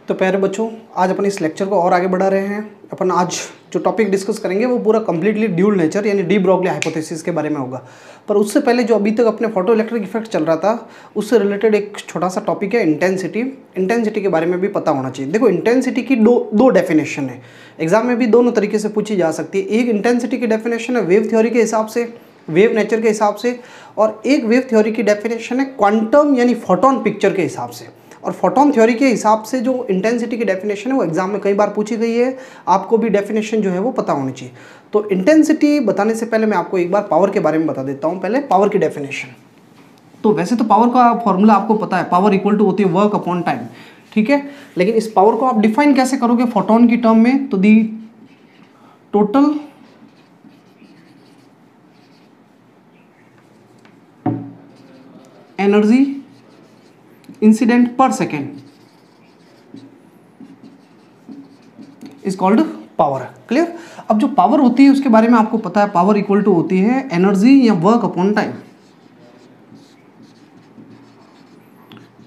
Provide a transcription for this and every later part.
तो प्यारे बच्चों, आज अपन इस लेक्चर को और आगे बढ़ा रहे हैं। अपन आज जो टॉपिक डिस्कस करेंगे वो पूरा कंप्लीटली ड्यूल नेचर यानी डी ब्रोगली हाइपोथेसिस के बारे में होगा। पर उससे पहले जो अभी तक अपने फोटो इलेक्ट्रिक इफेक्ट चल रहा था उससे रिलेटेड एक छोटा सा टॉपिक है इंटेंसिटी। इंटेंसिटी के बारे में भी पता होना चाहिए। देखो, इंटेंसिटी की दो डेफिनेशन है। एग्जाम में भी दोनों तरीके से पूछी जा सकती है। एक इंटेंसिटी की डेफिनेशन है वेव थ्योरी के हिसाब से, वेव नेचर के हिसाब से, और एक वेव थ्योरी की डेफिनेशन है क्वांटम यानी फोटोन पिक्चर के हिसाब से। और फोटोन थ्योरी के हिसाब से जो इंटेंसिटी की डेफिनेशन है वो एग्जाम में कई बार पूछी गई है। आपको भी डेफिनेशन जो है वो पता होनी चाहिए। तो इंटेंसिटी बताने से पहले मैं आपको एक बार पावर के बारे में बता देता हूँ। पहले पावर की डेफिनेशन। तो वैसे तो पावर का फॉर्मूला आपको पता है, पावर इक्वल टू होती है वर्क अपॉन टाइम, ठीक है। लेकिन इस पावर को आप डिफाइन कैसे करोगे फोटोन की टर्म में? तो दी टोटल एनर्जी इंसिडेंट पर second is called power. Clear? अब जो पावर होती है उसके बारे में आपको पता है, पावर इक्वल टू होती है एनर्जी या वर्क अपॉन टाइम।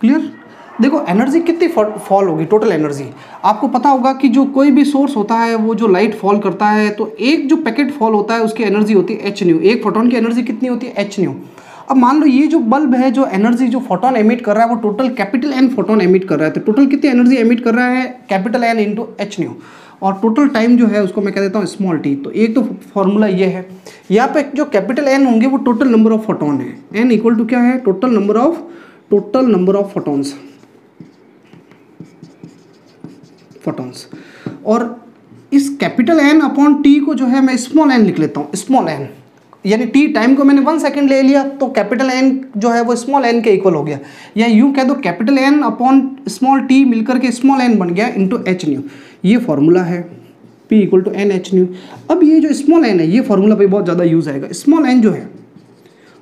क्लियर? देखो, एनर्जी कितनी फॉल होगी, टोटल एनर्जी आपको पता होगा कि जो कोई भी सोर्स होता है वो जो लाइट फॉल करता है तो एक जो पैकेट फॉल होता है उसकी एनर्जी होती है एच न्यू। एक फोटोन की एनर्जी कितनी होती है? H nu. अब मान लो ये जो बल्ब है, जो एनर्जी जो फोटोन एमिट कर रहा है वो total capital N photon emit कर रहा है। तो टोटल कितनी एनर्जी एमिट कर रहा है? Capital N into h nu. और टोटल टाइम जो है उसको मैं कह देता हूँ स्मॉल टी। तो एक तो फॉर्मूला ये है। यहाँ पे जो कैपिटल एन होंगे वो टोटल नंबर ऑफ फोटोन है। एन इक्वल टू क्या है? Total number of photons. और इस कैपिटल एन अपॉन टी को जो है मैं स्मॉल एन लिख लेता हूँ। स्मॉल एन यानी टी टाइम को मैंने 1 सेकेंड ले लिया तो कैपिटल एन जो है वो स्मॉल एन के इक्वल हो गया। या यूं कह दो capital N upon small t मिलकर के स्मॉल एन बन गया इंटू एच न्यू। ये फॉर्मूला है P equal to N h nu. अब ये जो स्मॉल एन है ये फॉर्मूला पे बहुत ज़्यादा यूज आएगा। स्मॉल एन जो है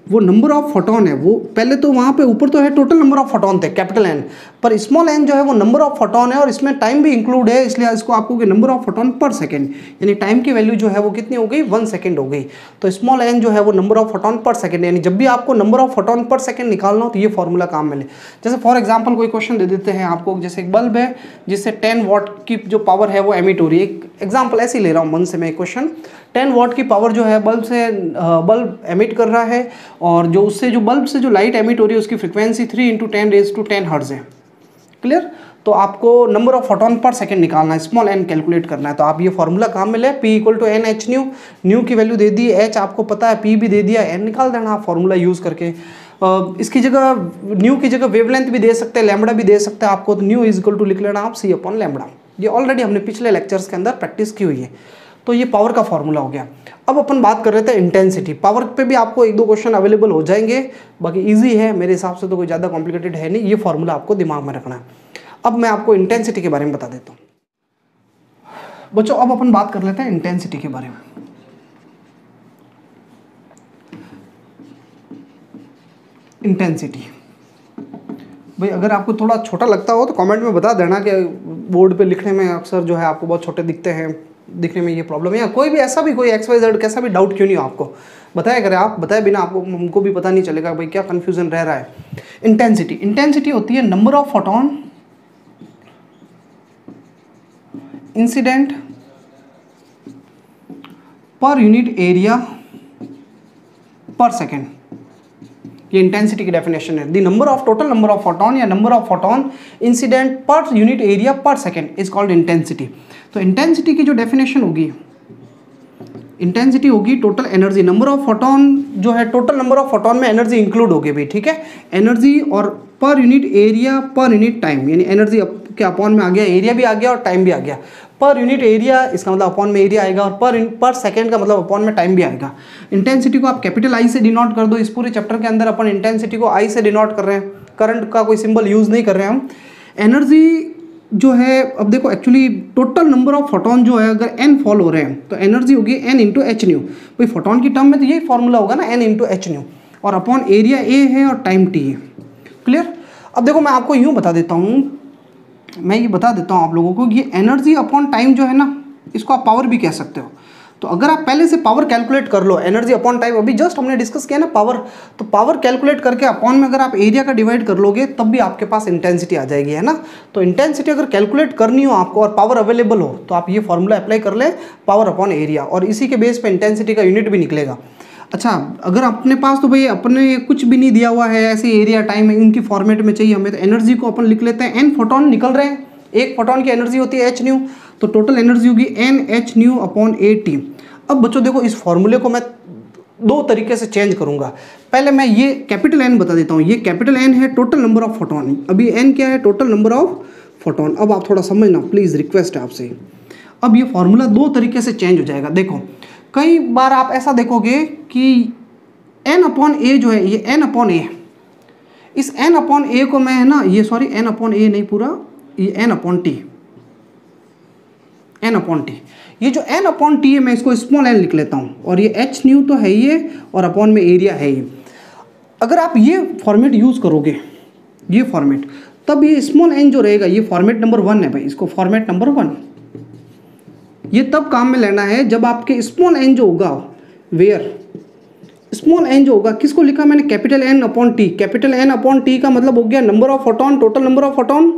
वो नंबर ऑफ फोटोन है। वो पहले तो वहाँ पे ऊपर तो है टोटल नंबर ऑफ फोटोन थे कैपिटल एन, पर स्मॉल एन जो है वो नंबर ऑफ फोटोन है और इसमें टाइम भी इंक्लूड है, इसलिए इसको आपको नंबर ऑफ फोटोन पर सेकेंड यानी टाइम की वैल्यू जो है वो कितनी हो गई? 1 सेकेंड हो गई। तो स्मॉल एन जो है वो नंबर ऑफ फोटोन पर सेकेंड, यानी जब भी आपको नंबर ऑफ फोटोन पर सेकेंड निकालना हो तो ये फॉर्मूला काम में ले। जैसे फॉर एग्जाम्पल कोई क्वेश्चन दे देते हैं आपको, जैसे एक बल्ब है जिससे 10 वाट की जो पावर है वो एमिट हो रही है। एक एग्जाम्पल ऐसे ही ले रहा हूँ मन से मैं क्वेश्चन। 10 वाट की पावर जो है बल्ब एमिट कर रहा है और जो उससे जो बल्ब से जो लाइट एमिट हो रही है उसकी फ्रीक्वेंसी 3 × 10⁻10 हर्ट्ज है। क्लियर? तो आपको number of photon per second निकालना है, स्मॉल एन कैलकुलेट करना है। तो आप ये फॉर्मूला काम में ले, P equal to N h nu. Nu की वैल्यू दे दी, एच आपको पता है, P भी दे दिया, एन निकाल देना आप फॉर्मूला यूज़ करके। इसकी जगह न्यू की जगह वेवलेंथ भी दे सकते हैं, लैम्बडा भी दे सकते हैं आपको। तो न्यू इज इक्वल टू लिख लेना आप C अपॉन लैम्बडा। ये ऑलरेडी हमने पिछले लेक्चर्स के अंदर प्रैक्टिस की हुई है। तो ये पावर का फॉर्मूला हो गया। अब अपन बात कर रहे थे इंटेंसिटी। पावर पे भी आपको 1-2 क्वेश्चन अवेलेबल हो जाएंगे, बाकी इजी है मेरे हिसाब से, तो कोई ज़्यादा कॉम्प्लिकेटेड है नहीं। ये फॉर्मूला आपको दिमाग में रखना है। अब मैं आपको इंटेंसिटी के बारे में बता देता हूँ बच्चों। अब अपन बात कर लेते हैं इंटेंसिटी के बारे में। इंटेंसिटी भाई अगर आपको थोड़ा छोटा लगता हो तो कमेंट में बता देना कि बोर्ड पे लिखने में अक्सर जो है आपको बहुत छोटे दिखते हैं, दिखने में ये प्रॉब्लम है, या कोई भी ऐसा भी कोई XYZ कैसा भी डाउट क्यों नहीं हो आपको बताया करें। आप बताए बिना आपको हमको भी पता नहीं चलेगा भाई क्या कन्फ्यूजन रह रहा है। इंटेंसिटी होती है number of photon incident per unit area per second. ये इंटेंसिटी की डेफिनेशन है। The number of total number of photon या number of photon incident per unit area per second is called intensity. तो intensity की जो definition होगी, intensity होगी total energy. Number of photon जो है टोटल नंबर ऑफ फोटोन में energy include होगी भाई, ठीक है। एनर्जी और per unit area per unit time, यानी एनर्जी के अपॉन में आ गया, एरिया भी आ गया और टाइम भी आ गया। पर यूनिट एरिया इसका मतलब अपॉन में एरिया आएगा, और पर सेकेंड का मतलब अपॉन में टाइम भी आएगा। इंटेंसिटी को आप कैपिटल I से डिनोट कर दो। इस पूरे चैप्टर के अंदर अपन इंटेंसिटी को I से डिनोट कर रहे हैं, करंट का कोई सिंबल यूज़ नहीं कर रहे हैं हम। एनर्जी जो है, अब देखो actually total number of photon जो है अगर n फॉल हो रहे हैं तो एनर्जी होगी n इंटू एच न्यू। भाई फोटोन की टर्म में तो यही फॉर्मूला होगा ना, n इंटू एच न्यू, और अपॉन एरिया A है और टाइम T है। क्लियर? अब देखो मैं आपको यूँ बता देता हूँ, मैं ये बता देता हूँ आप लोगों को कि एनर्जी अपॉन टाइम जो है ना, इसको आप पावर भी कह सकते हो। तो अगर आप पहले से पावर कैलकुलेट कर लो, एनर्जी अपॉन टाइम, अभी जस्ट हमने डिस्कस किया ना पावर, तो पावर कैलकुलेट करके अपॉन में अगर आप एरिया का डिवाइड कर लोगे तब भी आपके पास इंटेंसिटी आ जाएगी, है ना। तो इंटेंसिटी अगर कैलकुलेट करनी हो आपको और पावर अवेलेबल हो तो आप ये फॉर्मूला अप्लाई कर ले, पावर अपॉन एरिया, और इसी के बेस पे इंटेंसिटी का यूनिट भी निकलेगा। अच्छा, अगर अपने पास तो भाई अपने कुछ भी नहीं दिया हुआ है, ऐसे एरिया टाइम इनकी फॉर्मेट में चाहिए हमें, तो एनर्जी को अपन लिख लेते हैं, एन फोटोन निकल रहे हैं, एक फोटोन की एनर्जी होती है एच न्यू, तो टोटल एनर्जी होगी N h nu upon A t. अब बच्चों देखो, इस फॉर्मूले को मैं दो तरीके से चेंज करूंगा। पहले मैं ये कैपिटल एन बता देता हूँ, ये कैपिटल एन है टोटल नंबर ऑफ फोटोन, अभी एन क्या है, टोटल नंबर ऑफ फोटोन। अब आप थोड़ा समझना प्लीज़, रिक्वेस्ट है आपसे। अब ये फॉर्मूला दो तरीके से चेंज हो जाएगा। देखो, कई बार आप ऐसा देखोगे कि एन अपॉन ए जो है, ये एन अपॉन ए, इस एन अपॉन ए को मैं, है ना, ये सॉरी एन अपॉन ए नहीं पूरा, ये N upon t, N upon t, ये जो एन अपॉन टी है मैं इसको स्मॉल एन लिख लेता हूँ, और ये एच न्यू तो है ही है, और अपॉन में एरिया है ही। अगर आप ये फॉर्मेट यूज़ करोगे, ये फॉर्मेट, तब ये स्मॉल एन जो रहेगा, ये फॉर्मेट नंबर 1 है भाई, इसको फॉर्मेट नंबर 1, ये तब काम में लेना है जब आपके स्मॉल एन जो होगा, वेयर स्मॉल एन जो होगा, किसको लिखा मैंने, capital N upon t. Capital N upon t का मतलब हो गया number of photon, total number of photon,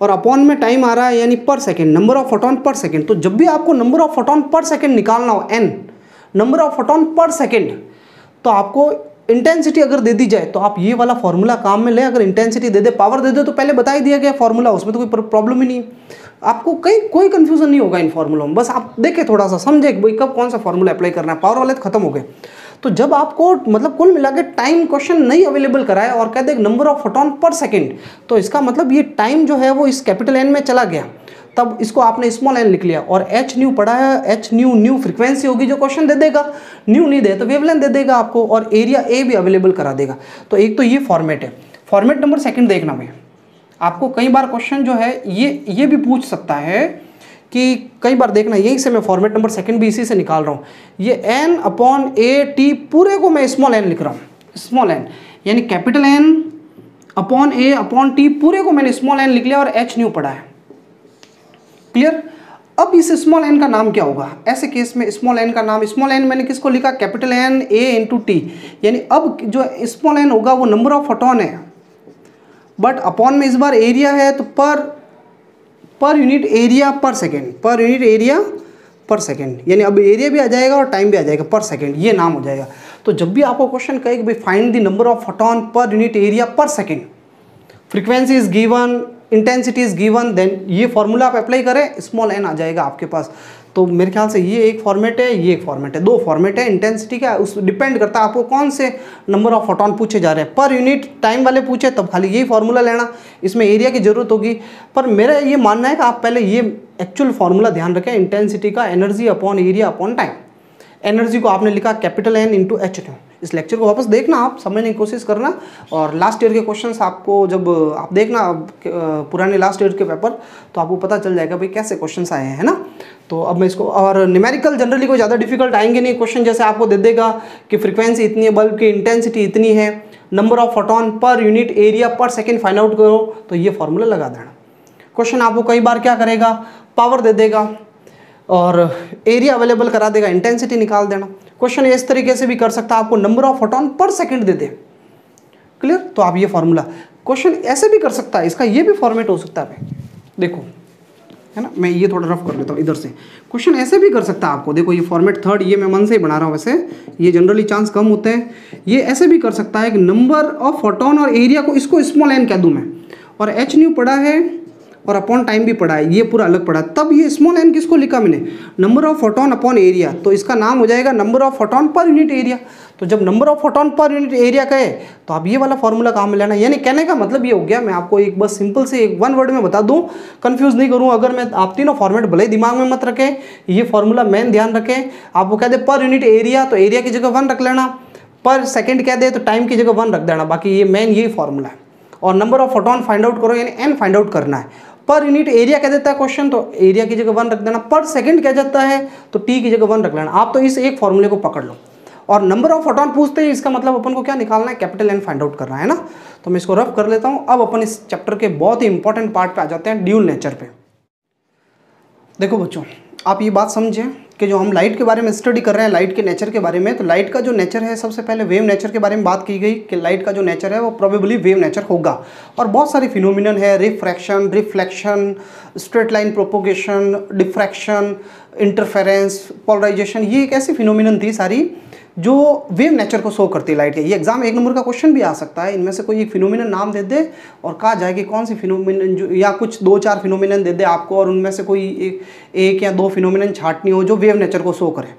और अपॉन में टाइम आ रहा है यानी per second, number of photon per second. तो जब भी आपको number of photon per second निकालना हो, N number of photon per second, तो आपको इंटेंसिटी अगर दे दी जाए तो आप ये वाला फॉर्मूला काम में ले। अगर इंटेंसिटी दे दे, पावर दे दे, तो पहले बता ही दिया गया फॉर्मूला, उसमें तो कोई प्रॉब्लम ही नहीं है, आपको कोई कंफ्यूजन नहीं होगा इन फॉर्मूलों में। बस आप देखें, थोड़ा सा समझे कि भाई कब कौन सा फॉर्मूला अप्लाई करना है, पावर वाले तो खत्म हो गए। तो जब आपको मतलब कुल मिला के टाइम क्वेश्चन नहीं अवेलेबल कराए और कहते हैं number of photon per second, तो इसका मतलब ये टाइम जो है वो इस कैपिटल एन में चला गया, तब इसको आपने स्मॉल एन लिख लिया। और एच न्यू पढ़ा है, एच न्यू फ्रीक्वेंसी होगी जो क्वेश्चन दे देगा, न्यू नहीं दे तो वेवलेंथ दे देगा आपको, और एरिया ए भी अवेलेबल करा देगा। तो एक तो ये फॉर्मेट है। फॉर्मेट नंबर सेकंड देखना भाई, आपको कई बार क्वेश्चन जो है ये भी पूछ सकता है कि कई बार देखना, यहीं से मैं फॉर्मेट नंबर सेकंड भी इसी से निकाल रहा हूँ। ये एन अपॉन ए टी पूरे को मैं स्मॉल एन लिख रहा हूँ, स्मॉल एन यानी कैपिटल एन अपॉन ए अपॉन टी पूरे को मैंने स्मॉल एन लिख लिया, और एच न्यू पढ़ा है। क्लियर। अब इस स्मॉल एन का नाम क्या होगा ऐसे केस में? स्मॉल एन का नाम, स्मॉल एन मैंने किसको लिखा, capital N A into t, यानी अब जो स्मॉल एन होगा वो नंबर ऑफ फोटोन है, बट अपॉन में इस बार एरिया है, तो per unit area per second, per unit area per second, यानी अब एरिया भी आ जाएगा और टाइम भी आ जाएगा, पर सेकेंड ये नाम हो जाएगा। तो जब भी आपको क्वेश्चन कहे कि भाई find the number of photon per unit area per second, frequency is given, intensity is given, then ये फॉर्मूला आप अप्लाई करें, स्मॉल एन आ जाएगा आपके पास। तो मेरे ख्याल से ये एक फॉर्मेट है, ये एक फॉर्मेट है, दो फॉर्मेट है इंटेंसिटी का। उस डिपेंड करता है आपको कौन से नंबर ऑफ फोटोन पूछे जा रहे हैं। पर यूनिट टाइम वाले पूछे तब खाली यही फॉर्मूला लेना, इसमें एरिया की जरूरत होगी। पर मेरा ये मानना है कि आप पहले ये एक्चुअल फॉर्मूला ध्यान रखें इंटेंसिटी का, energy upon area upon time. Energy को आपने लिखा capital N into h nu. इस लेक्चर को वापस देखना, आप समझने की कोशिश करना, और लास्ट ईयर के क्वेश्चंस आपको जब आप देखना पुराने लास्ट ईयर के पेपर, तो आपको पता चल जाएगा भाई कैसे क्वेश्चंस आए हैं ना। तो अब मैं इसको, और न्यूमेरिकल जनरली कोई ज़्यादा डिफिकल्ट आएंगे नहीं क्वेश्चन, जैसे आपको दे देगा कि फ्रीक्वेंसी इतनी है, बल्ब की इंटेंसिटी इतनी है, number of photon per unit area per second find out करो, तो ये फॉर्मूला लगा देना। क्वेश्चन आपको कई बार क्या करेगा, पावर दे देगा और एरिया अवेलेबल करा देगा, इंटेंसिटी निकाल देना। क्वेश्चन इस तरीके से भी कर सकता है, आपको number of photon per second they they. Clear. तो आप ये फॉर्मूला, क्वेश्चन ऐसे भी कर सकता है, इसका ये भी फॉर्मेट हो सकता है। देखो है ना, मैं ये थोड़ा रफ कर लेता हूँ इधर से। क्वेश्चन ऐसे भी कर सकता है आपको, देखो ये फॉर्मेट थर्ड, ये मैं मन से ही बना रहा हूँ, वैसे ये जनरली चांस कम होते हैं। ये ऐसे भी कर सकता है कि नंबर ऑफ फोटोन और एरिया को, इसको स्मॉल एन कह दूँ मैं, और एच न्यू पढ़ा है और अपॉन टाइम भी पढ़ा है, ये पूरा अलग पढ़ा है। तब ये स्मॉल एन किसको लिखा मैंने, number of photon upon area, तो इसका नाम हो जाएगा number of photon per unit area. तो जब number of photon per unit area कहे तो आप ये वाला फॉर्मूला काम में लेना। यानी कहने का मतलब ये हो गया, मैं आपको एक बस सिंपल से एक वन वर्ड में बता दूं, कंफ्यूज नहीं करूं। अगर मैं आप तीनों फॉर्मेट भले ही दिमाग में मत रखें, ये फॉर्मूला मेन ध्यान रखें। आपको कह दे पर यूनिट एरिया, तो एरिया की जगह 1 रख लेना, पर सेकेंड कह दे तो टाइम की जगह 1 रख देना, बाकी ये मेन यही फॉर्मूला है। और number of photon find out करो, यानी एन फाइंड आउट करना है। पर यूनिट एरिया कह देता है क्वेश्चन, तो एरिया की जगह 1 रख देना। पर सेकंड कह जाता है तो टी की जगह 1 रख लेना। आप तो इस एक फॉर्मूले को पकड़ लो। और नंबर ऑफ फोटोन पूछते हैं, इसका मतलब अपन को क्या निकालना है, कैपिटल एन फाइंड आउट करना है ना। तो मैं इसको रफ कर लेता हूँ। अब अपन इस चैप्टर के बहुत ही इंपॉर्टेंट पार्ट पे आ जाते हैं, ड्यूल नेचर पे। देखो बच्चों, आप ये बात समझें कि जो हम लाइट के बारे में स्टडी कर रहे हैं, लाइट के नेचर के बारे में, तो लाइट का जो नेचर है, सबसे पहले वेव नेचर के बारे में बात की गई कि लाइट का जो नेचर है वो प्रोबेबली वेव नेचर होगा। और बहुत सारे फिनोमिनन है, refraction, reflection, straight line propagation, diffraction, interference, polarization, ये एक ऐसी फिनोमिनन थी सारी जो वेव नेचर को शो करती है लाइट के। ये एग्जाम 1 नंबर का क्वेश्चन भी आ सकता है, इनमें से कोई एक फिनोमिनन नाम दे दे और कहा जाए कि कौन सी फिनोमिनन जो, या कुछ 2-4 फिनोमिनन दे दे आपको और उनमें से कोई एक या 2 फिनोमिनन छांटनी हो जो वेव नेचर को शो करे।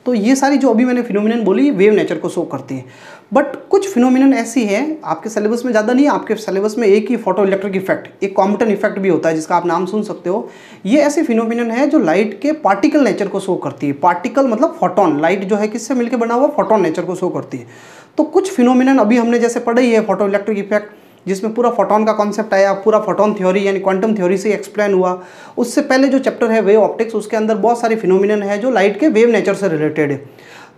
तो ये सारी जो अभी मैंने फिनोमिनन बोली वेव नेचर को शो करती है। बट कुछ फिनोमिनन ऐसी है, आपके सिलेबस में ज़्यादा नहीं है, आपके सिलेबस में एक ही फोटो इलेक्ट्रिक इफेक्ट, एक कॉम्पटन इफेक्ट भी होता है जिसका आप नाम सुन सकते हो। ये ऐसी फिनोमिनन है जो लाइट के पार्टिकल नेचर को शो करती है। पार्टिकल मतलब फोटोन, लाइट जो है किससे मिलकर बना हुआ, फोटोन नेचर को शो करती है। तो कुछ फिनोमिनन अभी हमने जैसे पढ़ी है फोटो इलेक्ट्रिक इफेक्ट, जिसमें पूरा फोटोन का कॉन्सेप्ट आया, पूरा फोटोन थ्योरी यानी क्वांटम थ्योरी से एक्सप्लेन हुआ। उससे पहले जो चैप्टर है वेव ऑप्टिक्स, उसके अंदर बहुत सारी फिनोमिनन है जो लाइट के वेव नेचर से रिलेटेड है।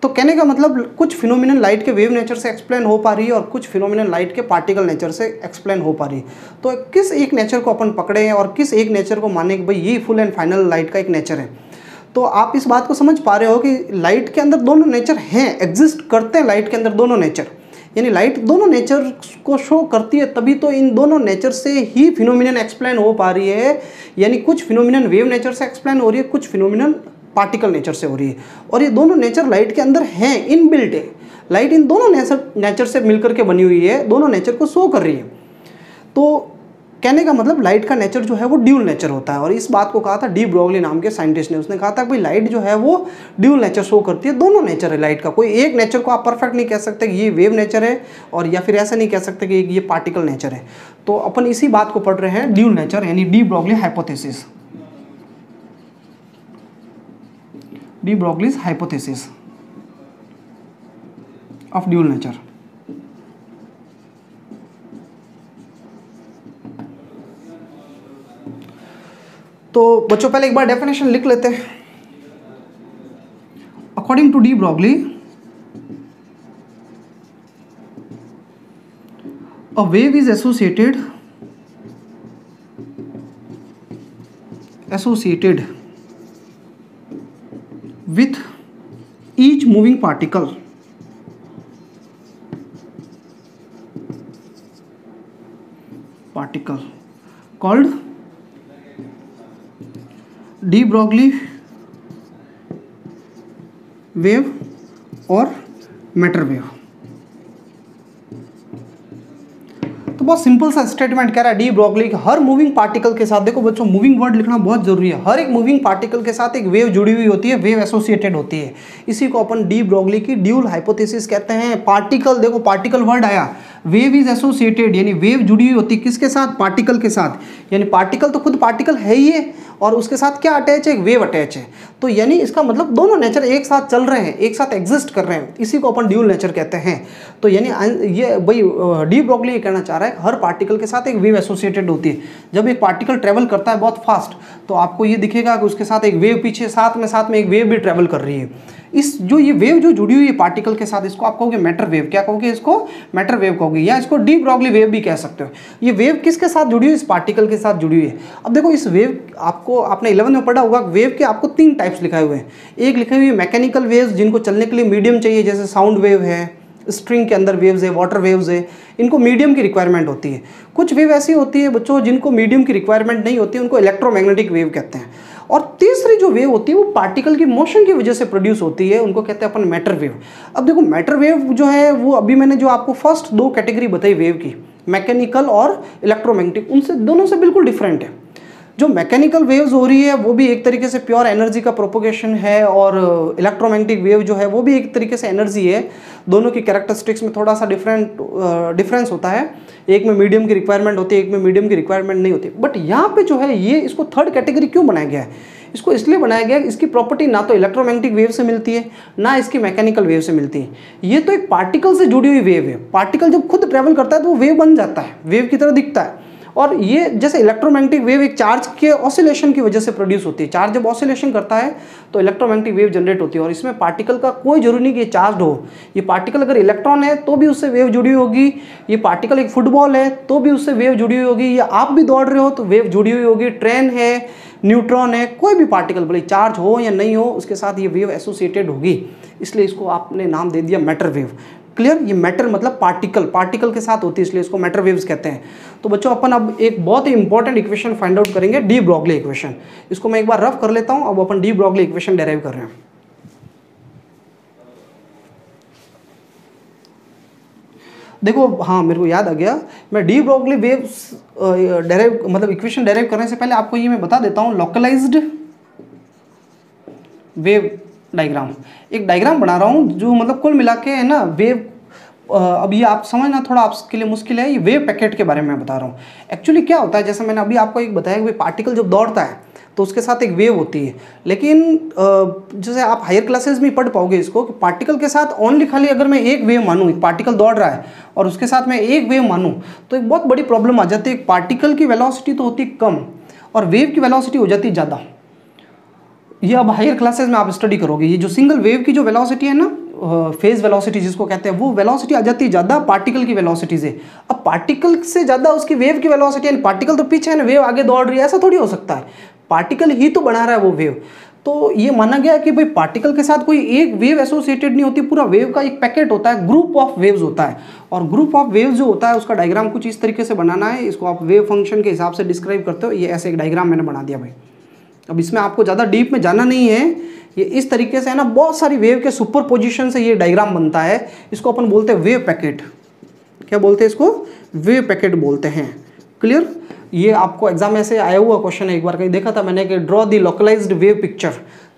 तो कहने का मतलब कुछ फिनोमिनन लाइट के वेव नेचर से एक्सप्लेन हो पा रही है और कुछ फिनोमिनन लाइट के पार्टिकल नेचर से एक्सप्लेन हो पा रही है। तो किस एक नेचर को अपन पकड़े हैं और किस एक नेचर को माने कि भाई ये फुल एंड फाइनल लाइट का एक नेचर है। तो आप इस बात को समझ पा रहे हो कि लाइट के अंदर दोनों नेचर हैं, एग्जिस्ट करते हैं लाइट के अंदर दोनों नेचर, यानी लाइट दोनों नेचर को शो करती है, तभी तो इन दोनों नेचर से ही फिनोमिनन एक्सप्लेन हो पा रही है। यानी कुछ फिनोमिनन वेव नेचर से एक्सप्लेन हो रही है, कुछ फिनोमिनन पार्टिकल नेचर से हो रही है। और ये दोनों नेचर लाइट के अंदर हैं, इनबिल्ट है। लाइट इन दोनों नेचर से मिलकर के बनी हुई है, दोनों नेचर को शो कर रही है। तो कहने का मतलब लाइट का नेचर जो है वो ड्यूल नेचर होता है। और इस बात को कहा था डी ब्रोगली नाम के साइंटिस्ट ने। उसने कहा था कि भाई लाइट जो है वो ड्यूल नेचर शो करती है, दोनों नेचर है लाइट का। कोई एक नेचर को आप परफेक्ट नहीं कह सकते कि ये वेव नेचर है, और या फिर ऐसा नहीं कह सकते कि ये पार्टिकल नेचर है। तो अपन इसी बात को पढ़ रहे हैं, ड्यूल नेचर यानी de Broglie hypothesis, de Broglie's hypothesis of dual nature. तो बच्चों पहले एक बार डेफिनेशन लिख लेते हैं। According to de Broglie, a wave is associated with each moving particle called de Broglie wave और मैटर वेव। तो बहुत सिंपल सा स्टेटमेंट कह रहा है डी ब्रोगली कि हर मूविंग पार्टिकल के साथ, देखो बच्चों मूविंग वर्ड लिखना बहुत जरूरी है, हर एक मूविंग पार्टिकल के साथ एक वेव जुड़ी हुई होती है, वेव एसोसिएटेड होती है। इसी को अपन डी ब्रोगली की ड्यूल हाइपोथेसिस कहते हैं। पार्टिकल, देखो पार्टिकल वर्ड आया, वेव इज एसोसिएटेड यानी वेव जुड़ी हुई होती है किसके साथ, पार्टिकल के साथ। यानी पार्टिकल तो खुद पार्टिकल है ही है, और उसके साथ क्या अटैच है, एक वेव अटैच है। तो यानी इसका मतलब दोनों नेचर एक साथ चल रहे हैं, एक साथ एग्जिस्ट कर रहे हैं, इसी को अपन ड्यूल नेचर कहते हैं। तो यानी ये भाई डी ब्रोगली ये कहना चाह रहा है हर पार्टिकल के साथ एक वेव एसोसिएटेड होती है। जब एक पार्टिकल ट्रेवल करता है बहुत फास्ट, तो आपको ये दिखेगा कि उसके साथ एक वेव पीछे साथ में एक वेव भी ट्रेवल कर रही है। इस जो ये वेव जो जुड़ी हुई है पार्टिकल के साथ, इसको आप कहोगे मैटर वेव। क्या कहोगे, इसको मैटर वेव कहोगे, या इसको डी ब्रोगली वेव भी कह सकते हो। ये वेव किसके साथ जुड़ी हुई है, इस पार्टिकल के साथ जुड़ी हुई है। अब देखो इस वेव, आपको आपने 11th में पढ़ा होगा, वेव के आपको 3 टाइप्स लिखाए हुए हैं। एक लिखे हुए मैकेनिकल वेव्स, जिनको चलने के लिए मीडियम चाहिए, जैसे साउंड वेव है, स्ट्रिंग के अंदर वेव्स है, वाटर वेव्स है, इनको मीडियम की रिक्वायरमेंट होती है। कुछ वेव ऐसी होती है बच्चों जिनको मीडियम की रिक्वायरमेंट नहीं होती, उनको इलेक्ट्रोमैग्नेटिक वेव कहते हैं। और तीसरी जो वेव होती है वो पार्टिकल की मोशन की वजह से प्रोड्यूस होती है, उनको कहते हैं अपन मैटर वेव। अब देखो मैटर वेव जो है वो अभी मैंने जो आपको फर्स्ट 2 कैटेगरी बताई वेव की, मैकेनिकल और इलेक्ट्रोमैग्नेटिक, उनसे दोनों से बिल्कुल डिफरेंट है। जो मैकेनिकल वेव्स हो रही है वो भी एक तरीके से प्योर एनर्जी का प्रोपोगेशन है, और इलेक्ट्रोमैग्नेटिक वेव जो है वो भी एक तरीके से एनर्जी है। दोनों की कैरेक्टरिस्टिक्स में थोड़ा सा डिफरेंस होता है, एक में मीडियम की रिक्वायरमेंट होती है, एक में मीडियम की रिक्वायरमेंट नहीं होती। बट यहाँ पे जो है ये इसको 3rd कैटेगरी क्यों बनाया गया है, इसको इसलिए बनाया गया है इसकी प्रॉपर्टी ना तो इलेक्ट्रोमैग्नेटिक वेव से मिलती है ना इसकी मैकेनिकल वेव से मिलती है। ये तो एक पार्टिकल से जुड़ी हुई वेव है। पार्टिकल जब खुद ट्रैवल करता है तो वो वेव बन जाता है, वेव की तरह दिखता है। और ये जैसे इलेक्ट्रोमैग्नेटिक वेव एक चार्ज के ऑसिलेशन की वजह से प्रोड्यूस होती है। चार्ज जब ऑसिलेशन करता है तो इलेक्ट्रोमैग्नेटिक वेव जनरेट होती है, और इसमें पार्टिकल का कोई जरूरी नहीं कि ये चार्ज हो। ये पार्टिकल अगर इलेक्ट्रॉन है तो भी उससे वेव जुड़ी होगी, ये पार्टिकल एक फुटबॉल है तो भी उससे वेव जुड़ी हुई होगी, या आप भी दौड़ रहे हो तो वेव जुड़ी हुई होगी, ट्रेन है, न्यूट्रॉन है, कोई भी पार्टिकल भले चार्ज हो या नहीं हो उसके साथ ये वेव एसोसिएटेड होगी, इसलिए इसको आपने नाम दे दिया मैटर वेव। क्लियर? ये मैटर मतलब पार्टिकल, पार्टिकल के साथ होती है इसलिए इसको मैटर वेव्स कहते हैं। तो बच्चों अपन अब एक बहुत ही इंपॉर्टेंट इक्वेशन फाइंड आउट करेंगे, डी ब्रॉगली इक्वेशन। इसको मैं एक बार रफ कर लेता हूं। अब अपन डी ब्रॉगली इक्वेशन डेराइव कर रहे हैं। देखो, हाँ मेरे को याद आ गया, मैं डी ब्रॉगली वेव्स डेराइव मतलब इक्वेशन डेराइव करने से पहले आपको ये मैं बता देता हूँ, लोकलाइज्ड वेव डायग्राम। एक डायग्राम बना रहा हूँ जो मतलब कुल मिला के है ना वेव, अब ये आप समझना थोड़ा आपके लिए मुश्किल है, ये वेव पैकेट के बारे में बता रहा हूँ। एक्चुअली क्या होता है, जैसे मैंने अभी आपको एक बताया कि पार्टिकल जब दौड़ता है तो उसके साथ एक वेव होती है, लेकिन जैसे आप हायर क्लासेस में पढ़ पाओगे इसको कि पार्टिकल के साथ ओनली खाली अगर मैं एक वेव मानूँ, एक पार्टिकल दौड़ रहा है और उसके साथ मैं एक वेव मानूँ तो एक बहुत बड़ी प्रॉब्लम आ जाती है। पार्टिकल की वेलोसिटी तो होती कम और वेव की वेलोसिटी हो जाती ज़्यादा। ये अब हायर क्लासेस में आप स्टडी करोगे, ये जो सिंगल वेव की जो वेलोसिटी है ना, फेज वेलोसिटी जिसको कहते हैं, वो वेलोसिटी आ जाती है ज़्यादा पार्टिकल की वेलोसिटी से। अब पार्टिकल से ज़्यादा उसकी वेव की वेलोसिटी, यानी पार्टिकल तो पीछे है ना, वेव आगे दौड़ रही है, ऐसा थोड़ी हो सकता है, पार्टिकल ही तो बना रहा है वो वेव। तो ये माना गया कि भाई पार्टिकल के साथ कोई एक वेव एसोसिएटेड नहीं होती, पूरा वेव का एक पैकेट होता है, ग्रुप ऑफ वेव्स होता है। और ग्रुप ऑफ वेव्स जो होता है उसका डायग्राम कुछ इस तरीके से बनाना है, इसको आप वेव फंक्शन के हिसाब से डिस्क्राइब करते हो। ये ऐसे एक डायग्राम मैंने बना दिया भाई। अब इसमें आपको ज़्यादा डीप में जाना नहीं है, ये इस तरीके से है ना, बहुत सारी वेव के सुपर पोजिशन से ये डायग्राम बनता है। इसको अपन बोलते हैं वेव पैकेट। क्या बोलते हैं इसको? वेव पैकेट बोलते हैं। क्लियर? ये आपको एग्जाम में ऐसे आया हुआ क्वेश्चन है, एक बार कहीं देखा था मैंने कि draw the localised wave picture.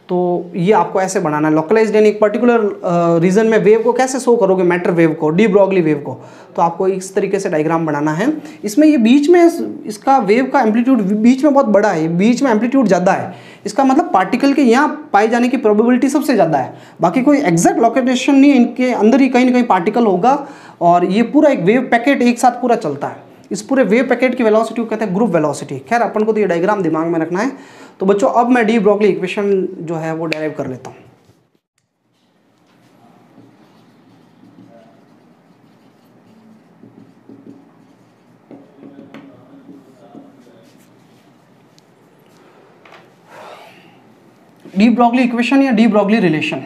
तो ये आपको ऐसे बनाना है, लोकलाइज्ड यानी एक पर्टिकुलर रीजन में वेव को कैसे शो करोगे, मैटर वेव को, डी ब्रॉगली वेव को, तो आपको इस तरीके से डायग्राम बनाना है। इसमें ये बीच में इसका वेव का एम्पलीट्यूड बीच में बहुत बड़ा है, बीच में एम्पलीट्यूड ज़्यादा है, इसका मतलब पार्टिकल के यहाँ पाए जाने की प्रोबेबिलिटी सबसे ज़्यादा है। बाकी कोई एग्जैक्ट लोकेशन नहीं है, इनके अंदर ही कहीं ना कहीं पार्टिकल होगा। और ये पूरा एक वेव पैकेट एक साथ पूरा चलता है। इस पूरे वेव पैकेट की वेलोसिटी को कहते हैं ग्रुप वेलोसिटी। खैर अपन को तो ये डायग्राम दिमाग में रखना है। तो बच्चों अब मैं डी ब्रॉगली इक्वेशन जो है वो डेराइव कर लेता हूँ। डी ब्रॉगली इक्वेशन या डी ब्रॉगली रिलेशन,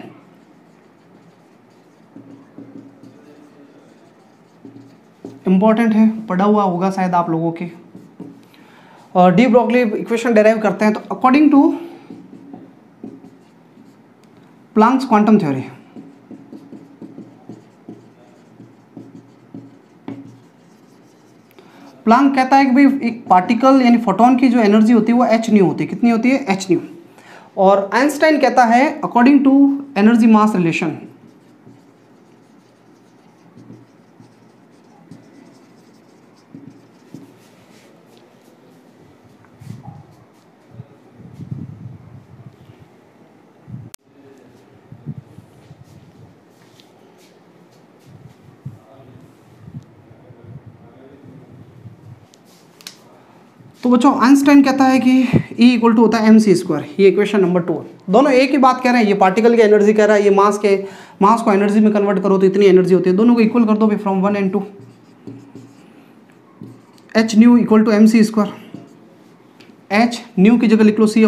इंपॉर्टेंट है, पढ़ा हुआ होगा शायद आप लोगों के। डी ब्रॉगली इक्वेशन डेराइव करते हैं तो according to Planck's quantum theory, Planck कहता है कि भाई एक पार्टिकल यानी फोटोन की जो एनर्जी होती है वो h न्यू होती है। कितनी होती है? h new. और आइंस्टाइन कहता है according to energy mass relation, तो बच्चों आइंस्टाइन कहता है कि E इक्वल टू होता है mc²। ये इक्वेशन नंबर 2। दोनों एक ही बात कह रहे हैं, ये पार्टिकल की एनर्जी कह रहा है, ये मास को एनर्जी में कन्वर्ट करो तो इतनी एनर्जी होती है। दोनों को इक्वल कर दो from 1 and 2। h nu equal to mc²। h nu की जगह लिख लो c/λ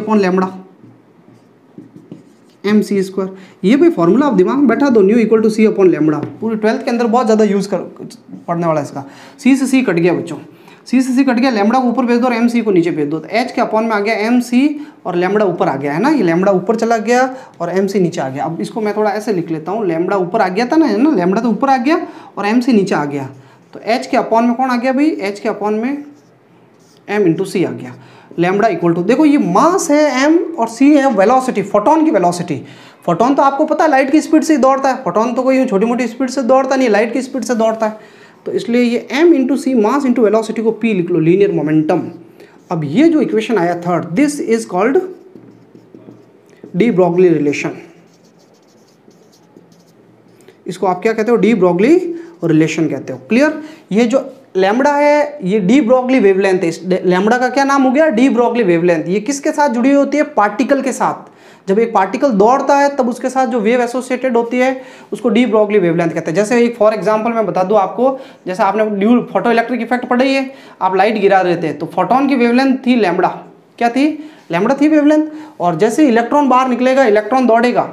mc²। ये भी फॉर्मूला आप दिमाग में बैठा दो, न्यू इक्वल टू c/λ। पूरी 12th के अंदर बहुत ज़्यादा यूज़ पढ़ने वाला इसका। c से c कट गया बच्चों, c से c कट गया, लैम्बडा को ऊपर भेज दो और mc को नीचे भेज दो। तो h के अपॉन में आ गया mc और लैम्बडा ऊपर आ गया है ना, ये लैम्बडा ऊपर चला गया और mc नीचे आ गया। अब इसको मैं थोड़ा ऐसे लिख लेता हूँ, लैम्बडा ऊपर आ गया था ना, है ना, लैम्बडा तो ऊपर आ गया और mc नीचे आ गया। तो h के अपॉन में कौन आ गया भाई? h के अपॉन में m इंटू सी आ गया। लैम्बडा इक्वल टू, देखो ये मास है m और c है वेलोसिटी, फोटोन की वेलोसिटी। फोटोन तो आपको पता है लाइट की स्पीड से दौड़ता है, फोटोन तो कोई छोटी मोटी स्पीड से दौड़ता नहीं, लाइट की स्पीड से दौड़ता है। तो इसलिए ये m इंटू सी, मास इंटू वेलोसिटी को p लिख लो, लीनियर मोमेंटम। अब ये जो इक्वेशन आया third, this is called de Broglie relation. इसको आप क्या कहते हो? डी ब्रॉगली रिलेशन कहते हो। क्लियर? ये जो लैम्बडा है ये डी ब्रॉगली वेवलेंथ है। लैम्बडा का क्या नाम हो गया? D Broglie wavelength. ये किसके साथ जुड़ी होती है? पार्टिकल के साथ। जब एक पार्टिकल दौड़ता है तब उसके साथ जो वेव एसोसिएटेड होती है उसको डी ब्रॉगली वेवलेंथ कहते हैं। जैसे एक फॉर एग्जांपल मैं बता दूं आपको, जैसे आपने ड्यू फोटो इलेक्ट्रिक इफेक्ट पढ़ी है, आप लाइट गिरा रहे थे तो फोटोन की वेवलेंथ थी लैम्बडा। क्या थी? लैम्बडा थी वेवलेंथ। और जैसे इलेक्ट्रॉन बाहर निकलेगा, इलेक्ट्रॉन दौड़ेगा,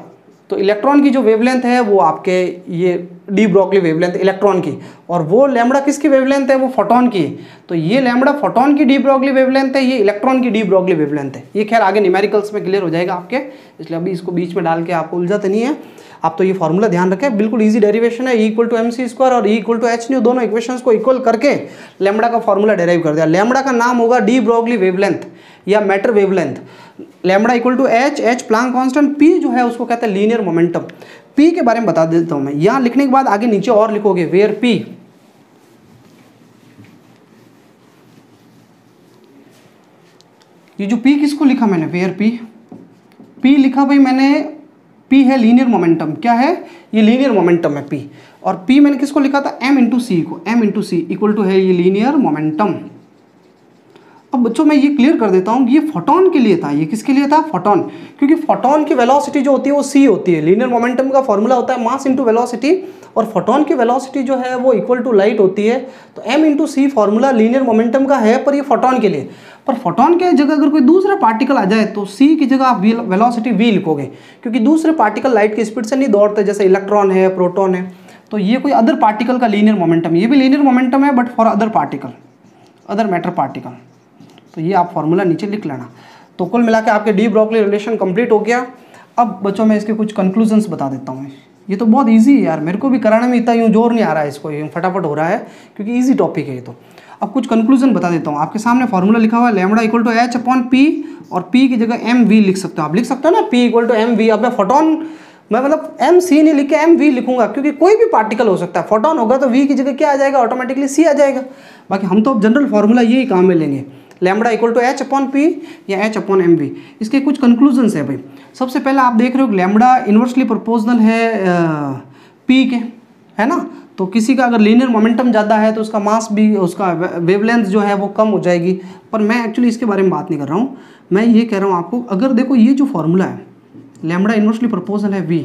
तो इलेक्ट्रॉन की जो वेवलेंथ है वो आपके ये डी ब्रॉगली वेवलेंथ इलेक्ट्रॉन की, और वो लैम्बडा किसकी वेवलेंथ है? वो फोटोन की। तो ये लैम्बडा फोटोन की डी ब्रॉगली वेवलेंथ है, ये इलेक्ट्रॉन की डी ब्रॉगली वेवलेंथ है। ये खैर आगे न्यूमेरिकल्स में क्लियर हो जाएगा आपके, इसलिए अभी इसको बीच में डाल के आपको उलझाते नहीं है। आप तो ये फॉर्मूला ध्यान रखें, बिल्कुल इजी डेरिवेशन है। E = mc² और E = h न्यू, दोनों इक्वेशंस को इक्वल करके लैम्बडा का फॉर्मूला डेराइव कर दिया। लैम्बडा का नाम होगा डी ब्रॉगली वेवलेंथ या matter wavelength. Lambda = h Planck constant, p जो है उसको कहते हैं लीनियर मोमेंटम। p के बारे में बता देता हूं मैं, यहां लिखने के बाद आगे नीचे और लिखोगे वेयर p। ये जो p किसको लिखा मैंने? वेयर p लिखा भाई मैंने, p है लीनियर मोमेंटम। क्या है? ये लीनियर मोमेंटम है p। और p मैंने किसको लिखा था? m × c को। m × c इक्वल टू है ये लीनियर मोमेंटम। अब बच्चों मैं ये क्लियर कर देता हूँ, ये फोटोन के लिए था। ये किसके लिए था? फोटोन। क्योंकि फोटोन की वेलोसिटी जो होती है वो c होती है। लीनियर मोमेंटम का फॉर्मूला होता है मास इंटू वेलोसिटी, और फोटोन की वेलोसिटी जो है वो इक्वल टू लाइट होती है। तो m × c formula linear momentum का है, पर ये फोटोन के लिए। पर फोटोन के जगह अगर कोई दूसरा पार्टिकल आ जाए तो c की जगह आप वेलोसिटी v लिखोगे, क्योंकि दूसरे पार्टिकल लाइट की स्पीड से नहीं दौड़ते, जैसे इलेक्ट्रॉन है, प्रोटॉन है। तो ये कोई अदर पार्टिकल का लीनियर मोमेंटम, ये भी लीनियर मोमेंटम है but for other particle, other matter particle. तो ये आप फॉर्मूला नीचे लिख लेना। तो कुल मिला के आपके डी ब्रॉगली रिलेशन कंप्लीट हो गया। अब बच्चों मैं इसके कुछ कंक्लूजन्स बता देता हूँ। ये तो बहुत इजी है यार, मेरे को भी कराने में इतना यूँ जोर नहीं आ रहा है, इसको यूँ फटाफट हो रहा है क्योंकि इजी टॉपिक है ये तो। अब कुछ कंक्लूजन बता देता हूँ। आपके सामने फॉर्मूला लिखा हुआ है लैम्बडा = h/p, और p की जगह mv लिख सकते हो। आप लिख सकते हो ना p = mv। अब मैं फोटोन, मैं मतलब mc नहीं लिख के mv लिखूंगा, क्योंकि कोई भी पार्टिकल हो सकता है। फोटोन होगा तो v की जगह क्या आ जाएगा? ऑटोमेटिकली c आ जाएगा। बाकी हम तो जनरल फार्मूला यही काम में लेंगे, लैम्बडा = h/p या h/mv। इसके कुछ कंक्लूजन्स है भाई। सबसे पहले आप देख रहे हो लैम्बडा इन्वर्सली प्रोपोर्शनल है p के, है ना। तो किसी का अगर लीनियर मोमेंटम ज़्यादा है तो उसका मास भी, उसका वेवलेंथ जो है वो कम हो जाएगी। पर मैं एक्चुअली इसके बारे में बात नहीं कर रहा हूँ, मैं ये कह रहा हूँ आपको, अगर देखो ये जो फॉर्मूला है लैम्बडा इन्वर्सली प्रोपोर्शनल है v,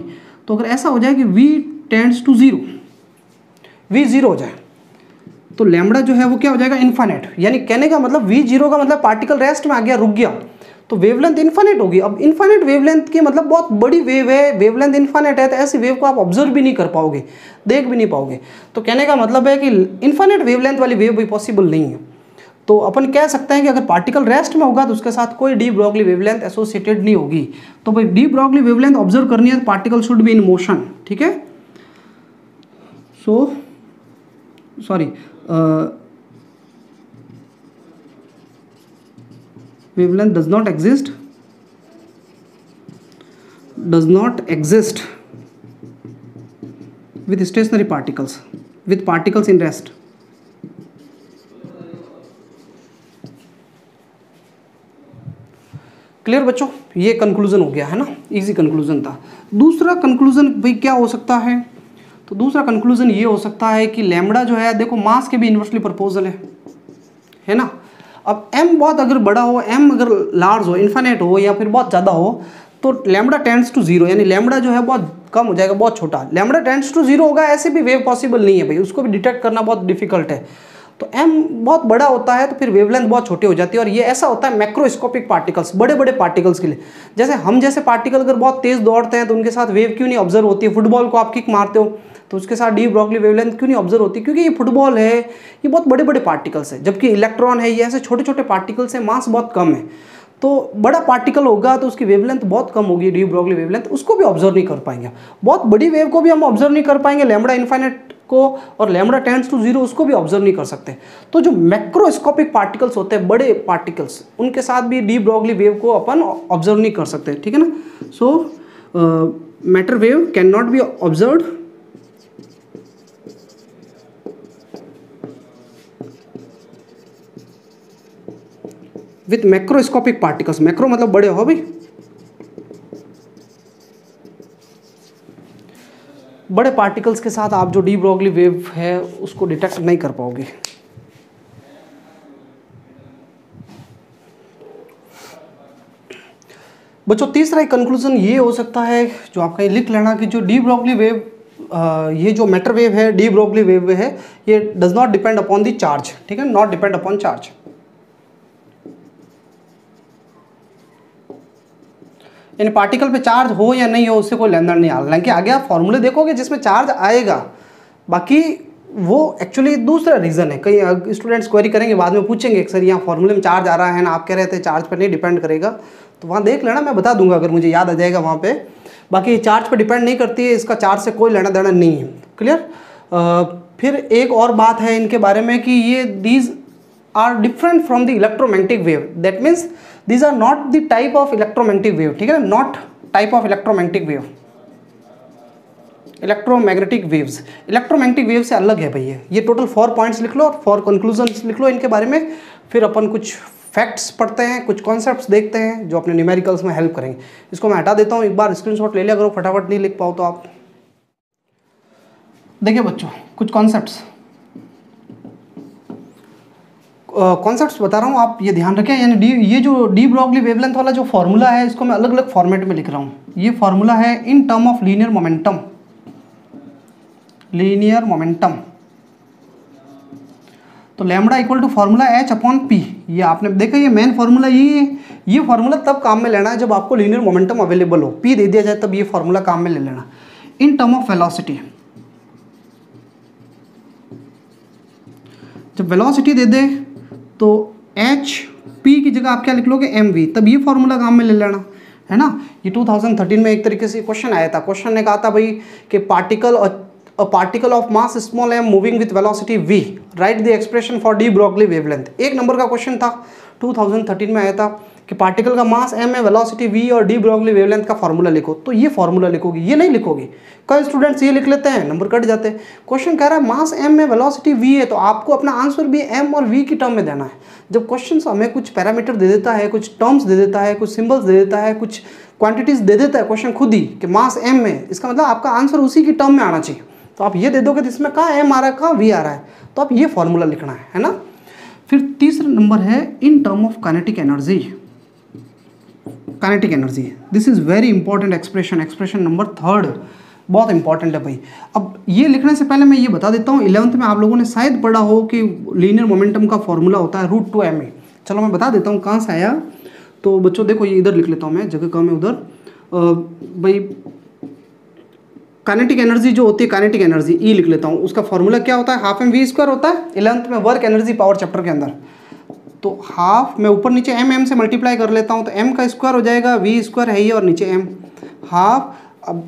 तो अगर ऐसा हो जाए कि v टेंड्स टू 0, v 0 हो जाए तो लैम्बडा जो है वो क्या हो जाएगा? इन्फाइनाइट। यानी कहने का मतलब v 0 का मतलब पार्टिकल रेस्ट में आ गया, रुक गया, तो वेवलेंथ इन्फाइनाइट होगी। अब इन्फाइनाइट वेवलेंथ की मतलब बहुत बड़ी वेव है, वेवलेंथ इन्फाइनाइट है, तो ऐसी वेव को आप ऑब्जर्व भी नहीं कर पाओगे, देख भी नहीं पाओगे। तो कहने का मतलब है कि इन्फाइनाइट वेवलेंथ वाली वेव भी पॉसिबल नहीं है। तो अपन कह सकते हैं कि अगर पार्टिकल रेस्ट में होगा तो उसके साथ कोई डी ब्रॉगली वेवलेंथ एसोसिएटेड नहीं होगी। तो भाई डी ब्रॉगली वेवलेंथ ऑब्जर्व करनी है तो particle should be in motion, ठीक है। So sorry, wavelength does not exist with stationary particles, with particles in rest। Clear बच्चों, ये कंक्लूजन हो गया है ना, इजी कंक्लूजन था। दूसरा कंक्लूजन भाई क्या हो सकता है? तो दूसरा कंक्लूजन ये हो सकता है कि लैम्बडा जो है देखो मास के भी इन्वर्सली प्रोपोर्शनल है ना। अब m बहुत अगर बड़ा हो, m अगर लार्ज हो, इन्फाइनाइट हो या फिर बहुत ज़्यादा हो, तो लैम्बडा टेंड्स टू 0, यानी लैम्बडा जो है बहुत कम हो जाएगा, बहुत छोटा। लैम्बडा टेंड्स टू 0 होगा, ऐसे भी वेव पॉसिबल नहीं है भाई, उसको भी डिटेक्ट करना बहुत डिफिकल्ट है। तो m बहुत बड़ा होता है तो फिर वेवलेंथ बहुत छोटी हो जाती है, और ये ऐसा होता है मैक्रोस्कोपिक पार्टिकल्स, बड़े बड़े पार्टिकल्स के लिए। जैसे हम जैसे पार्टिकल अगर बहुत तेज़ दौड़ते हैं तो उनके साथ वेव क्यों नहीं ऑब्जर्व होती है? फुटबॉल को आप किक मारते हो तो उसके साथ डी ब्रॉगली वेवलेंथ क्यों नहीं ऑब्जर्व होती? क्योंकि ये फुटबॉल है, ये बहुत बड़े बड़े पार्टिकल्स है, जबकि इलेक्ट्रॉन है, ये ऐसे छोटे छोटे पार्टिकल्स हैं, मास बहुत कम है। तो बड़ा पार्टिकल होगा तो उसकी वेवलेंथ बहुत कम होगी, डी ब्रॉगली वेवलेंथ, उसको भी ऑब्जर्व नहीं कर पाएंगे। बहुत बड़ी वेव को भी हम ऑब्जर्व नहीं कर पाएंगे, लैम्बडा इन्फाइनाइट को, और लैम्बडा टेंड्स टू 0 उसको भी ऑब्जर्व नहीं कर सकते। तो जो मैक्रोस्कोपिक पार्टिकल्स होते हैं, बड़े पार्टिकल्स, उनके साथ भी डी ब्रॉगली वेव को अपन ऑब्जर्व नहीं कर सकते, ठीक है ना। सो matter wave can not be observed with macroscopic particles. Macro मतलब बड़े हो भाई, बड़े पार्टिकल्स के साथ आप जो डी ब्रॉगली वेव है उसको डिटेक्ट नहीं कर पाओगे। बच्चों तीसरा एक कंक्लूजन ये हो सकता है जो आपका ये लिख लेना कि जो डी ब्रोगली वेव, ये जो मैटर वेव है, डी ब्रोगली वेव है, ये does not depend upon the charge, ठीक है, नॉट डिपेंड अपॉन चार्ज। यानी पार्टिकल पे चार्ज हो या नहीं हो उससे कोई लेन देन नहीं आ रहा, कि आगे आप फॉर्मूले देखोगे जिसमें चार्ज आएगा, बाकी वो एक्चुअली दूसरा रीज़न है। कई स्टूडेंट्स क्वेरी करेंगे, बाद में पूछेंगे सर यहाँ फॉर्मूले में चार्ज आ रहा है ना, आप कह रहे थे चार्ज पर नहीं डिपेंड करेगा, तो वहाँ देख लेना, मैं बता दूंगा अगर मुझे याद आ जाएगा वहाँ पे। बाकी चार्ज पर डिपेंड नहीं करती है, इसका चार्ज से कोई लेना देना नहीं है। क्लियर। फिर एक और बात है इनके बारे में कि ये these are different from the electromagnetic wave, that means these are not the type of electromagnetic wave, ठीक है, not type of electromagnetic wave. Electromagnetic waves electromagnetic wave से अलग है भैया। ये टोटल 4 पॉइंट्स लिख लो और 4 कंक्लूजन्स लिख लो इनके बारे में। फिर अपन कुछ फैक्ट्स पढ़ते हैं, कुछ कॉन्सेप्ट्स देखते हैं जो अपने न्यूमेरिकल्स में हेल्प करेंगे। इसको मैं हटा देता हूँ, एक बार स्क्रीनशॉट ले लिया करो, फटाफट नहीं लिख पाओ तो आप देखिए बच्चों कुछ कॉन्सेप्ट्स बता रहा हूँ, आप ये ध्यान रखें। यानी ये जो डी ब्रोगली वेवलेंथ वाला जो फॉर्मूला है इसको मैं अलग अलग फॉर्मेट में लिख रहा हूँ। ये फॉर्मूला है in term of linear momentum, linear momentum. तो lambda equal to formula h upon p, ये आपने देखा, ये मेन फार्मूला ये फार्मूला तब काम में लेना है जब आपको लीनियर मोमेंटम अवेलेबल हो, पी दे दिया जाए तब ये फार्मूला काम में ले लेना। इन टर्म ऑफ वेलोसिटी, जब वेलोसिटी दे दे तो एच पी की जगह आप क्या लिख लोगे एम वी, तब ये फार्मूला काम में ले लेना, है ना। ये 2013 में एक तरीके से क्वेश्चन आया था। क्वेश्चन ने कहा था भाई कि a particle of mass small m moving with velocity v, write the expression for de Broglie wavelength। एक नंबर का क्वेश्चन था, 2013 में आया था कि पार्टिकल का मास m है, वेलोसिटी v और डी ब्रोगली वेवलेंथ का फार्मूला लिखो। तो ये फार्मूला लिखोगी, ये नहीं लिखोगी। कई स्टूडेंट्स ये लिख लेते हैं, नंबर कट जाते हैं। क्वेश्चन कह रहा है मास m में वेलोसिटी v है, तो आपको अपना आंसर भी m और v की टर्म में देना है। जब क्वेश्चन हमें कुछ पैरामीटर दे देता है, कुछ टर्म्स दे देता है, कुछ सिंबल्स दे देता है, कुछ क्वांटिटीज दे देता है क्वेश्चन खुद ही कि मास m में, इसका मतलब आपका आंसर उसी की टर्म में आना चाहिए। तो आप ये दे दोगे तो इसमें कहाँ m आ रहा है, कहाँ v आ रहा है, तो आप ये फॉर्मूला लिखना है ना। फिर तीसरा नंबर है in term of kinetic energy, kinetic energy, this is very important expression, expression number 3 बहुत इंपॉर्टेंट है भाई। अब ये लिखने से पहले मैं ये बता देता हूँ, 11th में आप लोगों ने शायद पढ़ा हो कि लीनियर मोमेंटम का फॉर्मूला होता है √2ma। चलो मैं बता देता हूँ कहाँ से आया। तो बच्चों देखो, ये इधर लिख लेता हूँ मैं, जगह कम है उधर। भाई काइनेटिक एनर्जी जो होती है, काइनेटिक एनर्जी ई लिख लेता हूँ, उसका फॉर्मूला क्या होता है, हाफ एम वी स्क्वायर होता है 11th में वर्क एनर्जी पावर चैप्टर के अंदर। तो हाफ में ऊपर नीचे एम से मल्टीप्लाई कर लेता हूँ, तो एम का स्क्वायर हो जाएगा, वी स्क्वायर है ये और नीचे एम, हाफ। अब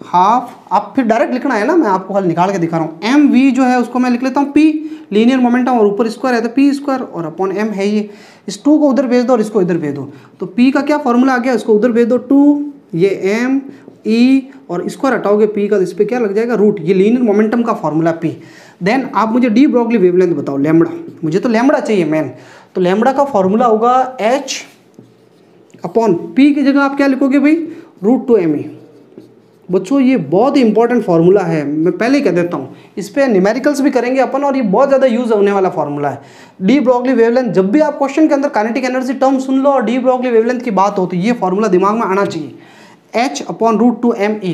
हाफ आप फिर डायरेक्ट लिखना है ना, मैं आपको हल निकाल के दिखा रहा हूँ। एम वी जो है उसको मैं लिख लेता हूँ पी, लीनियर मोमेंटम, और ऊपर स्क्वायर है तो पी स्क्वायर और अपॉन एम है ये। इस 2 को उधर भेज दो और इसको इधर भेज दो, तो पी का क्या फॉर्मूला आ गया, इसको उधर भेज दो 2, ये एम ई और स्क्वायर हटाओगे पी का, तो इस पर क्या लग जाएगा रूट, ये लीनियर मोमेंटम का फॉर्मूला पी। देन आप मुझे डी ब्रोगली वेवलेंथ बताओ, लैम्बडा, मुझे तो लैम्बडा चाहिए मैन। तो लैम्बडा का फॉर्मूला होगा एच अपॉन पी की जगह आप क्या लिखोगे भाई, √2ma। बच्चों ये बहुत ही इंपॉर्टेंट फार्मूला है, मैं पहले ही कह देता हूँ, इस पर न्यूमेरिकल्स भी करेंगे अपन और ये बहुत ज़्यादा यूज होने वाला फार्मूला है। डी ब्रोगली वेवलेंथ, जब भी आप क्वेश्चन के अंदर काइनेटिक एनर्जी टर्म सुन लो और डी ब्रोगली वेवलेंथ की बात हो तो ये फार्मूला दिमाग में आना चाहिए, h upon √2me।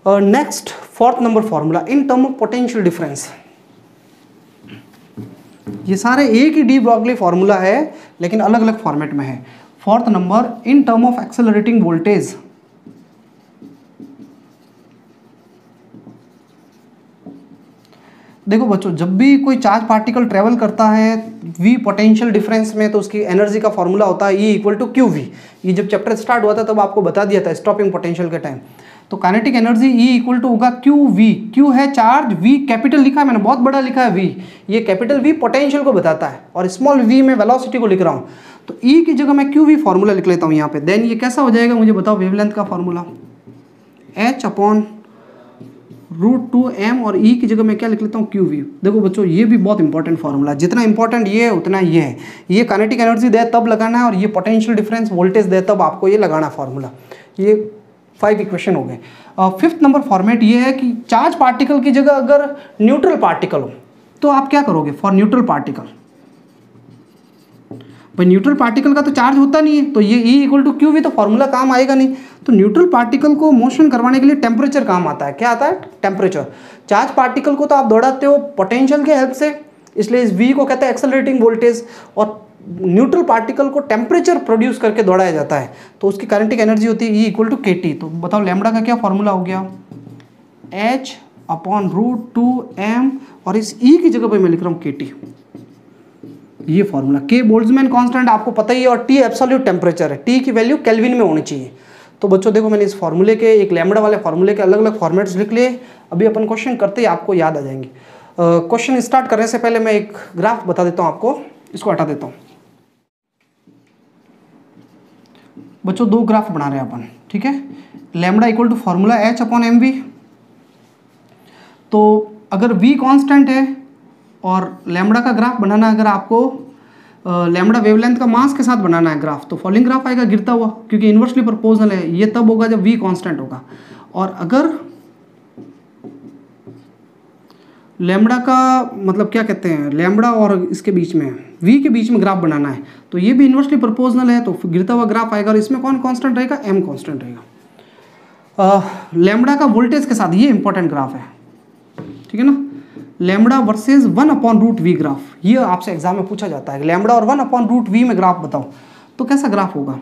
Next 4th number formula in term of potential difference. ये सारे एक ही डी ब्रोगली फार्मूला है लेकिन अलग अलग फॉर्मेट में है। 4th number in term of accelerating voltage. देखो बच्चों, जब भी कोई चार्ज पार्टिकल ट्रेवल करता है v पोटेंशियल डिफरेंस में, तो उसकी एनर्जी का फॉर्मूला होता है E = qv। ये जब चैप्टर स्टार्ट हुआ था तब आपको बता दिया था स्टॉपिंग पोटेंशियल के टाइम। तो काइनेटिक एनर्जी E = होगा qv, q है चार्ज, v कैपिटल लिखा है मैंने, बहुत बड़ा लिखा है v, ये कैपिटल V पोटेंशियल को बताता है और स्मॉल v में वेलोसिटी को लिख रहा हूँ। तो E की जगह मैं qv फॉर्मूला लिख लेता हूँ यहाँ पे। देन ये कैसा हो जाएगा मुझे बताओ, वेवलेंथ का फॉर्मूला h अपॉन √2m और E की जगह मैं क्या लिख लेता हूँ qv। देखो बच्चों ये भी बहुत इंपॉर्टेंट फार्मूला, जितना इंपॉर्टेंट ये है उतना ये है। ये काइनेटिक एनर्जी दे तब लगाना है और ये पोटेंशियल डिफरेंस वोल्टेज दे तब आपको ये लगाना फार्मूला। ये 5 इक्वेशन हो गए। 5th नंबर फॉर्मेट ये है कि चार्ज पार्टिकल की जगह अगर न्यूट्रल पार्टिकल हो तो आप क्या करोगे। फॉर न्यूट्रल पार्टिकल, भाई न्यूट्रल पार्टिकल का तो चार्ज होता नहीं है, तो ये E इक्वल टू क्यू भी तो फॉर्मूला काम आएगा नहीं। तो न्यूट्रल पार्टिकल को मोशन करवाने के लिए टेम्परेचर काम आता है। क्या आता है? टेम्परेचर। चार्ज पार्टिकल को तो आप दौड़ाते हो पोटेंशियल के हेल्प से, इसलिए इस V को कहते हैं एक्सेलरेटिंग वोल्टेज, और न्यूट्रल पार्टिकल को टेम्परेचर प्रोड्यूस करके दौड़ाया जाता है, तो उसकी काइनेटिक एनर्जी होती है E इक्वल टू KT। तो बताओ लैम्बडा का क्या फॉर्मूला हो गया? H/√2m, और इस E की जगह पे मैं लिख रहा हूँ KT, ये फॉर्मूला। K बोल्ट्जमैन कांस्टेंट आपको पता ही है, और T एब्सोल्यूट टेम्परेचर है, T की वैल्यू केल्विन में होनी चाहिए। तो बच्चों देखो मैंने इस फॉर्मूले के, एक लैम्बडा वाले फॉर्मूले के अलग अलग फॉर्मेट्स लिख लिए। अभी अपन क्वेश्चन करते ही आपको याद आ जाएंगे। क्वेश्चन स्टार्ट करने से पहले मैं एक ग्राफ बता देता हूँ आपको, इसको हटा देता हूँ। बच्चों दो ग्राफ बना रहे हैं अपन, ठीक है। Lambda equal to formula H/mv। तो अगर V कांस्टेंट है और लैम्बडा का ग्राफ बनाना है, अगर आपको लैम्बडा वेवलेंथ का मास के साथ बनाना है ग्राफ, तो फॉलोइंग ग्राफ आएगा गिरता हुआ, क्योंकि इन्वर्सली प्रोपोर्शनल है। ये तब होगा जब V कांस्टेंट होगा। और अगर लैम्बडा का मतलब क्या कहते हैं, लैम्बडा और इसके बीच में V के बीच में ग्राफ बनाना है, तो ये भी इन्वर्सली प्रोपोर्शनल है, तो गिरता हुआ ग्राफ आएगा। और इसमें कौन कांस्टेंट रहेगा? M कांस्टेंट रहेगा। लैम्बडा का वोल्टेज के साथ, ये इंपॉर्टेंट ग्राफ है, ठीक है ना। लैम्बडा वर्सेस 1/√V ग्राफ, ये आपसे एग्जाम में पूछा जाता है। लैम्बडा और 1/√V में ग्राफ बताओ, तो कैसा ग्राफ होगा?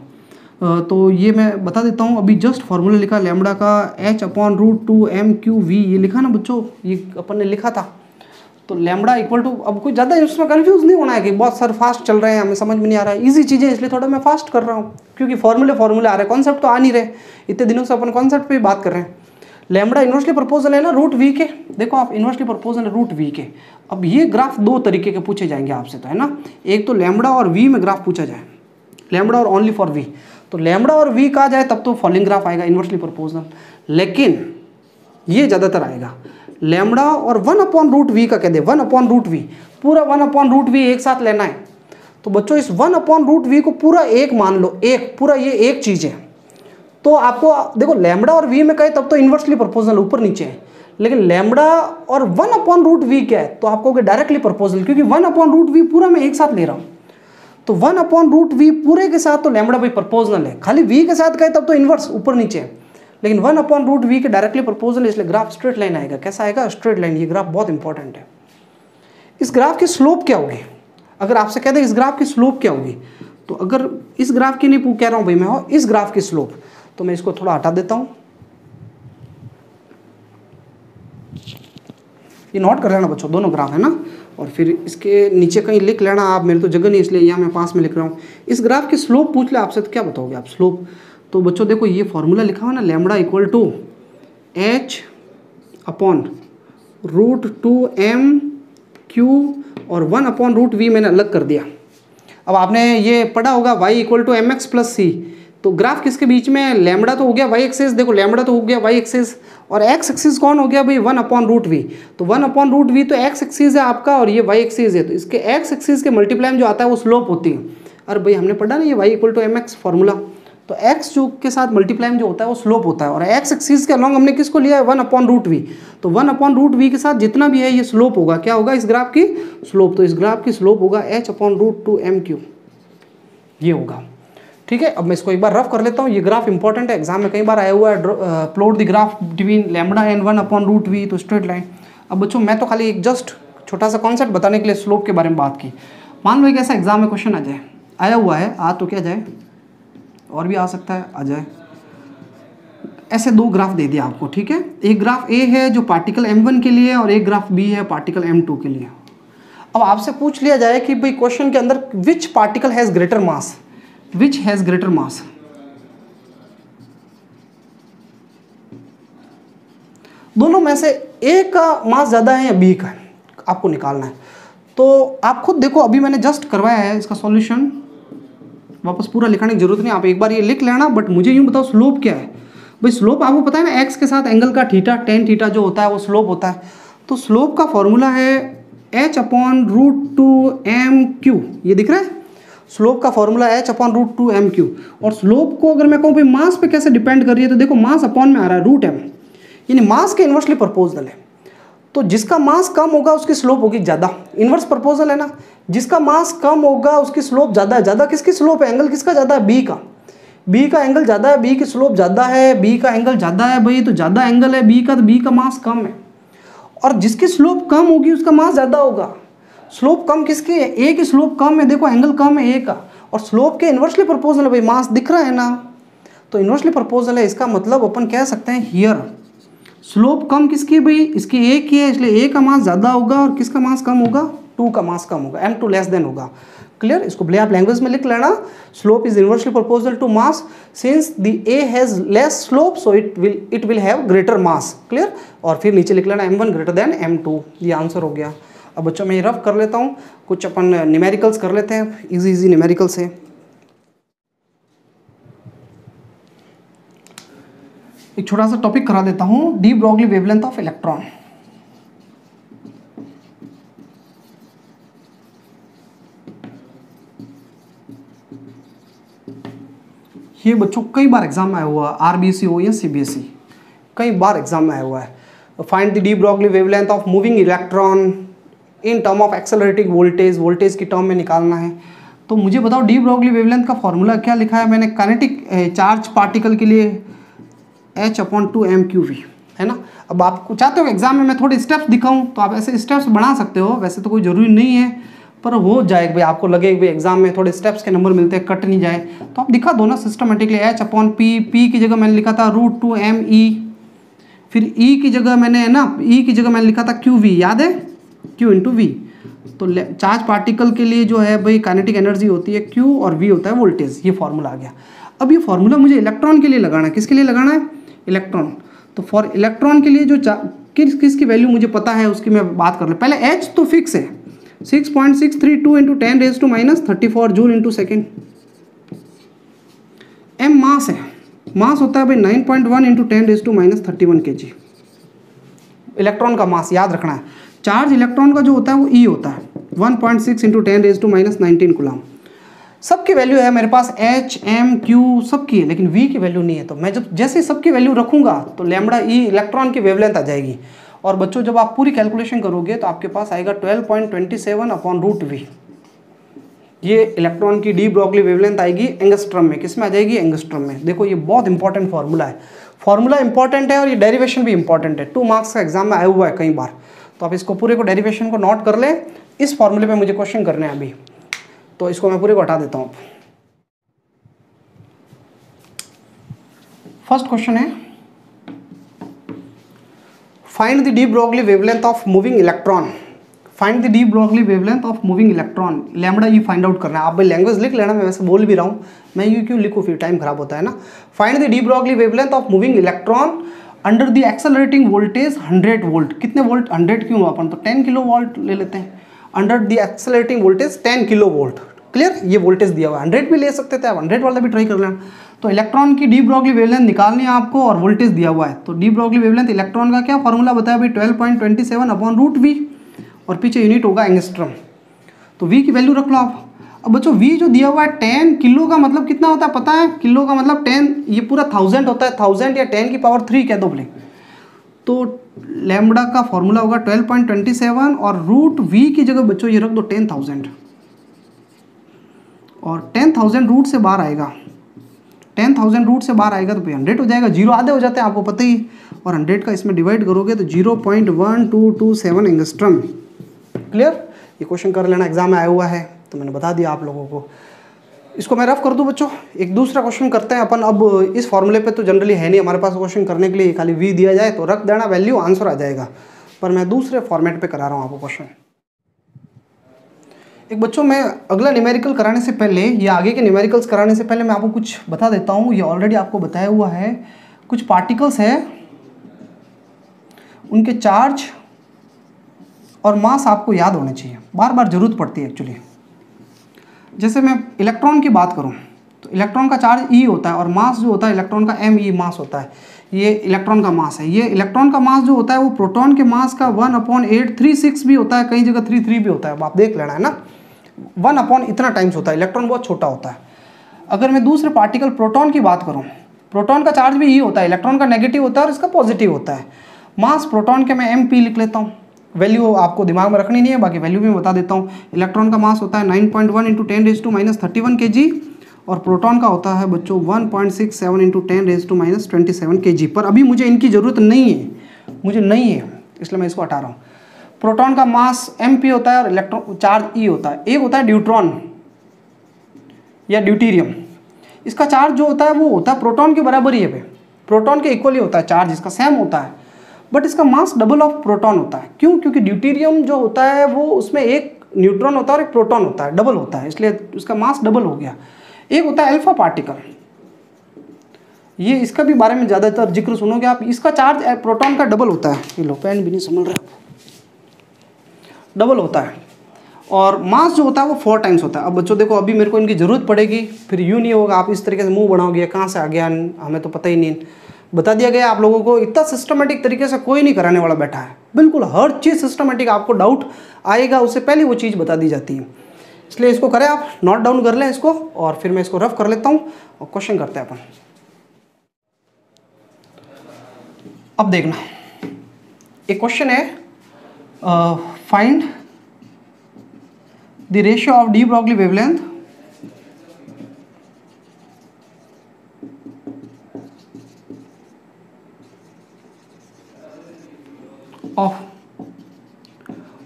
तो ये मैं बता देता हूँ। अभी जस्ट फॉर्मूला लिखा लैम्बडा का H/√2mqv, ये लिखा ना बच्चों, ये अपन ने लिखा था। तो लैम्बडा इक्वल टू, अब कोई ज़्यादा इसमें कन्फ्यूज़ नहीं होना है कि बहुत सर फास्ट चल रहे हैं, हमें समझ में नहीं आ रहा है। ईजी चीज़ें इसलिए थोड़ा मैं फास्ट कर रहा हूँ, क्योंकि फॉर्मूले आ रहे हैं, कॉन्सेप्ट तो आ नहीं रहे। इतने दिनों से अपन कॉन्सेप्ट पे बात कर रहे हैं। लैम्बडा इन्वर्सली प्रोपोर्शनल है ना √V के, देखो आप इन्वर्सली प्रोपोर्शनल है √V के। अब ये ग्राफ दो तरीके के पूछे जाएंगे आपसे, तो है ना। एक तो लैम्बडा और V में ग्राफ पूछा जाए, लैम्बडा और ओनली फॉर V। तो लैम्बडा और V कहा जाए तब तो फॉलोइंग ग्राफ आएगा इन्वर्सली प्रोपोर्शनल, लेकिन ये ज़्यादातर आएगा लैम्बडा और 1/√V का कह दे, 1/√V, पूरा 1/√V एक साथ लेना है। तो बच्चों इस 1/√V को पूरा एक मान लो, एक पूरा ये एक चीज़ है। तो आपको देखो लैम्बडा और V में कहे तब तो इन्वर्सली प्रोपोर्शनल ऊपर नीचे है, लेकिन लैम्बडा और 1/√V क्या है, तो आपको डायरेक्टली प्रोपोर्शनल, क्योंकि 1/√V पूरा मैं एक साथ ले रहा हूँ। तो 1/√V पूरे के साथ तो लैम्बडा भी प्रोपोर्शनल है, खाली V के साथ कहे तब तो इन्वर्स ऊपर नीचे है, लेकिन 1/√V के डायरेक्टली प्रोपोर्शनल, इसलिए ग्राफ स्ट्रेट लाइन आएगा। कैसा आएगा? Straight line. ये ग्राफ बहुत इंपॉर्टेंट है। इस ग्राफ की स्लोप क्या होगी? अगर आपसे कह दें इस ग्राफ की स्लोप क्या होगी, तो अगर इस ग्राफ की नहीं कह रहा हूँ भाई मैं, हो इस ग्राफ की स्लोप, तो मैं इसको थोड़ा हटा देता हूँ। ये नोट कर लेना बच्चों, दोनों ग्राफ है ना, और फिर इसके नीचे कहीं लिख लेना आप, मेरे तो जगह नहीं इसलिए यहाँ मैं पास में लिख रहा हूँ। इस ग्राफ की स्लोप पूछ ले आपसे तो क्या बताओगे आप? स्लोप तो बच्चों देखो ये फॉर्मूला लिखा हुआ ना, लैम्बडा इक्वल टू H/√2mq और 1/√V मैंने अलग कर दिया। अब आपने ये पढ़ा होगा y equal to mx plus c, तो ग्राफ किसके बीच में? लैम्बडा तो हो गया y एक्सिस, देखो लैम्बडा तो हो गया y एक्सिस, और x एक्सिस कौन हो गया भाई? 1/√V। तो 1/√V तो x एक्सिस है आपका, और ये y एक्सिस है, तो इसके x एक्सिस के मल्टीप्लाई में जो आता है वो स्लोप होती है। अरे भाई हमने पढ़ा ना ये y equal to mx formula, तो x जो के साथ मल्टीप्लाई में जो होता है वो स्लोप होता है, और x एक्सिस के अलॉन्ग हमने किसको लिया है? 1/√V। तो 1/√V के साथ जितना भी है ये स्लोप होगा। क्या होगा इस ग्राफ की? स्लोप। तो इस ग्राफ की स्लोप होगा H/√2mq, ये होगा, ठीक है। अब मैं इसको एक बार रफ कर लेता हूँ। ये ग्राफ इंपॉर्टेंट है, एग्जाम में कई बार आया हुआ है। Plot the graph between lambda and 1/√V, तो स्ट्रेट लाइन। अब बच्चों मैं तो खाली एक जस्ट छोटा सा कॉन्सेप्ट बताने के लिए स्लोप के बारे में बात की। मान लो एक ऐसा एग्जाम में क्वेश्चन आ जाए, आया हुआ है, आ तो क्या जाए, और भी आ सकता है, आ जाए। ऐसे दो ग्राफ दे दिया आपको, ठीक है। एक ग्राफ A है जो पार्टिकल M1 के लिए, और एक ग्राफ B है पार्टिकल M2 के लिए। अब आपसे पूछ लिया जाए कि भाई क्वेश्चन के अंदर which particle has greater mass, which has greater mass. दोनों में से A का मास ज़्यादा है या B का, आपको निकालना है। तो आप खुद देखो, अभी मैंने जस्ट करवाया है इसका सॉल्यूशन, वापस पूरा लिखाने की जरूरत नहीं, आप एक बार ये लिख लेना। बट मुझे यूँ बताओ स्लोप क्या है भाई? स्लोप आपको पता है ना, x के साथ एंगल का थीटा, tan थीटा जो होता है वो स्लोप होता है। तो स्लोप का फॉर्मूला है H/√2mq, ये दिख रहा है? स्लोप का फॉर्मूला H/√2mq। और स्लोप को अगर मैं कहूँ भाई मास पे कैसे डिपेंड कर रही है, तो देखो मास अपॉन में आ रहा है √m, यानी मास के इन्वर्सली प्रोपोर्शनल है। तो जिसका मास कम होगा उसकी स्लोप होगी ज़्यादा, इन्वर्स प्रपोजल है ना, जिसका मास कम होगा उसकी स्लोप ज़्यादा है। ज़्यादा किसकी स्लोप है, एंगल किसका ज़्यादा है, बी का, बी का एंगल ज़्यादा है, बी की स्लोप ज़्यादा है, बी का एंगल ज़्यादा है भाई, तो ज़्यादा एंगल है बी का, तो बी का मास कम है। और जिसकी स्लोप कम होगी उसका मास ज़्यादा होगा। स्लोप कम किसकी है, ए की स्लोप कम है, देखो एंगल कम है ए का, और स्लोप के इन्वर्सली प्रपोजल है भाई, मास दिख रहा है ना, तो इन्वर्सली प्रपोजल है, इसका मतलब अपन कह सकते हैं हियर स्लोप कम किसकी है भाई, इसकी ए की है, इसलिए ए का मास ज़्यादा होगा और किसका मास कम होगा, 2 का मास कम होगा, m2 लेस देन होगा। क्लियर, इसको भले आप लैंग्वेज में लिख लेना, slope is inversely proportional to mass, since the A has less slope so it will have greater mass. Clear, और फिर नीचे लिख लेना m1 ग्रेटर देन m2, ये आंसर हो गया। अब बच्चों मैं ये रफ कर लेता हूँ, कुछ अपन न्यूमेरिकल्स कर लेते हैं, इजी न्यूमेरिकल्स है। एक छोटा सा टॉपिक करा देता हूँ, D Broglie wavelength of electron. ये बच्चों कई बार एग्जाम में आया हुआ है, आरबीसी हो या सीबीएसई, कई बार एग्जाम में आया हुआ है। Find the D Broglie wavelength of moving electron in term of accelerating voltage, voltage की टर्म में निकालना है। तो मुझे बताओ डी ब्रॉगली वेवलेंथ का फॉर्मूला क्या लिखा है मैंने, काइनेटिक चार्ज पार्टिकल के लिए h/2m/qv है ना। अब आप चाहते हो एग्जाम में मैं थोड़े स्टेप्स दिखाऊं तो आप ऐसे स्टेप्स बना सकते हो, वैसे तो कोई ज़रूरी नहीं है, पर हो जाएगा भाई, आपको लगे भाई एग्जाम में थोड़े स्टेप्स के नंबर मिलते हैं, कट नहीं जाए, तो आप दिखा दो ना सिस्टमेटिकली। h/p की जगह मैंने लिखा था √2me, फिर e की जगह मैंने है ना, e की जगह मैंने लिखा था qv, याद है, q × v। तो चार्ज पार्टिकल के लिए जो है भाई काइनेटिक एनर्जी होती है q और v होता है वोल्टेज, ये फॉर्मूला आ गया। अब ये फॉर्मूला मुझे इलेक्ट्रॉन के लिए लगाना है, किसके लिए लगाना है, इलेक्ट्रॉन। तो फॉर इलेक्ट्रॉन के लिए जो किसकी वैल्यू मुझे पता है उसकी मैं बात कर ले। पहले h तो फिक्स है 6.632 × 10⁻³ जूल × सेकेंड। m मास है, मास होता है भाई 9.1 × 10⁻31 kg, इलेक्ट्रॉन का मास याद रखना है। चार्ज इलेक्ट्रॉन का जो होता है वो e होता है 1.6 × 10⁻19 कूलम। सबकी वैल्यू है मेरे पास h, m, q सबकी है, लेकिन v की वैल्यू नहीं है। तो मैं जब जैसे सबकी वैल्यू रखूंगा तो लैम्बडा e इलेक्ट्रॉन की वेवलेंथ आ जाएगी। और बच्चों जब आप पूरी कैलकुलेशन करोगे तो आपके पास आएगा 12.27/√v। ये इलेक्ट्रॉन की डी ब्रॉगली वेवलेंथ आएगी एंगस्ट्रम में, किस में आ जाएगी, एंगस्ट्रम में। देखो ये बहुत इंपॉर्टेंट फार्मूला है, फार्मूला इंपॉर्टेंट है और ये डेरिवेशन भी इंपॉर्टेंट है, 2 मार्क्स का एग्जाम में आया हुआ है कई बार। तो आप इसको पूरे को डेरिवेशन को नोट कर लें, इस फॉर्मूले पे मुझे क्वेश्चन करने हैं अभी, तो इसको मैं पूरे को हटा देता हूँ। फर्स्ट क्वेश्चन है, find the D Broglie wavelength of moving electron. Find the D Broglie wavelength of moving electron, lambda E find out करना है। आप भाई लैंग्वेज लिख लेना, मैं वैसे बोल भी रहा हूँ, मैं ये क्यों लिखूँ, फिर टाइम खराब होता है ना। Find the D Broglie wavelength of moving electron under the accelerating voltage 100 volt. कितने वोल्ट, 100 क्यों, अपन तो 10 किलो वोल्ट ले लेते हैं। Under the accelerating voltage 10 kilo volt. Clear, ये वोल्टेज दिया हुआ है, 100 भी ले सकते थे आप, 100 वाला भी ट्राई कर लेना। तो इलेक्ट्रॉन की डी ब्रॉगली वेवलेंथ निकालनी है आपको और वोल्टेज दिया हुआ है। तो डी ब्रॉगली वेवलेंथ इलेक्ट्रॉन का क्या फॉर्मूला बताया भाई, 12.27/√v, और पीछे यूनिट होगा एंगस्ट्रम। तो v की वैल्यू रख लो आप। अब बच्चों v जो दिया हुआ है 10 किलो का मतलब कितना होता है पता है, किलो का मतलब 10, ये पूरा 1000 होता है, 1000 या 10⁻³ कह दो बोले। तो लैम्बडा का फॉर्मूला होगा 12.27 और √v की जगह बच्चों ये रख दो 10,000, और 10,000 रूट से बाहर आएगा, 10,000 रूट से बाहर आएगा तो भाई 100 हो जाएगा, जीरो आधे हो जाते हैं आपको पता ही, और 100 का इसमें डिवाइड करोगे तो 0.1227 एंगस्ट्रम। क्लियर, ये क्वेश्चन कर लेना, एग्जाम में आया हुआ है तो मैंने बता दिया आप लोगों को। इसको मैं रफ कर दूं बच्चों, एक दूसरा क्वेश्चन करते हैं अपन। अब इस फॉर्मूले पे तो जनरली है नहीं हमारे पास क्वेश्चन करने के लिए, खाली v दिया जाए तो रख देना वैल्यू, आंसर आ जाएगा, पर मैं दूसरे फॉर्मेट पे करा रहा हूँ आपको क्वेश्चन। एक बच्चों मैं अगला न्यूमेरिकल कराने से पहले या आगे के न्यूमेरिकल्स कराने से पहले मैं आपको कुछ बता देता हूँ। ये ऑलरेडी आपको बताया हुआ है, कुछ पार्टिकल्स है उनके चार्ज और मास आपको याद होने चाहिए, बार बार जरूरत पड़ती है एक्चुअली। जैसे मैं इलेक्ट्रॉन की बात करूं तो इलेक्ट्रॉन का चार्ज E होता है और मास जो होता है इलेक्ट्रॉन का me मास होता है, ये इलेक्ट्रॉन का मास है। ये इलेक्ट्रॉन का मास जो होता है वो प्रोटॉन के मास का 1/836 भी होता है, कई जगह 33 भी होता है, आप देख लेना है ना, 1/ इतना टाइम्स होता है, इलेक्ट्रॉन बहुत छोटा होता है। अगर मैं दूसरे पार्टिकल प्रोटॉन की बात करूँ, प्रोटॉन का चार्ज भी E होता है, इलेक्ट्रॉन का नेगेटिव होता है और इसका पॉजिटिव होता है। मास प्रोटॉन के मैं mp लिख लेता हूँ, वैल्यू आपको दिमाग में रखनी नहीं है, बाकी वैल्यू भी मैं बता देता हूँ। इलेक्ट्रॉन का मास होता है 9.1 इंटू 10⁻³ kg और प्रोटॉन का होता है बच्चों 1.67 इंटू 10⁻27 kg। पर अभी मुझे इनकी ज़रूरत नहीं है, इसलिए मैं इसको हटा रहा हूँ। प्रोटॉन का मास mp होता है और इलेक्ट्रॉन चार्ज e होता है। एक होता है ड्यूट्रॉन या ड्यूटीरियम, इसका चार्ज जो होता है वो होता है प्रोटॉन के बराबर ही है, प्रोटॉन के इक्वल ही होता है चार्ज, इसका सेम होता है, बट इसका मास डबल ऑफ प्रोटॉन होता है। क्यों? क्योंकि ड्यूटीरियम जो होता है वो उसमें एक न्यूट्रॉन होता है और एक प्रोटॉन होता है, डबल होता है, इसलिए उसका मास डबल हो गया। एक होता है अल्फा पार्टिकल, ये इसका भी बारे में ज़्यादातर जिक्र सुनोगे आप। इसका चार्ज प्रोटॉन का डबल होता है, ये लो पेन भी नहीं समझ रहे, डबल होता है और मास जो होता है वो 4 टाइम्स होता है। अब बच्चों देखो, अभी मेरे को इनकी ज़रूरत पड़ेगी, फिर यूँ नहीं होगा आप इस तरीके से मुंह बनाओगे, कहाँ से आ गया हमें तो पता ही नहीं। बता दिया गया आप लोगों को, इतना सिस्टमेटिक तरीके से कोई नहीं कराने वाला बैठा है, बिल्कुल हर चीज़ सिस्टमेटिक, आपको डाउट आएगा उससे पहले वो चीज़ बता दी जाती है। इसलिए इसको करें, आप नोट डाउन कर लें इसको, और फिर मैं इसको रफ कर लेता हूँ और क्वेश्चन करते हैं अपन। अब देखना, एक क्वेश्चन है, find the ratio of D Broglie wavelength of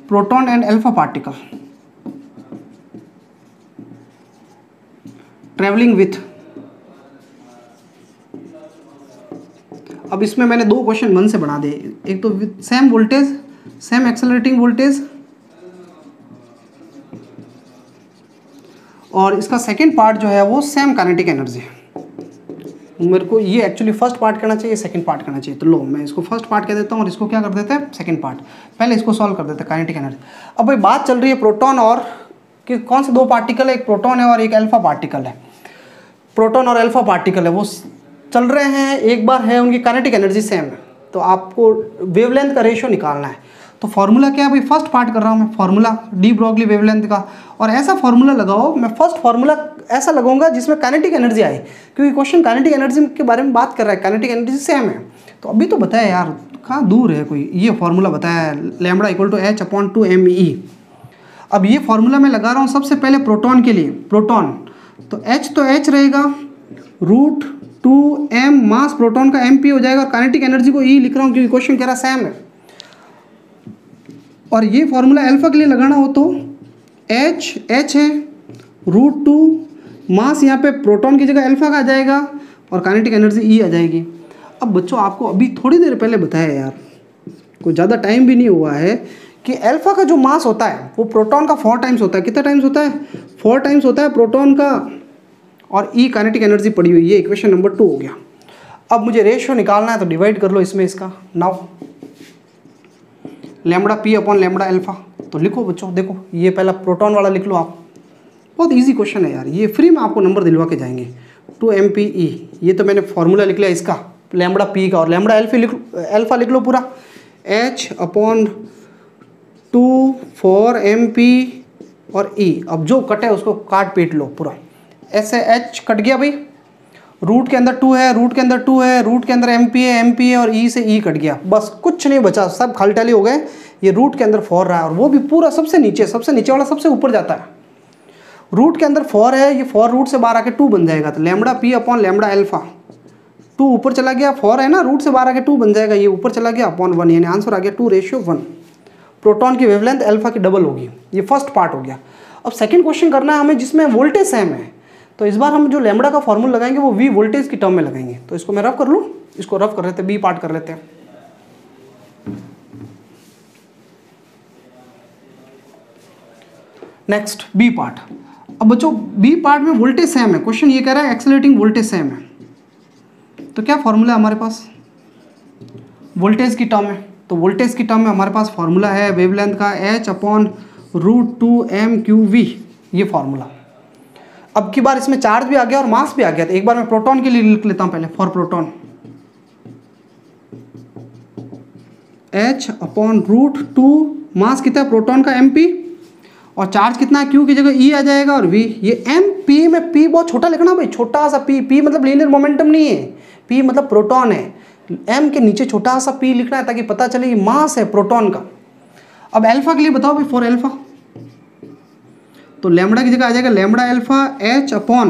proton and alpha particle traveling with। अब इसमें मैंने 2 क्वेश्चन 1 से बना दिए, एक तो with same voltage, same accelerating voltage, और इसका सेकेंड पार्ट जो है वो सेम काइनेटिक एनर्जी। मेरे को ये एक्चुअली फर्स्ट पार्ट करना चाहिए, सेकंड पार्ट करना चाहिए, तो लो मैं इसको फर्स्ट पार्ट कह देता हूँ और इसको क्या कर देते हैं सेकंड पार्ट। पहले इसको सॉल्व कर देते हैं काइनेटिक एनर्जी। अब भाई बात चल रही है प्रोटॉन और कि कौन से 2 पार्टिकल है, एक प्रोटॉन है और एक अल्फा पार्टिकल है। प्रोटॉन और अल्फा पार्टिकल है वो चल रहे हैं, एक बार है उनकी काइनेटिक एनर्जी सेम है, तो आपको वेवलेंथ का रेशियो निकालना है। तो फार्मूला क्या है भाई, फर्स्ट पार्ट कर रहा हूँ मैं, फार्मूला डी ब्रॉगली वेवलेंथ का, और ऐसा फार्मूला लगाओ, मैं फर्स्ट फार्मूला ऐसा लगाऊंगा जिसमें काइनेटिक एनर्जी आए, क्योंकि क्वेश्चन काइनेटिक एनर्जी के बारे में बात कर रहा है, काइनेटिक एनर्जी सेम है। तो अभी तो बताया यार, कहाँ दूर है कोई, ये फार्मूला बताया लैम्बडा इक्वल टू h/2me। अब ये फार्मूला मैं लगा रहा हूँ सबसे पहले प्रोटॉन के लिए, प्रोटॉन तो h रहेगा √2m, मास प्रोटॉन का mp हो जाएगा, और काइनेटिक एनर्जी को e लिख रहा हूँ क्योंकि क्वेश्चन कह रहा सेम है। और ये फार्मूला अल्फा के लिए लगाना हो तो h है √2, मास यहाँ पे प्रोटॉन की जगह अल्फा का आ जाएगा और काइनेटिक एनर्जी ई आ जाएगी। अब बच्चों आपको अभी थोड़ी देर पहले बताया यार, कोई ज़्यादा टाइम भी नहीं हुआ है, कि अल्फा का जो मास होता है वो प्रोटॉन का 4 टाइम्स होता है। कितना टाइम्स होता है? 4 टाइम्स होता है प्रोटॉन का, और ई काइनेटिक एनर्जी पड़ी हुई है। इक्वेशन नंबर 2 हो गया। अब मुझे रेशियो निकालना है तो डिवाइड कर लो इसमें इसका। Now lambda P upon lambda alpha, तो लिखो बच्चों, देखो ये पहला प्रोटॉन वाला लिख लो आप, बहुत इजी क्वेश्चन है यार, ये फ्री में आपको नंबर दिलवा के जाएंगे। 2mpe, ये तो मैंने फार्मूला लिख लिया इसका लैम्बडा पी का, और लैम्बडा अल्फा लिख लो पूरा h/2 4mp और e। अब जो कटे उसको काट पीट लो पूरा, ऐसे h कट गया भाई, रूट के अंदर 2 है, रूट के अंदर 2 है, रूट के अंदर mp है और e से e कट गया, बस कुछ नहीं बचा, सब खालटाली हो गए। ये रूट के अंदर 4 रहा है, और वो भी पूरा सबसे नीचे वाला सबसे ऊपर जाता है। रूट के अंदर 4 है, ये 4 रूट से बाहर आके 2 बन जाएगा, तो lambda P upon lambda alpha, 2 ऊपर चला गया, 4 है ना, रूट से बाहर आके 2 बन जाएगा, ये ऊपर चला गया अपॉन 1, यानी आंसर आ गया 2:1। प्रोटॉन की वेवलेंथ अल्फा की डबल होगी। ये फर्स्ट पार्ट हो गया। अब सेकंड क्वेश्चन करना है हमें जिसमें वोल्टेज सेम है, तो इस बार हम जो लैम्बडा का फॉर्मूला लगाएंगे वो वी वोल्टेज की टर्म में लगाएंगे। तो इसको मैं रफ कर लूँ, इसको रफ कर लेते हैं, बी पार्ट कर लेते हैं। Next B part. अब बच्चों बी पार्ट में वोल्टेज सेम है, क्वेश्चन ये कह रहा है एक्सेलरेटिंग वोल्टेज सेम है, तो क्या फॉर्मूला है हमारे पास वोल्टेज की टर्म में? तो वोल्टेज की टर्म में हमारे पास फॉर्मूला है वेवलेंथ का h/√2mqv, ये फॉर्मूला। अब की बार इसमें चार्ज भी आ गया और मास भी आ गया, तो एक बार मैं प्रोटॉन के लिए लिख लेता हूं पहले, फॉर प्रोटॉन h/√2, मास कितना है प्रोटॉन का mp, और चार्ज कितना है q की जगह e आ जाएगा, और v, ये mp में p बहुत छोटा लिखना भाई, छोटा सा p मतलब लीनियर मोमेंटम नहीं है, p मतलब प्रोटॉन है, m के नीचे छोटा सा p लिखना है ताकि पता चले ये मास है प्रोटॉन का। अब अल्फा के लिए बताओ भाई, फॉर अल्फा तो लैम्बडा की जगह आ जाएगा लैम्बडा अल्फा एच अपॉन,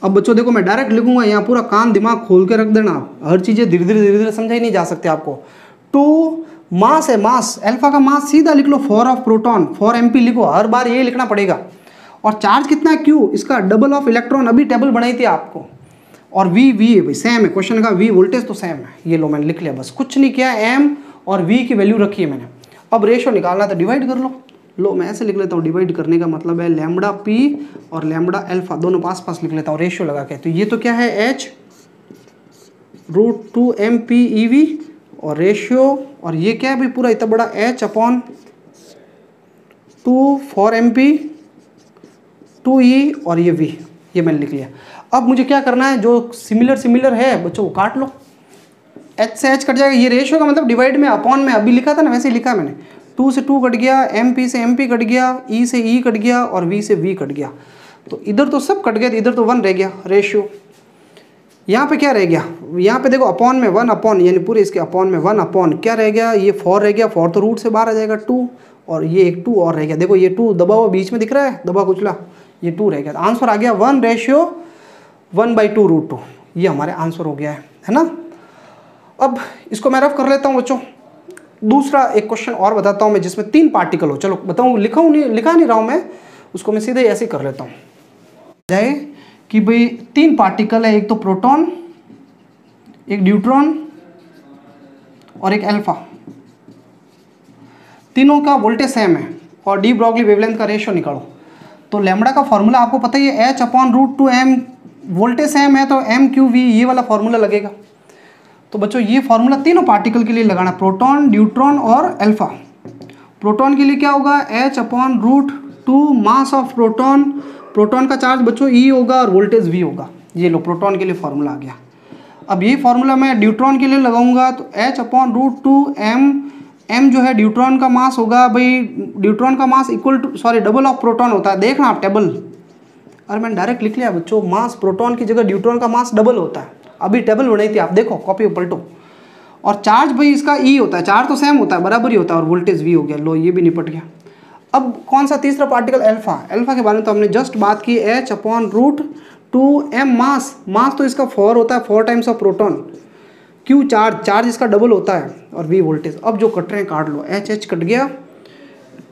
अब बच्चों देखो मैं डायरेक्ट लिखूंगा, यहाँ पूरा कान दिमाग खोल के रख देना, हर चीज़ें धीरे धीरे समझाई नहीं जा सकते आपको। टू मास है, मास अल्फा का मास सीधा लिख लो 4 ऑफ प्रोटॉन, 4 MP लिखो, हर बार यही लिखना पड़ेगा। और चार्ज कितना है क्यू, इसका डबल ऑफ इलेक्ट्रॉन, अभी टेबल बनाई थी आपको। और वी है भाई, सेम है, क्वेश्चन का वी वोल्टेज तो सेम है, ये लो मैंने लिख लिया, बस कुछ नहीं किया, एम और वी की वैल्यू रखी है मैंने। अब रेशो निकालना तो डिवाइड कर लो मैं ऐसे लिख लेता हूँ, डिवाइड करने का मतलब है लैम्बडा पी और लैम्बडा अल्फा दोनों पास पास लिख लेता हूँ रेशियो लगा के। तो ये तो क्या है एच √2 MP/eV और रेशियो, और ये क्या है भाई पूरा इतना बड़ा एच अपॉन 2 4 MP 2E और ये V, ये मैंने लिख लिया। अब मुझे क्या करना है, जो सिमिलर है बच्चों वो काट लो, एच से एच कट जाएगा, ये रेशियो का मतलब डिवाइड में अपॉन में अभी लिखा था ना वैसे ही लिखा मैंने। 2 से 2 कट गया, MP से MP कट गया, E से E कट गया और V से V कट गया। तो इधर तो सब कट गया, इधर तो 1 रह गया रेशियो। यहाँ पे क्या रह गया, यहाँ पे देखो अपॉन में 1 अपॉन, यानी पूरे इसके अपॉन में 1 अपॉन क्या रह गया, ये 4 रह गया, 4 तो रूट से बाहर आ जाएगा 2, और ये एक 2 और रह गया, देखो ये 2 दबा हुआ बीच में दिख रहा है, दबा कुचला, ये 2 रह गया। आंसर आ गया 1:1/2√2, ये हमारे आंसर हो गया है ना। अब इसको मैं रफ कर लेता हूँ बच्चों। दूसरा एक क्वेश्चन और बताता हूँ मैं जिसमें 3 पार्टिकल हो, चलो बताऊँ, लिखा नहीं रहा हूँ मैं, उसको मैं सीधे ऐसे ही कर लेता हूँ। जाए कि भाई 3 पार्टिकल है, एक तो प्रोटॉन, एक न्यूट्रॉन और एक अल्फा, तीनों का वोल्टेज सेम है और डी ब्रॉगली वेवलेंथ का रेशियो निकालो। तो लैम्बडा का फॉर्मूला आपको पता ही है, H/√2m, वोल्टेज सेम है तो MQV ये वाला फॉर्मूला लगेगा। तो बच्चों ये फॉर्मूला तीनों पार्टिकल के लिए लगाना, प्रोटॉन, न्यूट्रॉन और अल्फा। प्रोटॉन के लिए क्या होगा, H/√2 mass of proton, proton का चार्ज बच्चों E होगा और वोल्टेज V होगा। ये लो प्रोटॉन के लिए फॉर्मूला आ गया। अब ये फॉर्मूला मैं न्यूट्रॉन के लिए लगाऊंगा तो H/√2m, m जो है न्यूट्रॉन का मास होगा भाई, न्यूट्रॉन का mass equal to double of proton होता है, देखना आप टेबल, अरे मैंने डायरेक्ट लिख लिया बच्चों, मास प्रोटॉन की जगह न्यूट्रॉन का मास डबल होता है, अभी टेबल बनाई थी आप देखो, कॉपी पलटो। और चार्ज भाई इसका E होता है, चार्ज तो सेम होता है, बराबर ही होता है, और वोल्टेज V हो गया, लो ये भी निपट गया। अब कौन सा तीसरा पार्टिकल, अल्फा। अल्फा के बारे में तो हमने जस्ट बात की, H/√2m मास, मास तो इसका 4 होता है, 4 times of proton, Q charge इसका डबल होता है, और V वोल्टेज। अब जो कट रहे हैं काट लो, H कट गया,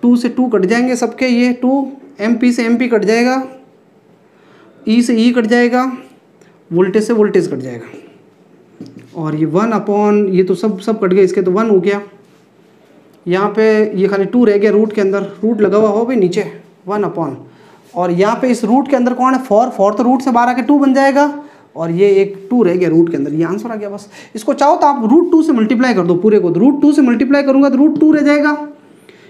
2 से 2 कट जाएंगे सबके, ये 2 MP से MP कट जाएगा, E से E कट जाएगा, वोल्टेज से वोल्टेज कट जाएगा, और ये 1 अपॉन, ये तो सब कट गया, इसके तो 1 हो गया, यहाँ पे ये खाली 2 रह गया, रूट के अंदर रूट लगा हुआ हो भी नीचे, 1 अपॉन, और यहाँ पे इस रूट के अंदर कौन है, 4 तो रूट से बाहर आके 2 बन जाएगा, और ये एक 2 रह गया रूट के अंदर, ये आंसर आ गया बस। इसको चाहो तो आप √2 से मल्टीप्लाई कर दो पूरे को, तो √2 से मल्टीप्लाई करूँगा तो √2 रह जाएगा,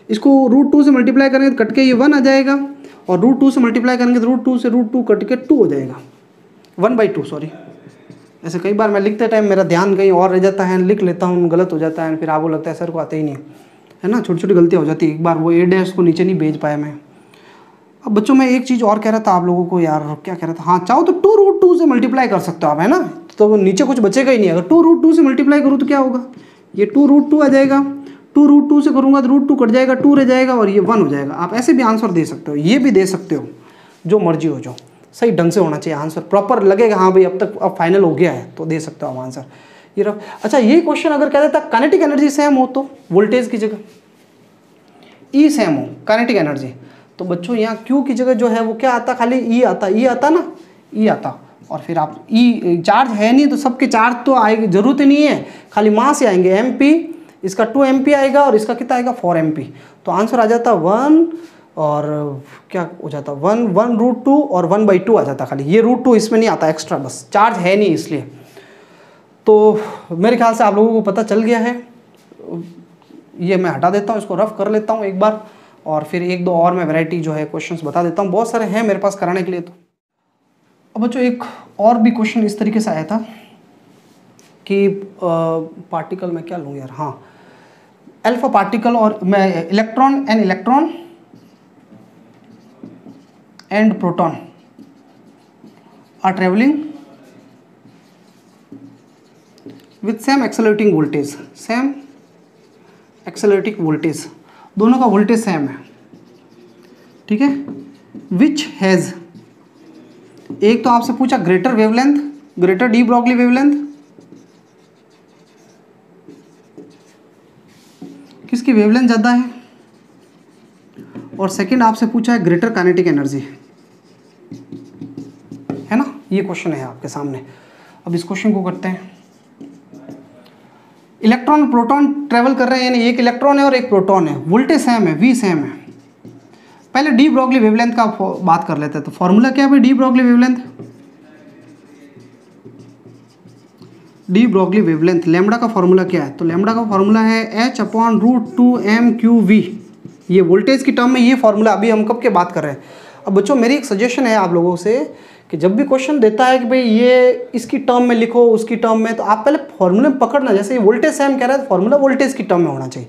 इसको √2 से मल्टीप्लाई करेंगे तो कट के ये 1 आ जाएगा, और √2 से मल्टीप्लाई करेंगे तो √2 से √2 कट के 2 हो जाएगा, 1/2 सॉरी। ऐसे कई बार मैं लिखते टाइम मेरा ध्यान कहीं और रह जाता है, लिख लेता हूँ गलत हो जाता है, फिर आपको लगता है सर को आते ही नहीं है ना, छोटी छोटी गलतियाँ हो जाती है। एक बार वो A' को नीचे नहीं भेज पाया मैं। अब बच्चों मैं एक चीज़ और कह रहा था आप लोगों को, यार क्या कह रहा था, हाँ चाहो तो 2√2 से मल्टीप्लाई कर सकते हो आप, है ना, तो नीचे कुछ बचेगा ही नहीं। अगर 2√2 से मल्टीप्लाई करूँ तो क्या होगा, ये 2√2 आ जाएगा, 2√2 से करूँगा तो √2 कट जाएगा, 2 रह जाएगा, और ये 1 हो जाएगा। आप ऐसे भी आंसर दे सकते हो, ये भी दे सकते हो, जो मर्जी हो, जो सही ढंग से होना चाहिए आंसर, प्रॉपर लगेगा हाँ भाई अब तक अब फाइनल हो गया है, तो दे सकते हो आप आंसर। ये रफ, अच्छा ये क्वेश्चन अगर कह देता काइनेटिक एनर्जी सेम हो तो वोल्टेज की जगह E सेम हो, काइनेटिक एनर्जी, तो बच्चों यहाँ Q की जगह जो है वो क्या आता, खाली E आता, E आता ना, E आता, और फिर आप E चार्ज है नहीं तो सबके चार्ज तो आएगी, जरूरत ही नहीं है, खाली मास ही आएंगे, MP, इसका 2 MP आएगा और इसका कितना आएगा 4 MP, तो आंसर आ जाता 1 और क्या हो जाता 1/2 और 1/2 आ जाता, खाली ये √2 इसमें नहीं आता एक्स्ट्रा, बस चार्ज है नहीं इसलिए। तो मेरे ख्याल से आप लोगों को पता चल गया है, ये मैं हटा देता हूँ, इसको रफ कर लेता हूँ एक बार, और फिर 1-2 और मैं वैरायटी जो है क्वेश्चंस बता देता हूँ, बहुत सारे हैं मेरे पास कराने के लिए। तो अब बच्चों एक और भी क्वेश्चन इस तरीके से आया था कि पार्टिकल मैं क्या लूँ यार, हाँ अल्फा पार्टिकल और मैं electron and proton are travelling with same accelerating voltage, दोनों का वोल्टेज सेम है, ठीक है। विच हैज़, एक तो आपसे पूछा greater wavelength, greater D Broglie wavelength, किसकी वेवलेंथ ज़्यादा है, और सेकंड आपसे पूछा है ग्रेटर काइनेटिक एनर्जी, है ना। ये क्वेश्चन है आपके सामने। अब इस क्वेश्चन को करते हैं। इलेक्ट्रॉन और प्रोटॉन ट्रेवल कर रहे हैं, यानी एक इलेक्ट्रॉन है और एक प्रोटॉन है, वोल्टेज सेम है, वी सेम है। पहले डी ब्रॉगली वेवलेंथ का बात कर लेते हैं। तो फॉर्मूला क्या है भाई D Broglie wavelength, D Broglie wavelength lambda का फॉर्मूला क्या है, तो लैम्बडा का फॉर्मूला है h/√2m/q_v। ये वोल्टेज की टर्म में ये फॉर्मूला अभी हम कब के बात कर रहे हैं। अब बच्चों मेरी एक सजेशन है आप लोगों से कि जब भी क्वेश्चन देता है कि भाई ये इसकी टर्म में लिखो उसकी टर्म में, तो आप पहले फॉर्मूले में पकड़ना। जैसे ये वोल्टेज सेम कह रहा है तो फॉर्मूला वोल्टेज की टर्म में होना चाहिए।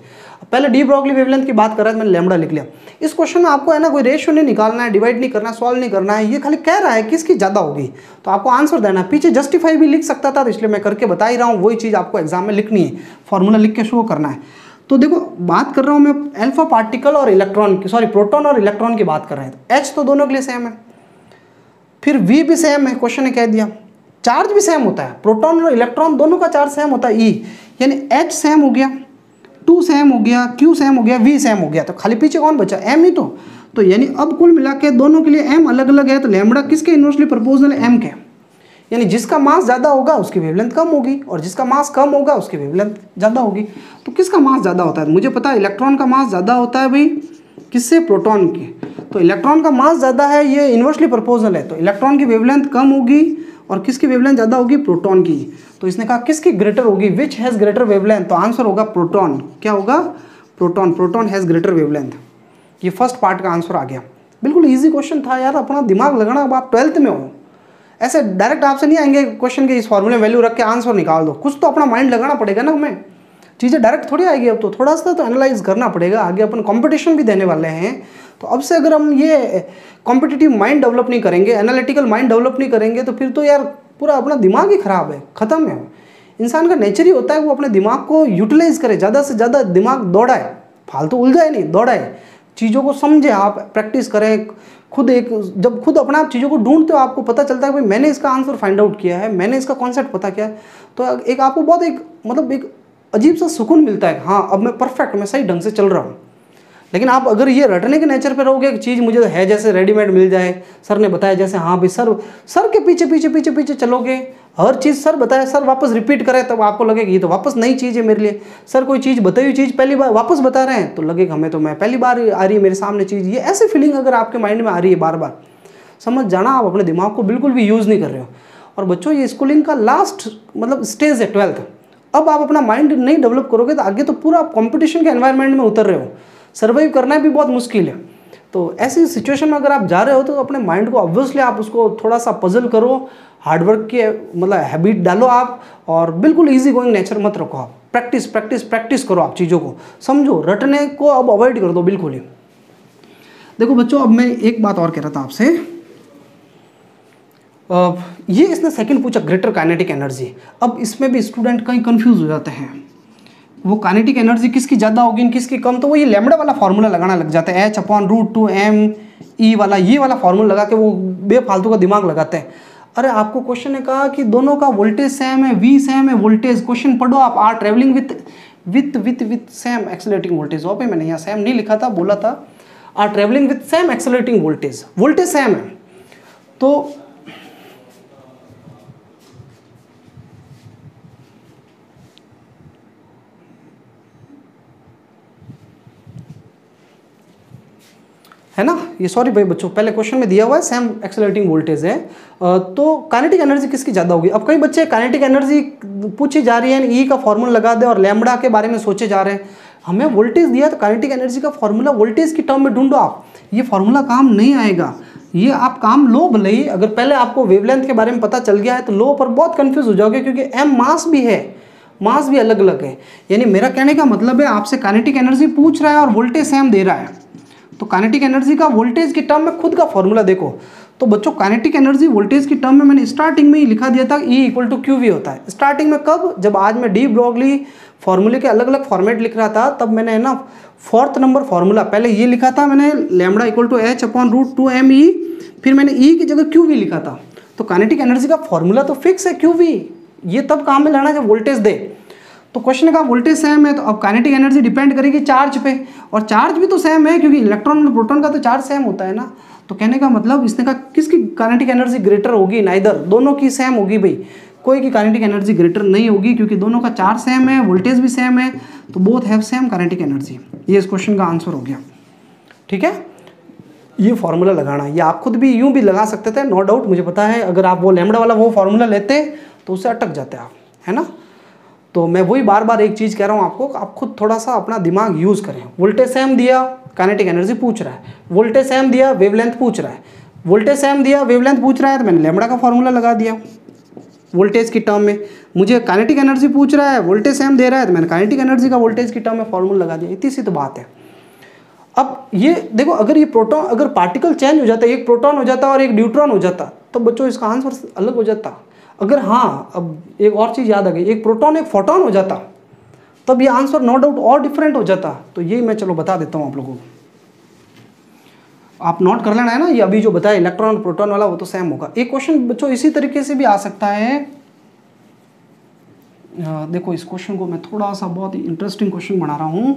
पहले डी ब्रॉगली वेवलेंथ की बात कर रहा है, मैंने लैम्बडा लिख लिया। इस क्वेश्चन में आपको है ना कोई रेशियो नहीं निकालना है, डिवाइड नहीं करना है, सॉल्व नहीं करना है, ये खाली कह रहा है किसकी ज़्यादा होगी तो आपको आंसर देना है। पीछे जस्टिफाई भी लिख सकता था, तो इसलिए मैं करके बता ही रहा हूँ, वही चीज़ आपको एग्जाम में लिखनी है, फॉर्मूला लिख के शो करना है। तो देखो बात कर रहा हूँ मैं अल्फा पार्टिकल और इलेक्ट्रॉन की, सॉरी प्रोटॉन और इलेक्ट्रॉन की बात कर रहे हैं। तो एच तो दोनों के लिए सेम है, फिर वी भी सेम है, क्वेश्चन ने कह दिया। चार्ज भी सेम होता है, प्रोटॉन और इलेक्ट्रॉन दोनों का चार्ज सेम होता है, ई, यानी एच सेम हो गया, 2 सेम हो गया, क्यू सेम हो गया, वी सेम हो गया। तो खाली पीछे कौन बचा, एम ही तो यानी अब कुल मिला के दोनों के लिए एम अलग अलग है, तो लैम्बडा किसके इन्वर्सली प्रोपोर्शनल है, एम के। यानी जिसका मास ज़्यादा होगा उसकी वेवलेंथ कम होगी, और जिसका मास कम होगा उसकी वेवलेंथ ज़्यादा होगी। तो किसका मास ज़्यादा होता है, मुझे पता है इलेक्ट्रॉन का मास ज़्यादा होता है भाई किससे, प्रोटॉन के। तो इलेक्ट्रॉन का मास ज़्यादा है, ये इन्वर्सली प्रोपोर्शनल है, तो इलेक्ट्रॉन की वेवलेंथ कम होगी और किसकी वेवलेंथ ज़्यादा होगी, प्रोटॉन की। तो इसने कहा किसकी ग्रेटर होगी, विच हैज़ ग्रेटर वेवलेंथ, तो आंसर होगा प्रोटॉन। क्या होगा, proton, proton has greater wavelength. ये फर्स्ट पार्ट का आंसर आ गया। बिल्कुल ईजी क्वेश्चन था यार, अपना दिमाग लगाना। अब आप 12th में हो, ऐसे डायरेक्ट आपसे नहीं आएंगे क्वेश्चन के इस फॉर्मूले वैल्यू रख के आंसर निकाल दो, कुछ तो अपना माइंड लगाना पड़ेगा ना हमें। चीज़ें डायरेक्ट थोड़ी आएगी, अब तो थोड़ा सा तो एनालाइज करना पड़ेगा। आगे अपन कंपटीशन भी देने वाले हैं, तो अब से अगर हम ये कॉम्पिटिटिव माइंड डेवलप नहीं करेंगे, एनालिटिकल माइंड डेवलप नहीं करेंगे, तो फिर तो यार पूरा अपना दिमाग ही खराब है, ख़त्म है। इंसान का नेचर ही होता है वो अपने दिमाग को यूटिलाइज करे, ज़्यादा से ज़्यादा दिमाग दौड़ाए, फालतू उलझाए नहीं, दौड़ाए, चीज़ों को समझे, आप प्रैक्टिस करें खुद। जब खुद अपना आप चीज़ों को ढूंढते हो आपको पता चलता है भाई मैंने इसका आंसर फाइंड आउट किया है, मैंने इसका कॉन्सेप्ट पता किया है, तो एक आपको बहुत एक अजीब सा सुकून मिलता है, हाँ अब मैं परफेक्ट, मैं सही ढंग से चल रहा हूँ। लेकिन आप अगर ये रटने के नेचर पे रहोगे कि चीज़ मुझे है जैसे रेडीमेड मिल जाए, सर ने बताया जैसे, हाँ भाई सर के पीछे पीछे पीछे पीछे चलोगे, हर चीज़ सर बताए, सर वापस रिपीट करे, तब आपको लगेगा ये तो वापस नई चीज़ है मेरे लिए। सर कोई चीज़ बताई हुई चीज़ पहली बार वापस बता रहे हैं, तो लगेगा हमें तो मैं पहली बार आ रही है मेरे सामने चीज़। ये ऐसी फीलिंग अगर आपके माइंड में आ रही है बार बार, समझ जाना आप अपने दिमाग को बिल्कुल भी यूज़ नहीं कर रहे हो। और बच्चों ये स्कूलिंग का लास्ट स्टेज है 12th। अब आप अपना माइंड नहीं डेवलप करोगे तो आगे तो पूरा आप कंपटीशन के एनवायरनमेंट में उतर रहे हो, सर्वाइव करना भी बहुत मुश्किल है। तो ऐसी सिचुएशन में अगर आप जा रहे हो तो अपने माइंड को ऑब्वियसली आप उसको थोड़ा सा पजल करो, हार्डवर्क के हैबिट डालो आप, और बिल्कुल ईजी गोइंग नेचर मत रखो आप। प्रैक्टिस प्रैक्टिस प्रैक्टिस करो, आप चीज़ों को समझो, रटने को अब अवॉइड कर दो बिल्कुल ही। देखो बच्चों अब मैं एक बात और कह रहा था आपसे, ये इसने सेकंड पूछा ग्रेटर काइनेटिक एनर्जी। अब इसमें भी स्टूडेंट कहीं कंफ्यूज हो जाते हैं, वो काइनेटिक एनर्जी किसकी ज़्यादा होगी किसकी कम, तो वो ये लैम्बडा वाला फार्मूला लगाना लग जाता है, h/√2m/e वाला, ये वाला फार्मूला लगा के वो बेफालतू का दिमाग लगाते हैं। अरे आपको क्वेश्चन ने कहा कि दोनों का वोल्टेज सेम है, वी सेम है वोल्टेज, क्वेश्चन पढ़ो आप, are travelling with same accelerating voltage. वहाँ पे मैंने यहाँ सेम नहीं लिखा था, बोला था are travelling with same accelerating voltage, voltage same है। तो है ना, ये सॉरी भाई बच्चों पहले क्वेश्चन में दिया हुआ है सेम एक्सेलरेटिंग वोल्टेज है। तो काइनेटिक एनर्जी किसकी ज़्यादा होगी। अब कई बच्चे काइनेटिक एनर्जी पूछी जा रही है, ई का फॉर्मूला लगा दे और लैम्बडा के बारे में सोचे जा रहे हैं। हमें वोल्टेज दिया तो काइनेटिक एनर्जी का फॉर्मूला वोल्टेज की टर्म में ढूंढो आप, ये फॉर्मूला काम नहीं आएगा। ये आप काम लो भले ही, अगर पहले आपको वेवलेंथ के बारे में पता चल गया है तो लो पर बहुत कन्फ्यूज हो जाओगे, क्योंकि एम मास भी है, मास भी अलग अलग है। यानी मेरा कहने का मतलब है आपसे काइनेटिक एनर्जी पूछ रहा है और वोल्टेज सेम दे रहा है, तो काइनेटिक एनर्जी का वोल्टेज की टर्म में खुद का फॉर्मूला देखो। तो बच्चों काइनेटिक एनर्जी वोल्टेज की टर्म में मैंने स्टार्टिंग में ही लिखा दिया था, E = QV होता है। स्टार्टिंग में कब, जब आज मैं डी ब्रॉगली फॉर्मूले के अलग अलग फॉर्मेट लिख रहा था, तब मैंने है ना 4th नंबर फॉर्मूला पहले ये लिखा था मैंने, लैम्बडा इक्वल टू h/√2mE, फिर मैंने E की जगह QV लिखा था। तो काइनेटिक एनर्जी का फॉर्मूला तो फिक्स है QV, ये तब काम में लाना जब वोल्टेज दे। तो क्वेश्चन का वोल्टेज सेम है, तो अब काइनेटिक एनर्जी डिपेंड करेगी चार्ज पे, और चार्ज भी तो सेम है क्योंकि इलेक्ट्रॉन और प्रोटॉन का तो चार्ज सेम होता है ना। तो कहने का मतलब इसने कहा किसकी काइनेटिक एनर्जी ग्रेटर होगी, नाइदर, दोनों की सेम होगी भाई, कोई की काइनेटिक एनर्जी ग्रेटर नहीं होगी क्योंकि दोनों का चार्ज सेम है, वोल्टेज भी सेम है, तो both have same kinetic energy. ये इस क्वेश्चन का आंसर हो गया। ठीक है, ये फॉर्मूला लगाना, ये आप खुद भी यूं भी लगा सकते थे, नो डाउट, मुझे पता है अगर आप वो लैम्बडा वाला वो फॉर्मूला लेते तो उससे अटक जाते आप, है ना। तो मैं वही बार बार एक चीज़ कह रहा हूँ आपको, आप खुद थोड़ा सा अपना दिमाग यूज़ करें। वोल्टेज सेम दिया, काइनेटिक एनर्जी पूछ रहा है, वोल्टेज सेम दिया, वेवलेंथ पूछ रहा है, वोल्टेज सेम दिया, वेवलेंथ पूछ रहा है, तो मैंने लैम्बडा का फॉर्मूला लगा दिया वोल्टेज की टर्म में। मुझे काइनेटिक एनर्जी पूछ रहा है, वोल्टेज सेम दे रहा है, तो मैंने काइनेटिक एनर्जी का वोल्टेज की टर्म में फॉर्मूला लगा दिया। इतनी सी तो बात है। अब ये देखो, अगर ये प्रोटॉन, अगर पार्टिकल चेंज हो जाता है, एक प्रोटॉन हो जाता और एक न्यूट्रॉन हो जाता, तो बच्चों इसका आंसर अलग हो जाता। अगर हाँ, अब एक और चीज़ याद आ गई, एक प्रोटॉन एक फोटॉन हो जाता, तब ये आंसर नो डाउट और डिफरेंट हो जाता। तो यही मैं चलो बता देता हूँ आप लोगों को, आप नोट कर लेना है ना। ये अभी जो बताया इलेक्ट्रॉन और प्रोटॉन वाला, वो तो सेम होगा। एक क्वेश्चन बच्चों इसी तरीके से भी आ सकता है। देखो इस क्वेश्चन को मैं थोड़ा सा बहुत ही इंटरेस्टिंग क्वेश्चन बना रहा हूँ।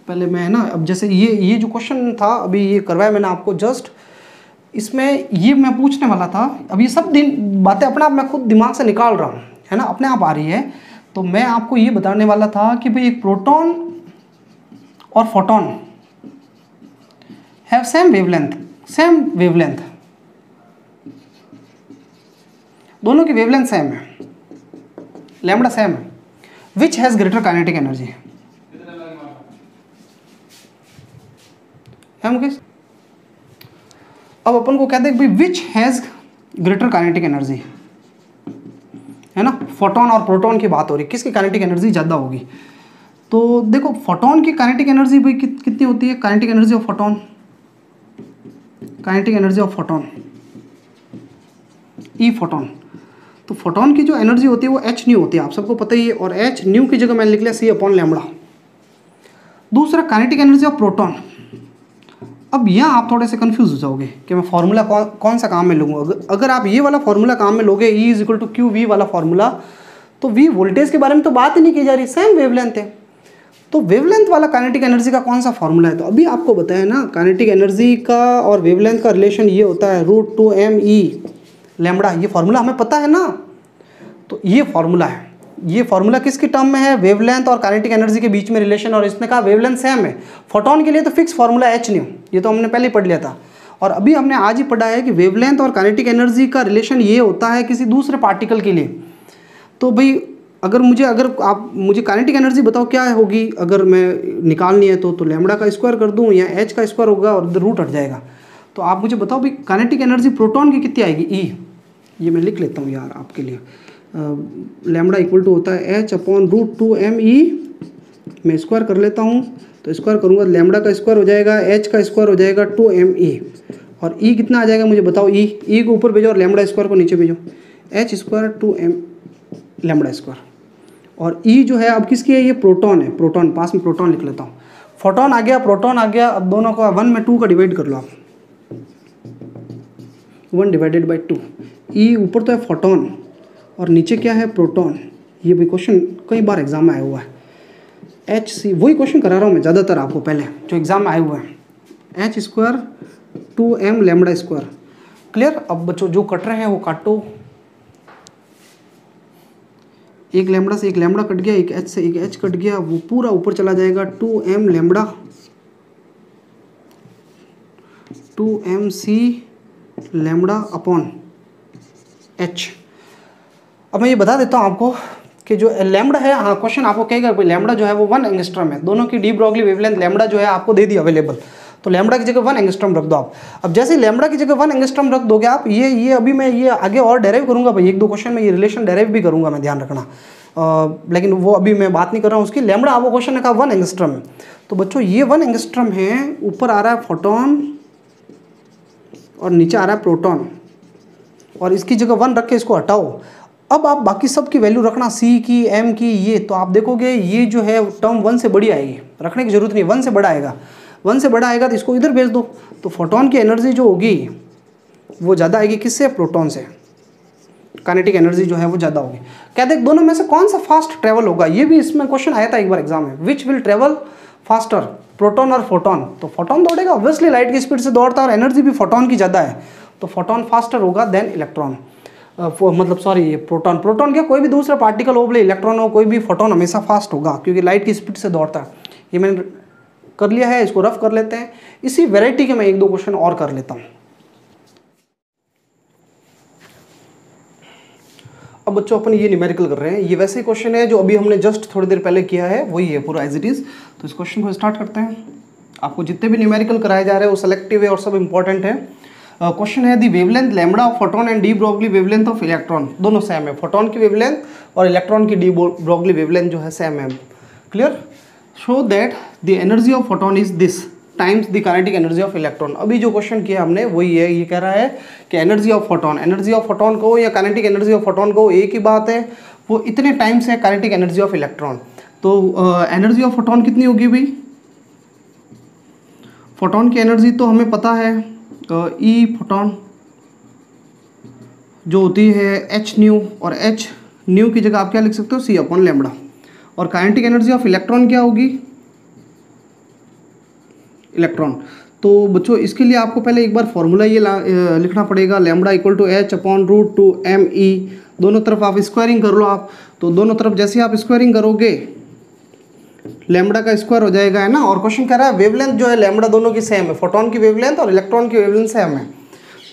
पहले मैं ना, अब जैसे ये जो क्वेश्चन था अभी ये करवाया मैंने आपको जस्ट, इसमें ये मैं पूछने वाला था। अब ये सब दिन बातें अपने आप मैं खुद दिमाग से निकाल रहा हूँ, है ना, अपने आप आ रही है। तो मैं आपको ये बताने वाला था कि भाई एक प्रोटॉन और फोटॉन हैव सेम वेवलेंथ, दोनों की वेवलेंथ सेम है, लैम्बडा सेम है, विच हैज़ ग्रेटर काइनेटिक एनर्जी है मुकेश। अब अपन को कहते हैं कि भाई विच हैज़ ग्रेटर काइनेटिक एनर्जी, है ना। फोटॉन और प्रोटॉन की बात हो रही, किसकी काइनेटिक एनर्जी ज़्यादा होगी। तो देखो फोटॉन की काइनेटिक एनर्जी भाई कितनी होती है, kinetic energy of photon, kinetic energy of photon E photon. तो फोटॉन की जो एनर्जी होती है वो h न्यू होती है, आप सबको पता ही है, और h न्यू की जगह मैंने लिख लिया c/λ। दूसरा काइनेटिक एनर्जी ऑफ प्रोटॉन। अब यहाँ आप थोड़े से कंफ्यूज हो जाओगे कि मैं फार्मूला कौन सा काम में लूँगा। अगर आप ये वाला फार्मूला काम में लोगे, E = QV वाला फार्मूला, तो V वोल्टेज के बारे में तो बात ही नहीं की जा रही, सेम वेवलेंथ है। तो वेवलेंथ वाला काइनेटिक एनर्जी का कौन सा फार्मूला है, तो अभी आपको बताया ना, काइनेटिक एनर्जी का और वेवलेंथ का रिलेशन ये होता है √2mE लैम्बडा। ये फार्मूला हमें पता है ना। तो ये फार्मूला है, ये फार्मूला किसकी टर्म में है, वेवलेंथ और काइनेटिक एनर्जी के बीच में रिलेशन, और इसने कहा वेवलेंथ सेम है। फोटॉन के लिए तो फिक्स फार्मूला h न्यू, ये तो हमने पहले ही पढ़ लिया था। और अभी हमने आज ही पढ़ा है कि वेवलेंथ और काइनेटिक एनर्जी का रिलेशन ये होता है किसी दूसरे पार्टिकल के लिए। तो भाई अगर आप मुझे काइनेटिक एनर्जी बताओ क्या होगी, अगर मैं निकालनी है तो लैम्बडा का स्क्वायर कर दूँ या h का स्क्वायर होगा और रूट हट जाएगा। तो आप मुझे बताओ भाई काइनेटिक एनर्जी प्रोटॉन की कितनी आएगी, E। ये मैं लिख लेता हूँ यार आपके लिए, लैम्बडा इक्वल टू होता है h/√2mE, मैं स्क्वायर कर लेता हूँ। तो स्क्वायर करूँगा, लैम्बडा का स्क्वायर हो जाएगा, h का स्क्वायर हो जाएगा 2mE, और E कितना आ जाएगा मुझे बताओ। E को ऊपर भेजो और लैम्बडा स्क्वायर को नीचे भेजो, h² 2m लैम्बडा स्क्वायर। और E जो है अब किसकी है, ये प्रोटॉन है, प्रोटॉन, पास में प्रोटॉन लिख लेता हूँ। फोटॉन आ गया, प्रोटॉन आ गया। अब दोनों को 1 में 2 का डिवाइड कर लो आप, 1/2। E ऊपर तो है फोटॉन और नीचे क्या है, प्रोटॉन। ये भी क्वेश्चन कई बार एग्जाम में आया हुआ है। HC, वही क्वेश्चन करा रहा हूँ मैं ज़्यादातर आपको पहले जो एग्जाम में आए हुए हैं, h² 2m lambda square. Clear. अब बच्चों जो कट रहे हैं वो काटो, एक लैम्बडा से एक लैम्बडा कट गया, एक h से एक h कट गया, वो पूरा ऊपर चला जाएगा 2m lambda 2mc lambda upon h। अब मैं ये बता देता हूँ आपको कि जो लैम्बडा है, हाँ क्वेश्चन आपको कहेगा भाई लैम्बडा जो है वो 1 एंगस्ट्रॉम है, दोनों की डी ब्रॉगली वेवलेंथ लैम्बडा जो है आपको दे दी अवेलेबल। तो लैम्बडा की जगह 1 एंगस्ट्रॉम रख दो आप। अब जैसे लैम्बडा की जगह 1 एंगस्ट्रॉम रख दोगे आप, ये अभी मैं ये आगे और डेराइव करूँगा भाई, 1-2 क्वेश्चन में ये रिलेशन डेराइव भी करूँगा मैं, ध्यान रखना। लेकिन वो अभी मैं बात नहीं कर रहा हूँ उसकी। लैम्बडा आपको क्वेश्चन ने कहा 1 एंगस्ट्रॉम है, तो बच्चों ये 1 एंगस्ट्रॉम है, ऊपर आ रहा है फोटॉन और नीचे आ रहा है प्रोटॉन, और इसकी जगह 1 रख के इसको हटाओ। अब आप बाकी सब की वैल्यू रखना, सी की, एम की, ये तो आप देखोगे ये जो है टर्म 1 से बड़ी आएगी, रखने की जरूरत नहीं, 1 से बड़ा आएगा, 1 से बड़ा आएगा तो इसको इधर भेज दो। तो फोटोन की एनर्जी जो होगी वो ज़्यादा आएगी किससे, प्रोटॉन से, काइनेटिक एनर्जी जो है वो ज़्यादा होगी। कहते हैं दोनों में से कौन सा फास्ट ट्रेवल होगा, ये भी इसमें क्वेश्चन आया था एक बार एग्जाम में, which will travel faster, proton और फोटोन। तो फोटोन दौड़ेगा, ऑब्वियसली लाइट की स्पीड से दौड़ता है और एनर्जी भी फोटोन की ज़्यादा है, तो फोटोन फास्टर होगा देन इलेक्ट्रॉन, मतलब सॉरी प्रोटॉन। प्रोटॉन क्या, कोई भी दूसरा पार्टिकल हो, बोले इलेक्ट्रॉन हो, कोई भी, फोटोन हमेशा फास्ट होगा क्योंकि लाइट की स्पीड से दौड़ता है। ये मैंने कर लिया है, इसको रफ कर लेते हैं। इसी वेराइटी के मैं एक दो क्वेश्चन और कर लेता हूँ। अब बच्चों अपन ये न्यूमेरिकल कर रहे हैं, ये वैसे क्वेश्चन है जो अभी हमने जस्ट थोड़ी देर पहले किया है, वही है पूरा एज इट इज़। तो इस क्वेश्चन को स्टार्ट करते हैं। आपको जितने भी न्यूमेरिकल कराए जा रहे हैं वो सेलेक्टिव है और सब इंपॉर्टेंट है। क्वेश्चन है the wavelength lambda of photon and D Broglie wavelength of electron, दोनों सेम है, फोटोन की वेवलेंथ और इलेक्ट्रॉन की डी ब्रॉगली वेवलेंथ जो है सेम है। Clear? Show that the energy of photon is this times the kinetic energy of electron. अभी जो क्वेश्चन किया हमने वही है, ये कह रहा है कि एनर्जी ऑफ फोटोन को या काइनेटिक एनर्जी ऑफ फोटोन को एक ही बात है, वो इतने टाइम्स है काइनेटिक एनर्जी ऑफ इलेक्ट्रॉन। तो एनर्जी ऑफ फोटोन कितनी होगी भाई, फोटोन की एनर्जी तो हमें पता है, ई फोटोन जो होती है एच न्यू, और एच न्यू की जगह आप क्या लिख सकते हो, सी अपॉन लैम्बडा। और काइनेटिक एनर्जी ऑफ इलेक्ट्रॉन क्या होगी, इलेक्ट्रॉन। तो बच्चों इसके लिए आपको पहले एक बार फॉर्मूला ये लिखना पड़ेगा, lambda equal to h upon root two m E. दोनों तरफ आप स्क्वायरिंग कर लो आप, तो दोनों तरफ जैसे आप स्क्वायरिंग करोगे लैम्बडा का स्क्वायर हो जाएगा, है ना। और क्वेश्चन कह रहा है वेवलेंथ जो है लैम्बडा दोनों की सेम है, फोटोन की वेवलेंथ और इलेक्ट्रॉन की वेवलेंथ सेम है।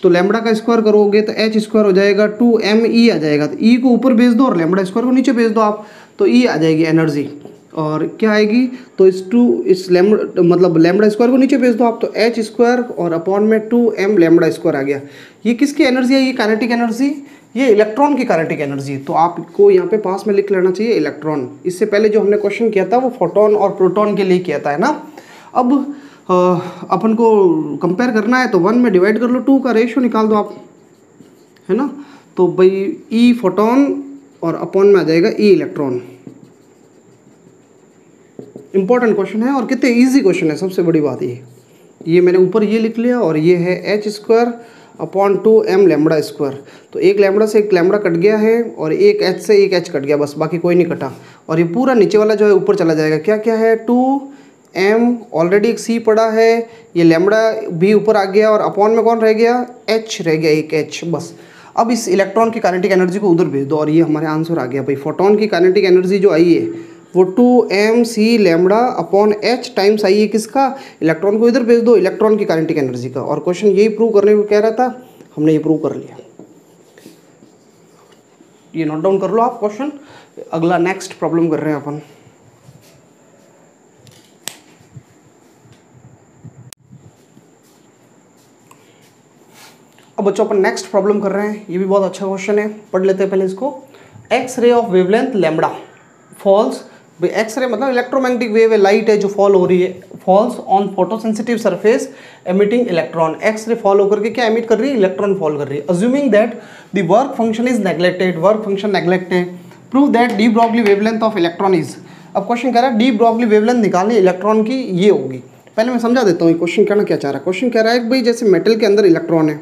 तो लैम्बडा का स्क्वायर करोगे तो एच स्क्वायर हो जाएगा, 2me आ जाएगा, तो ई को ऊपर भेज दो और लैम्बडा स्क्वायर को नीचे भेज दो आप, तो ई आ जाएगी एनर्जी। और क्या आएगी, तो इस लैम्बडा मतलब लैम्बडा स्क्वायर को नीचे भेज दो आप, तो एच स्क्वायर और अपॉन में 2m लैम्बडा स्क्वायर आ गया। ये किसकी एनर्जी है, ये काइनेटिक एनर्जी, ये इलेक्ट्रॉन की काइनेटिक एनर्जी। तो आपको यहाँ पे पास में लिख लेना चाहिए इलेक्ट्रॉन। इससे पहले जो हमने क्वेश्चन किया था वो फोटोन और प्रोटॉन के लिए किया था, है ना। अब अपन को कंपेयर करना है तो 1 में डिवाइड कर लो, 2 का रेशियो निकाल दो आप, है ना। तो भाई ई फोटोन और अपॉन में आ जाएगा ई इलेक्ट्रॉन। इंपॉर्टेंट क्वेश्चन है और कितने इजी क्वेश्चन है, सबसे बड़ी बात ये मैंने ऊपर ये लिख लिया, और ये है H square upon 2m lambda square. तो एक लैम्बडा से एक लैम्बडा कट गया है और एक एच से एक एच कट गया, बस बाकी कोई नहीं कटा। और ये पूरा नीचे वाला जो है ऊपर चला जाएगा, क्या क्या है, 2m ऑलरेडी एक c पड़ा है, ये लैम्बडा भी ऊपर आ गया और अपॉन में कौन रह गया, h रह गया, एक h बस। अब इस इलेक्ट्रॉन की काइनेटिक एनर्जी को उधर भेज दो और ये हमारे आंसर आ गया भाई। फोटोन की काइनेटिक एनर्जी जो आई है वो 2mc lambda upon h times I है किसका, इलेक्ट्रॉन को इधर भेज दो, इलेक्ट्रॉन की काइनेटिक एनर्जी का। और क्वेश्चन यही प्रूव करने को कह रहा था, हमने ये प्रूव कर लिया। ये नोट डाउन कर लो आप क्वेश्चन। अगला नेक्स्ट प्रॉब्लम कर रहे हैं अपन। अब बच्चों अपन नेक्स्ट प्रॉब्लम कर रहे हैं, ये भी बहुत अच्छा क्वेश्चन है, पढ़ लेते हैं पहले इसको। X ray of wavelength lambda falls, X ray मतलब इलेक्ट्रोमैग्नेटिक वेव है, लाइट है जो फॉल हो रही है, falls on photosensitive surface emitting electron. X ray fall होकर के क्या एमिट कर रही है, इलेक्ट्रॉन फॉल कर रही है। Assuming that the work function is neglected, work function neglect है। Prove that de Broglie wavelength of electron is. अब क्वेश्चन कह रहा है डी ब्रॉगली वेवलेंथ निकालनी इलेक्ट्रॉन की, ये होगी। पहले मैं समझा देता हूँ ये क्वेश्चन कहना क्या चाह रहा है। क्वेश्चन कह रहा है कि भाई जैसे मेटल के अंदर इलेक्ट्रॉन है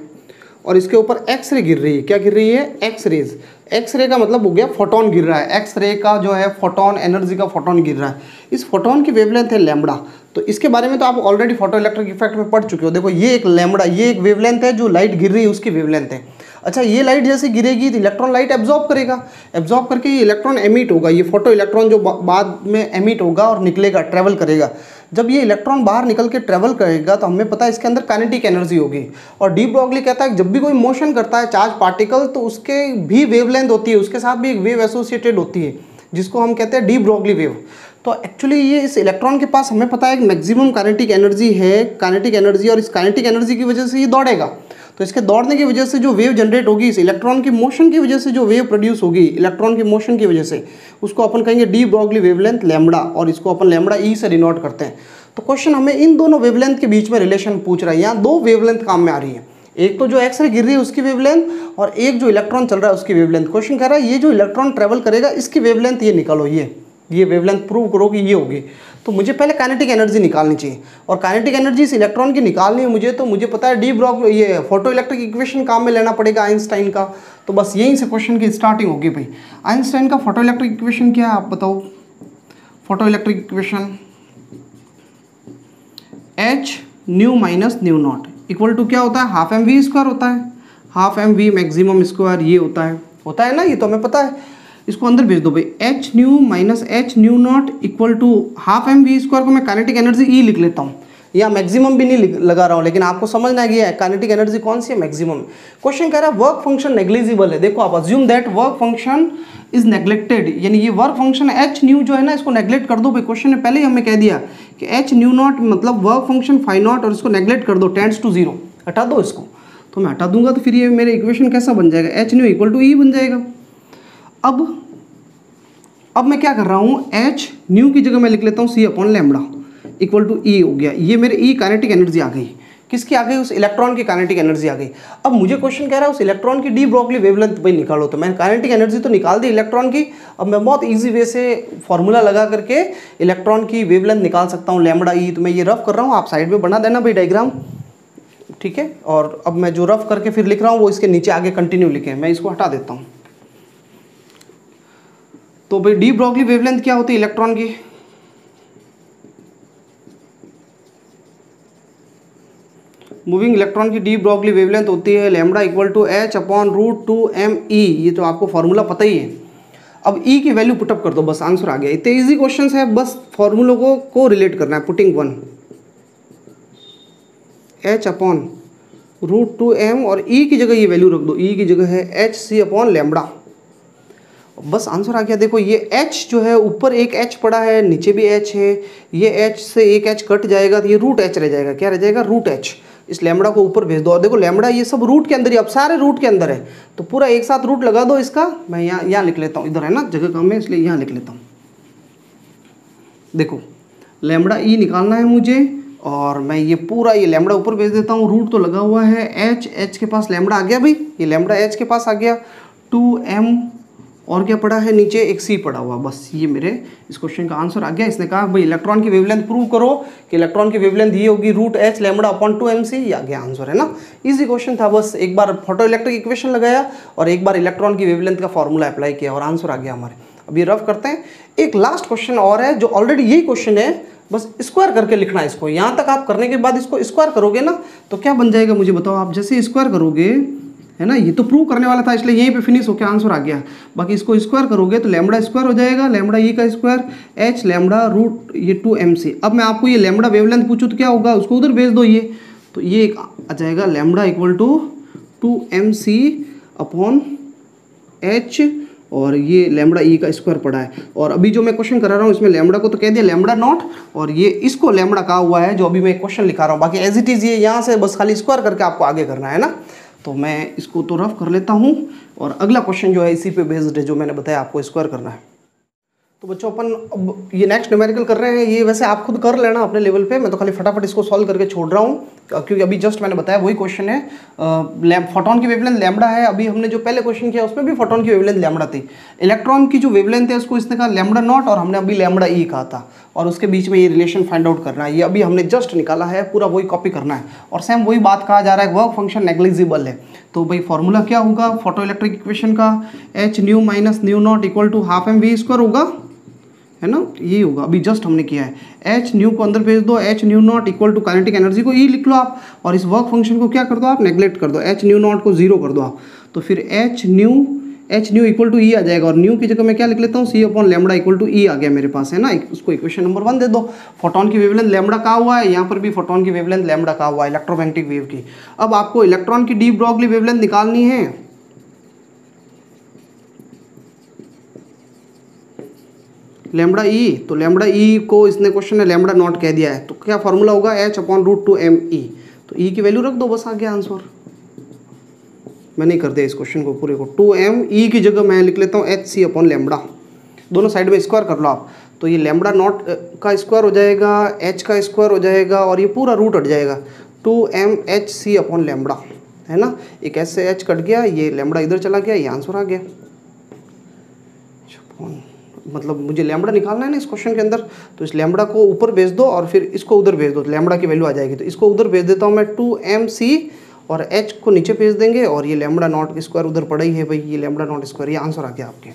और इसके ऊपर एक्स रे गिर रही है, क्या गिर रही है, एक्स रेज। एक्स रे का मतलब हो गया फोटोन गिर रहा है, एक्स रे का जो है फोटोन, एनर्जी का फोटोन गिर रहा है। इस फोटोन की वेवलेंथ है लैम्बडा। तो इसके बारे में तो आप ऑलरेडी फोटो इलेक्ट्रिक इफेक्ट में पढ़ चुके हो। देखो ये एक लैम्बडा, ये एक वेवलेंथ है, जो लाइट गिर रही है उसकी वेवलेंथ है। अच्छा, ये लाइट जैसे गिरेगी तो इलेक्ट्रॉन लाइट एब्जॉर्ब करेगा, एब्जॉर्ब करके ये इलेक्ट्रॉन एमिट होगा, ये फोटो इलेक्ट्रॉन जो बाद में एमिट होगा और निकलेगा, ट्रेवल करेगा। जब ये इलेक्ट्रॉन बाहर निकल के ट्रेवल करेगा तो हमें पता है इसके अंदर काइनेटिक एनर्जी होगी। और डी ब्रॉगली कहता है कि जब भी कोई मोशन करता है चार्ज पार्टिकल तो उसके भी वेवलेंथ होती है, उसके साथ भी एक वेव एसोसिएटेड होती है जिसको हम कहते हैं डी ब्रॉगली वेव। तो एक्चुअली ये इस इलेक्ट्रॉन के पास हमें पता है कि मैक्सिमम काइनेटिक एनर्जी है, काइनेटिक एनर्जी, और इस काइनेटिक एनर्जी की वजह से ये दौड़ेगा। तो इसके दौड़ने की वजह से जो वेव जनरेट होगी, इस इलेक्ट्रॉन की मोशन की वजह से जो वेव प्रोड्यूस होगी, इलेक्ट्रॉन की मोशन की वजह से, उसको अपन कहेंगे डी ब्रॉगली वेवलेंथ लैम्बडा, और इसको अपन लैम्बडा ई से डिनोट करते हैं। तो क्वेश्चन हमें इन दोनों वेवलेंथ के बीच में रिलेशन पूछ रहा है। यहाँ दो वेवलेंथ काम में आ रही है, एक तो जो एक्सरे गिर रही है उसकी वेवलेंथ और एक जो इलेक्ट्रॉन चल रहा है उसकी वेवलेंथ। क्वेश्चन कह रहा है ये जो इलेक्ट्रॉन ट्रेवल करेगा इसकी वेवलेंथ ये निकालो, ये वेवलेंथ प्रूव करो कि ये होगी। तो मुझे पहले काइनेटिक एनर्जी निकालनी चाहिए और काइनेटिक एनर्जी इस इलेक्ट्रॉन की निकालनी है मुझे, तो मुझे पता है डी ब्रॉग ये फोटो इलेक्ट्रिक इक्वेशन काम में लेना पड़ेगा आइंस्टाइन का। तो बस यहीं से क्वेश्चन की स्टार्टिंग होगी भाई। आइंस्टाइन का फोटो इलेक्ट्रिक इक्वेशन क्या है आप बताओ? Photoelectric equation H nu minus nu not equal to क्या होता है? हाफ एम वी स्क्वायर होता है, half m v maximum square ये होता है ना, ये तो हमें पता है। इसको अंदर भेज दो भाई, h nu minus h nu not equal to half m v square को मैं काइनेटिक एनर्जी ई लिख लेता हूँ, या मैक्सिमम भी नहीं लगा रहा हूँ, लेकिन आपको समझना है काइनेटिक एनर्जी कौन सी है? मैक्सिमम। क्वेश्चन कह रहा है वर्क फंक्शन नेग्लिजिबल है। देखो आप assume that work function is neglected, यानी ये वर्क फंक्शन एच न्यू जो है ना इसको नेग्लेक्ट कर दो भाई। क्वेश्चन ने पहले ही हमें कह दिया कि एच न्यू नॉट मतलब वर्क फंक्शन फाई नॉट और इसको नेग्लेक्ट कर दो, टेंड्स टू 0, हटा दो इसको। तो मैं हटा दूंगा तो फिर ये मेरे इक्वेशन कैसा बन जाएगा? एच न्यू इक्वल टू ई बन जाएगा। अब मैं क्या कर रहा हूँ, एच न्यू की जगह मैं लिख लेता हूँ सी अपॉन लैम्बडा इक्वल टू ई हो गया। ये मेरे ई काइनेटिक एनर्जी आ गई। किसकी आ गई? उस इलेक्ट्रॉन की काइनेटिक एनर्जी आ गई। अब मुझे क्वेश्चन कह रहा है उस इलेक्ट्रॉन की डी ब्रॉगली वेवलेंथ भाई निकालो। तो मैंने काइनेटिक एनर्जी तो निकाल दी इलेक्ट्रॉन की। अब मैं बहुत इजी वे से फॉर्मूला लगा करके इलेक्ट्रॉन की वेवलेंथ निकाल सकता हूँ, लैम्बडा ई। तो मैं ये रफ कर रहा हूँ, आप साइड में बना देना भाई डायग्राम, ठीक है। और अब मैं जो रफ करके फिर लिख रहा हूँ वो इसके नीचे आगे कंटिन्यू लिखे, मैं इसको हटा देता हूँ। तो भाई डी ब्रॉगली वेवलेंथ क्या होती है इलेक्ट्रॉन की? मूविंग इलेक्ट्रॉन की डी ब्रॉगली वेवलेंथ होती है lambda equal to h upon root 2 m E. ये तो आपको फॉर्मूला पता ही है। अब ई की वैल्यू पुटअप कर दो, बस आंसर आ गया। इतने इजी क्वेश्चन है, बस फॉर्मूलों को रिलेट करना है। Putting 1 h upon root 2 m और ई की जगह ये वैल्यू रख दो, ई की जगह है एच सी अपॉन लैम्बडा, बस आंसर आ गया। देखो ये h जो है ऊपर एक h पड़ा है, नीचे भी h है, ये h से एक h कट जाएगा तो ये रूट h रह जाएगा। क्या रह जाएगा? Root h। इस लैम्बडा को ऊपर भेज दो और देखो लैम्बडा ये सब रूट के अंदर ही, अब सारे रूट के अंदर है तो पूरा एक साथ रूट लगा दो इसका। मैं यहाँ लिख लेता हूँ, इधर है ना जगह कम है इसलिए यहाँ लिख लेता हूँ। देखो लैम्बडा ई निकालना है मुझे और मैं ये पूरा ये लैम्बडा ऊपर भेज देता हूँ। रूट तो लगा हुआ है, h के पास लैम्बडा आ गया भाई, ये लैम्बडा h के पास आ गया। 2m और क्या पड़ा है नीचे? एक सी पड़ा हुआ। बस ये मेरे इस क्वेश्चन का आंसर आ गया। इसने कहा भाई इलेक्ट्रॉन की वेवलेंथ प्रूव करो कि इलेक्ट्रॉन की वेवलेंथ ये होगी root H lambda upon 2mc। ये आ गया आंसर, है ना। इजी क्वेश्चन था, बस एक बार फोटो इलेक्ट्रिक इक्वेशन लगाया और एक बार इलेक्ट्रॉन की वेवलेंथ का फॉर्मूला अप्लाई किया और आंसर आ गया हमारे। अब ये रफ करते हैं। एक लास्ट क्वेश्चन और है जो ऑलरेडी यही क्वेश्चन है, बस स्क्वायर करके लिखना है इसको। यहाँ तक आप करने के बाद इसको स्क्वायर करोगे ना तो क्या बन जाएगा मुझे बताओ आप? जैसे स्क्वायर करोगे, है ना, ये तो प्रूव करने वाला था इसलिए यहीं पे फिनिश होकर आंसर आ गया। बाकी इसको स्क्वायर करोगे तो लैम्बडा स्क्वायर हो जाएगा, लैम्बडा ई का स्क्वायर एच लैम्बडा रूट ये 2mc। अब मैं आपको ये लैम्बडा वेवलेंथ पूछूँ तो क्या होगा? उसको उधर भेज दो। ये तो ये आ जाएगा lambda equal to 2mc upon h और ये लैम्बडा ई का स्क्वायर पड़ा है। और अभी जो मैं क्वेश्चन करा रहा हूँ इसमें लैम्बडा को तो कह दिया लैम्बडा नॉट और ये इसको लैम्बडा कहा हुआ है जो अभी मैं क्वेश्चन लिखा रहा हूँ। बाकी एज इट इज़ ये यहाँ से बस खाली स्क्वायर करके आपको आगे करना है ना। तो मैं इसको तो रफ कर लेता हूँ और अगला क्वेश्चन जो है इसी पे बेस्ड है जो मैंने बताया आपको स्क्वायर करना है। तो बच्चों अपन अब ये नेक्स्ट न्यूमेरिकल कर रहे हैं, ये वैसे आप खुद कर लेना अपने लेवल पे, मैं तो खाली फटाफट इसको सॉल्व करके छोड़ रहा हूँ क्योंकि अभी जस्ट मैंने बताया वही क्वेश्चन है। फोटोन की वेवलेंथ लैम्बडा है, अभी हमने जो पहले क्वेश्चन किया उसमें भी फोटोन की वेवलेंथ लैम्बडा थी। इलेक्ट्रॉन की जो वेवलेंथ है उसको इसने कहा लैम्बडा नॉट और हमने अभी लैम्बडा ई कहा था और उसके बीच में ये रिलेशन फाइंड आउट करना है। ये अभी हमने जस्ट निकाला है, पूरा वही कॉपी करना है और सेम वही बात कहा जा रहा है वर्क फंक्शन नेग्लिजिबल है। तो भाई फॉर्मूला क्या होगा फोटो इलेक्ट्रिक इक्वेशन का? H nu minus nu not equal to half m v square होगा, है ना। ये होगा अभी जस्ट हमने किया है। एच न्यू को अंदर भेज दो, h nu not equal to kinetic energy को ई लिख लो आप और इस वर्क फंक्शन को क्या कर दो आप? नेग्लेक्ट कर दो, एच न्यू नॉट को 0 कर दो आप। तो फिर एच न्यू इक्वल टू ई आ जाएगा और न्यू की जगह मैं क्या लिख लेता हूँ? सी अपॉन लैम्बडा इक्वल टू ई आ गया मेरे पास, है ना। उसको इक्वेशन नंबर 1 दे दो। फोटोन की वेवलेंथ लैम्बडा कहा हुआ है, यहाँ पर भी फोटोन की वेवलेंथ लैम्बडा कहा हुआ है इलेक्ट्रोमैग्नेटिक वेव की। अब आपको इलेक्ट्रॉन की डी ब्रॉगली वेवलेंथ निकालनी है। लैम्बडा ई, तो लैम्बडा ई को इसने क्वेश्चन में लैम्बडा नॉट कह दिया है तो क्या फॉर्मूला होगा? H upon root 2mE। तो ई की वैल्यू रख दो, बस आ गया आंसर। मैं नहीं कर दिया इस क्वेश्चन को पूरे को। 2mE की जगह मैं लिख लेता हूँ एच सी अपॉन लैम्बडा, दोनों साइड में स्क्वायर कर लो आप। तो ये लैम्बडा नॉट का स्क्वायर हो जाएगा, एच का स्क्वायर हो जाएगा और ये पूरा रूट हट जाएगा 2mHc अपॉन लैम्बडा। है ना। एक एस से एच कट गया, ये लैम्बडा इधर चला गया, ये आंसर आ गया। मतलब मुझे लैम्बडा निकालना है ना इस क्वेश्चन के अंदर, तो इस लैम्बडा को ऊपर भेज दो और फिर इसको उधर भेज दो, तो लैम्बडा की वैल्यू आ जाएगी। तो इसको उधर भेज देता हूँ मैं 2mc, और h को नीचे भेज देंगे, और ये लैम्बडा नॉट स्क्वायर उधर पड़ा ही है भाई, ये लैम्बडा नॉट स्क्वायर, ये आंसर आ गया आपके।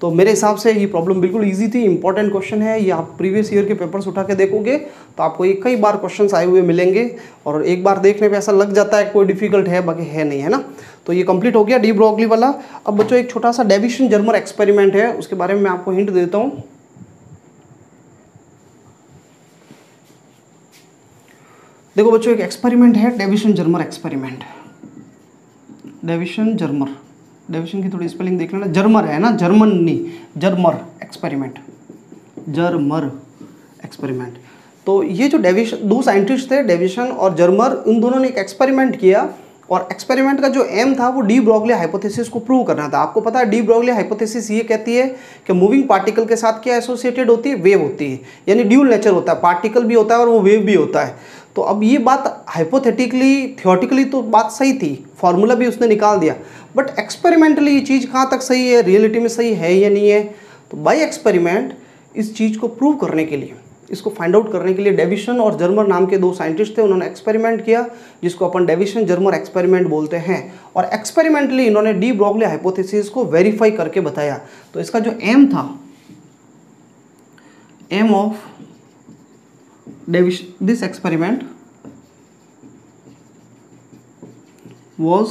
तो मेरे हिसाब से ये प्रॉब्लम बिल्कुल इजी थी, इंपॉर्टेंट क्वेश्चन है ये। आप प्रीवियस ईयर के पेपर्स उठा के देखोगे तो आपको ये कई बार क्वेश्चंस आए हुए मिलेंगे, और एक बार देखने पे ऐसा लग जाता है कोई डिफिकल्ट है, बाकी है नहीं, है ना। तो ये कंप्लीट हो गया डी ब्रोगली वाला। अब बच्चों एक छोटा सा डेविसन जर्मर एक्सपेरिमेंट है, उसके बारे में मैं आपको हिंट देता हूँ। देखो बच्चों एक एक्सपेरिमेंट है Davisson Germer experiment. Davisson Germer, Davisson की थोड़ी स्पेलिंग देख लेना, जर्मर है ना, जर्मन नहीं, जर्मर एक्सपेरिमेंट, जर्मर एक्सपेरिमेंट। तो ये जो डेविसन, दो साइंटिस्ट थे डेविसन और जर्मर, उन दोनों ने एक एक्सपेरिमेंट किया, और एक्सपेरिमेंट का जो एम था वो डी ब्रोगली हाइपोथेसिस को प्रूव करना था। आपको पता है डी ब्रोगली हाइपोथेसिस ये कहती है कि मूविंग पार्टिकल के साथ क्या एसोसिएटेड होती है, वेव होती है, यानी ड्यूल नेचर होता है, पार्टिकल भी होता है और वो वेव भी होता है। तो अब ये बात हाइपोथेटिकली, थियोटिकली तो बात सही थी, फॉर्मूला भी उसने निकाल दिया, बट एक्सपेरिमेंटली ये चीज़ कहाँ तक सही है, रियलिटी में सही है या नहीं है। तो बाय एक्सपेरिमेंट इस चीज़ को प्रूव करने के लिए, इसको फाइंड आउट करने के लिए डेविसन और जर्मर नाम के दो साइंटिस्ट थे, उन्होंने एक्सपेरिमेंट किया जिसको अपन डेविसन जर्मर एक्सपेरिमेंट बोलते हैं, और एक्सपेरिमेंटली इन्होंने डी ब्रोगली हाइपोथेसिस को वेरीफाई करके बताया। तो इसका जो एम था, aim of this experiment was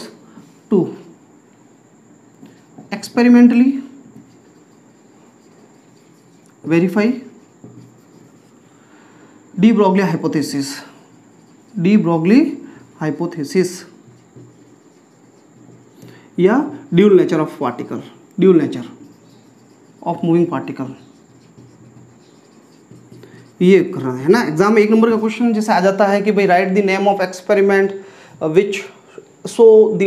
to experimentally verify de Broglie hypothesis, de Broglie hypothesis या dual nature of particle, dual nature of moving particle, ये करना है ना। एग्जाम में एक नंबर का क्वेश्चन जैसे आ जाता है कि भाई right the name of experiment which so the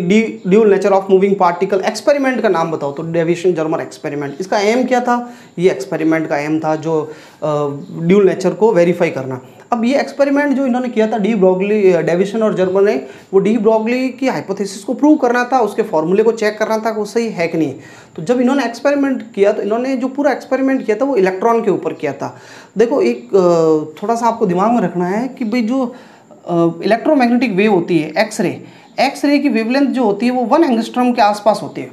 dual nature of moving particle, experiment का नाम बताओ, तो डेविसन जर्मर एक्सपेरिमेंट। इसका एम क्या था, ये एक्सपेरिमेंट का एम था जो ड्यूल नेचर को वेरीफाई करना। अब ये एक्सपेरिमेंट जो इन्होंने किया था डी ब्रोगली, डेविसन और जर्मर ने, वो डी ब्रोगली की हाइपोथेसिस को प्रूव करना था, उसके फॉर्मूले को चेक करना था कि वो सही है कि नहीं। तो जब इन्होंने एक्सपेरिमेंट किया तो इन्होंने जो पूरा एक्सपेरिमेंट किया था वो इलेक्ट्रॉन के ऊपर किया था। देखो एक थोड़ा सा आपको दिमाग में रखना है कि भाई जो इलेक्ट्रोमैग्नेटिक वेव होती है, एक्स रे की वेवलेंथ जो होती है वो 1 एंगस्ट्रॉम के आसपास होती है,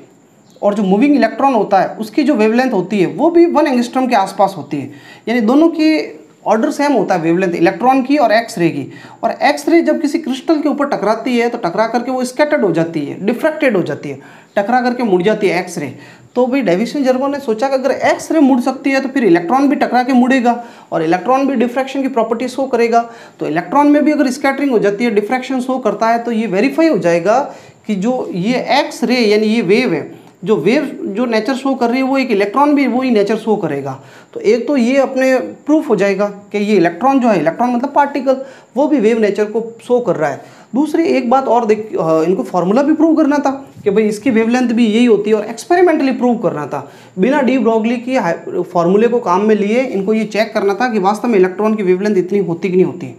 और जो मूविंग इलेक्ट्रॉन होता है उसकी जो वेवलेंथ होती है वो भी 1 एंगस्ट्रॉम के आसपास होती है, यानी दोनों की ऑर्डर सेम होता है वेवलेंथ, इलेक्ट्रॉन की और एक्स-रे की। और एक्स-रे जब किसी क्रिस्टल के ऊपर टकराती है तो टकरा करके वो स्कैटर्ड हो जाती है, डिफ्रैक्टेड हो जाती है, टकरा करके मुड़ जाती है एक्स-रे। तो भाई डेविसन जर्मर ने सोचा कि अगर एक्स-रे मुड़ सकती है तो फिर इलेक्ट्रॉन भी टकरा के मुड़ेगा, और इलेक्ट्रॉन भी डिफ्रैक्शन की प्रॉपर्टी शो करेगा। तो इलेक्ट्रॉन में भी अगर स्कैटरिंग हो जाती है, डिफ्रैक्शन शो करता है, तो ये वेरीफाई हो जाएगा कि जो ये एक्स-रे यानी ये वेव है, जो वेव जो नेचर शो कर रही है वो एक इलेक्ट्रॉन भी वही नेचर शो करेगा। तो एक तो ये अपने प्रूफ हो जाएगा कि ये इलेक्ट्रॉन जो है, इलेक्ट्रॉन मतलब पार्टिकल, वो भी वेव नेचर को शो कर रहा है। दूसरी एक बात और देख, इनको फार्मूला भी प्रूव करना था कि भाई इसकी वेवलेंथ भी यही होती है, और एक्सपेरिमेंटली प्रूव करना था बिना डी ब्रोगली की फार्मूले को काम में लिए। इनको ये चेक करना था कि वास्तव में इलेक्ट्रॉन की वेवलेंथ इतनी होती कि नहीं होती।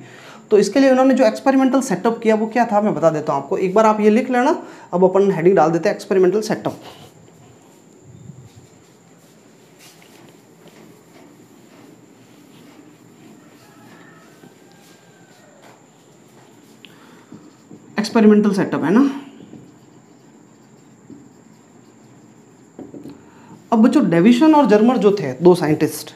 तो इसके लिए उन्होंने जो एक्सपेरिमेंटल सेटअप किया वो क्या था मैं बता देता हूँ आपको, एक बार आप ये लिख लेना। अब अपन हेडिंग डाल देते हैं एक्सपेरिमेंटल सेटअप। एक्सपेरिमेंटल सेटअप है ना। अब बच्चों डेविसन और जर्मर जो थे दो साइंटिस्ट,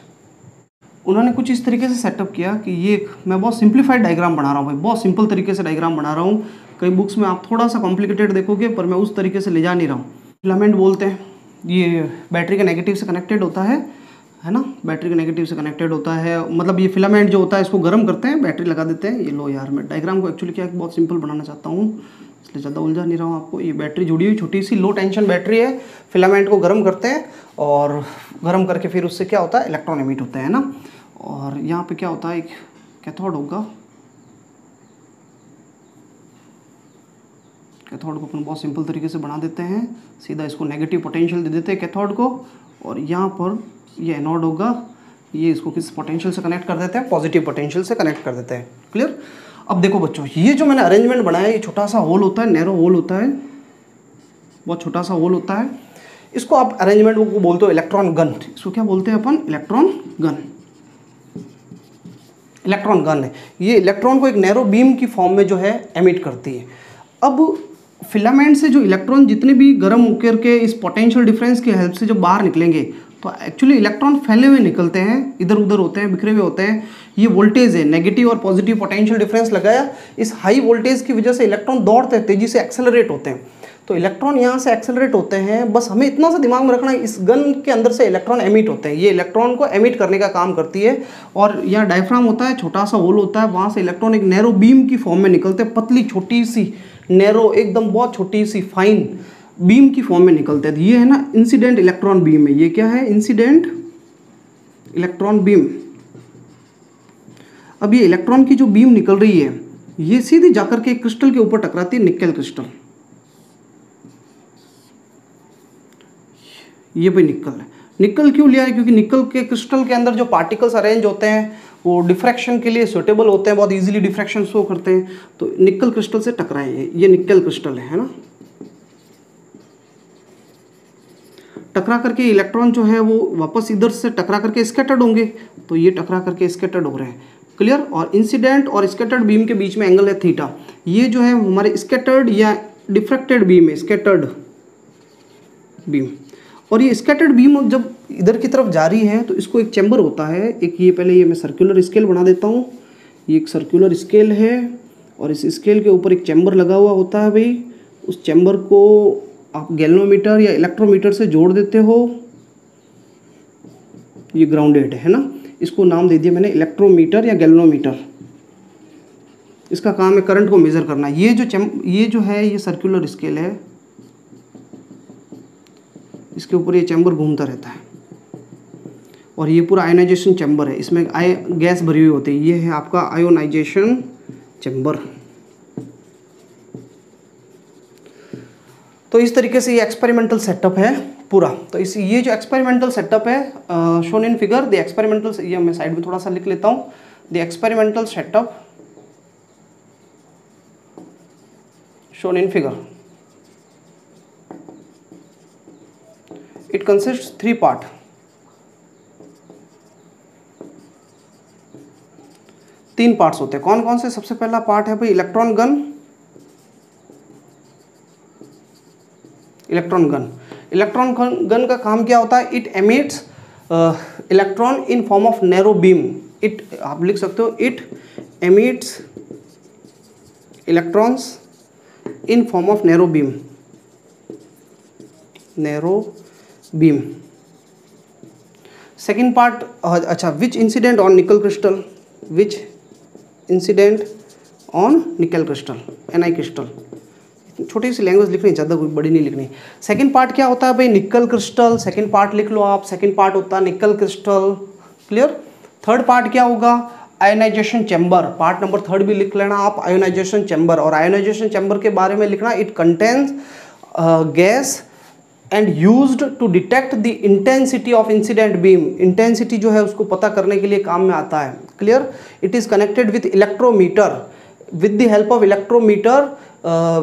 उन्होंने कुछ इस तरीके से सेटअप किया कि ये मैं बहुत सिंप्लीफाइड डायग्राम बना रहा हूँ भाई, बहुत सिंपल तरीके से डायग्राम बना रहा हूँ। कई बुक्स में आप थोड़ा सा कॉम्प्लिकेटेड देखोगे, पर मैं उस तरीके से ले जा नहीं रहा हूँ। फिलामेंट बोलते हैं, ये बैटरी के नेगेटिव से कनेक्टेड होता है ना, बैटरी के नेगेटिव से कनेक्टेड होता है। मतलब ये फिलामेंट जो होता है इसको गर्म करते हैं, बैटरी लगा देते हैं। ये लो यार, मैं डायग्राम को एक्चुअली क्या बहुत सिंपल बनाना चाहता हूँ, इसलिए ज़्यादा उलझा नहीं रहा हूँ आपको। ये बैटरी जुड़ी हुई छोटी सी लो टेंशन बैटरी है, फिलामेंट को गर्म करते हैं, और गर्म करके फिर उससे क्या होता है, इलेक्ट्रॉन एमिट होते हैं ना। और यहाँ पे क्या होता है, एक कैथोड होगा, कैथोड को अपन बहुत सिंपल तरीके से बना देते हैं, सीधा इसको नेगेटिव पोटेंशियल दे देते हैं कैथोड को, और यहाँ पर ये एनोड होगा, ये इसको किस पोटेंशियल से कनेक्ट कर देते हैं, पॉजिटिव पोटेंशियल से कनेक्ट कर देते हैं। क्लियर। अब देखो बच्चों, ये जो मैंने अरेंजमेंट बनाया, ये छोटा सा होल होता है, नैरो होल होता है, बहुत छोटा सा होल होता है। इसको आप अरेंजमेंट को बोलते हो इलेक्ट्रॉन गन। इसको क्या बोलते हैं अपन? Electron gun. इलेक्ट्रॉन गन है ये, इलेक्ट्रॉन को एक नैरो बीम की फॉर्म में जो है एमिट करती है। अब फिलामेंट से जो इलेक्ट्रॉन जितने भी गर्म होकर के इस पोटेंशियल डिफरेंस की हेल्प से जब बाहर निकलेंगे तो एक्चुअली इलेक्ट्रॉन फैले हुए निकलते हैं, इधर उधर होते हैं, बिखरे हुए होते हैं। ये वोल्टेज है, नेगेटिव और पॉजिटिव पोटेंशियल डिफरेंस लगाया, इस हाई वोल्टेज की वजह से इलेक्ट्रॉन दौड़ते हैं, तेजी से एक्सेलरेट होते हैं। तो इलेक्ट्रॉन यहाँ से एक्सेलरेट होते हैं। बस हमें इतना सा दिमाग में रखना है, इस गन के अंदर से इलेक्ट्रॉन एमिट होते हैं, ये इलेक्ट्रॉन को एमिट करने का काम करती है। और यहाँ डायफ्राम होता है, छोटा सा होल होता है, वहाँ से इलेक्ट्रॉन एक नैरो बीम की फॉर्म में निकलते हैं, पतली छोटी सी नैरो, एकदम बहुत छोटी सी फाइन बीम की फॉर्म में निकलते हैं। ये है ना इंसिडेंट इलेक्ट्रॉन बीम है। ये क्या है? Incident electron beam. अब ये इलेक्ट्रॉन की जो बीम निकल रही है, ये सीधी जाकर के क्रिस्टल के ऊपर टकराती है, निकेल क्रिस्टल। ये भी निकल है। निकल क्यों लिया है? क्योंकि निकल के क्रिस्टल के अंदर जो पार्टिकल्स अरेंज होते हैं वो डिफ्रैक्शन के लिए सुटेबल होते हैं, बहुत इजीली डिफ्रैक्शन शो करते हैं। तो निकल क्रिस्टल से टकराए, ये निकल क्रिस्टल है ना। टकरा करके इलेक्ट्रॉन जो है वो वापस इधर से टकरा करके स्कैटर्ड होंगे, तो ये टकरा करके स्कैटर्ड हो रहे हैं। क्लियर? और इंसिडेंट और स्कैटर्ड बीम के बीच में एंगल है थीटा। ये जो है हमारे स्कैटर्ड या डिफ्रैक्टेड बीम है, स्कैटर्ड बीम। और ये स्कैटर्ड बीम जब इधर की तरफ जा रही है तो इसको एक चैम्बर होता है, एक ये पहले ये मैं सर्कुलर स्केल बना देता हूँ। ये एक सर्कुलर स्केल है और इस स्केल के ऊपर एक चैम्बर लगा हुआ होता है भाई। उस चैम्बर को आप गैल्वेनोमीटर या इलेक्ट्रोमीटर से जोड़ देते हो। ये ग्राउंडेड है ना, इसको नाम दे दिया मैंने इलेक्ट्रोमीटर या गैल्वेनोमीटर। इसका काम है करंट को मेजर करना। ये जो है ये सर्कुलर स्केल है, इसके ऊपर ये चैम्बर घूमता रहता है और ये पूरा आयोनाइजेशन चैम्बर है, इसमें गैस भरी हुई होती है। ये है आपका आयोनाइजेशन चैम्बर। तो इस तरीके से ये एक्सपेरिमेंटल सेटअप है पूरा। तो ये जो एक्सपेरिमेंटल सेटअप है shown in figure, the experimental, ये मैं साइड में थोड़ा सा लिख लेता हूँ। The experimental setup shown in figure, it consists 3 part. तीन पार्ट्स होते हैं। कौन कौन से? सबसे पहला पार्ट है भाई electron gun. Electron gun, electron gun का काम क्या होता है? It emits electron in form of narrow beam. It, आप लिख सकते हो, it emits electrons in form of narrow beam. Narrow beam. Second part, अच्छा, which incident on nickel crystal, which incident on nickel crystal, Ni crystal. छोटी सी language लिखनी, ज़्यादा कोई बड़ी नहीं लिखनी। सेकेंड पार्ट क्या होता है भाई? Nickel crystal. सेकेंड पार्ट लिख लो आप, सेकेंड पार्ट होता है nickel crystal. Clear? Third part क्या होगा? Ionisation chamber. पार्ट नंबर 3 भी लिख लेना आप, आयोनाइजेशन चैम्बर। और आयोनाइजेशन चैम्बर के बारे में लिखना, it contains gas and used to detect the intensity of incident beam. Intensity जो है उसको पता करने के लिए काम में आता है। Clear? It is connected with electrometer. With the help of electrometer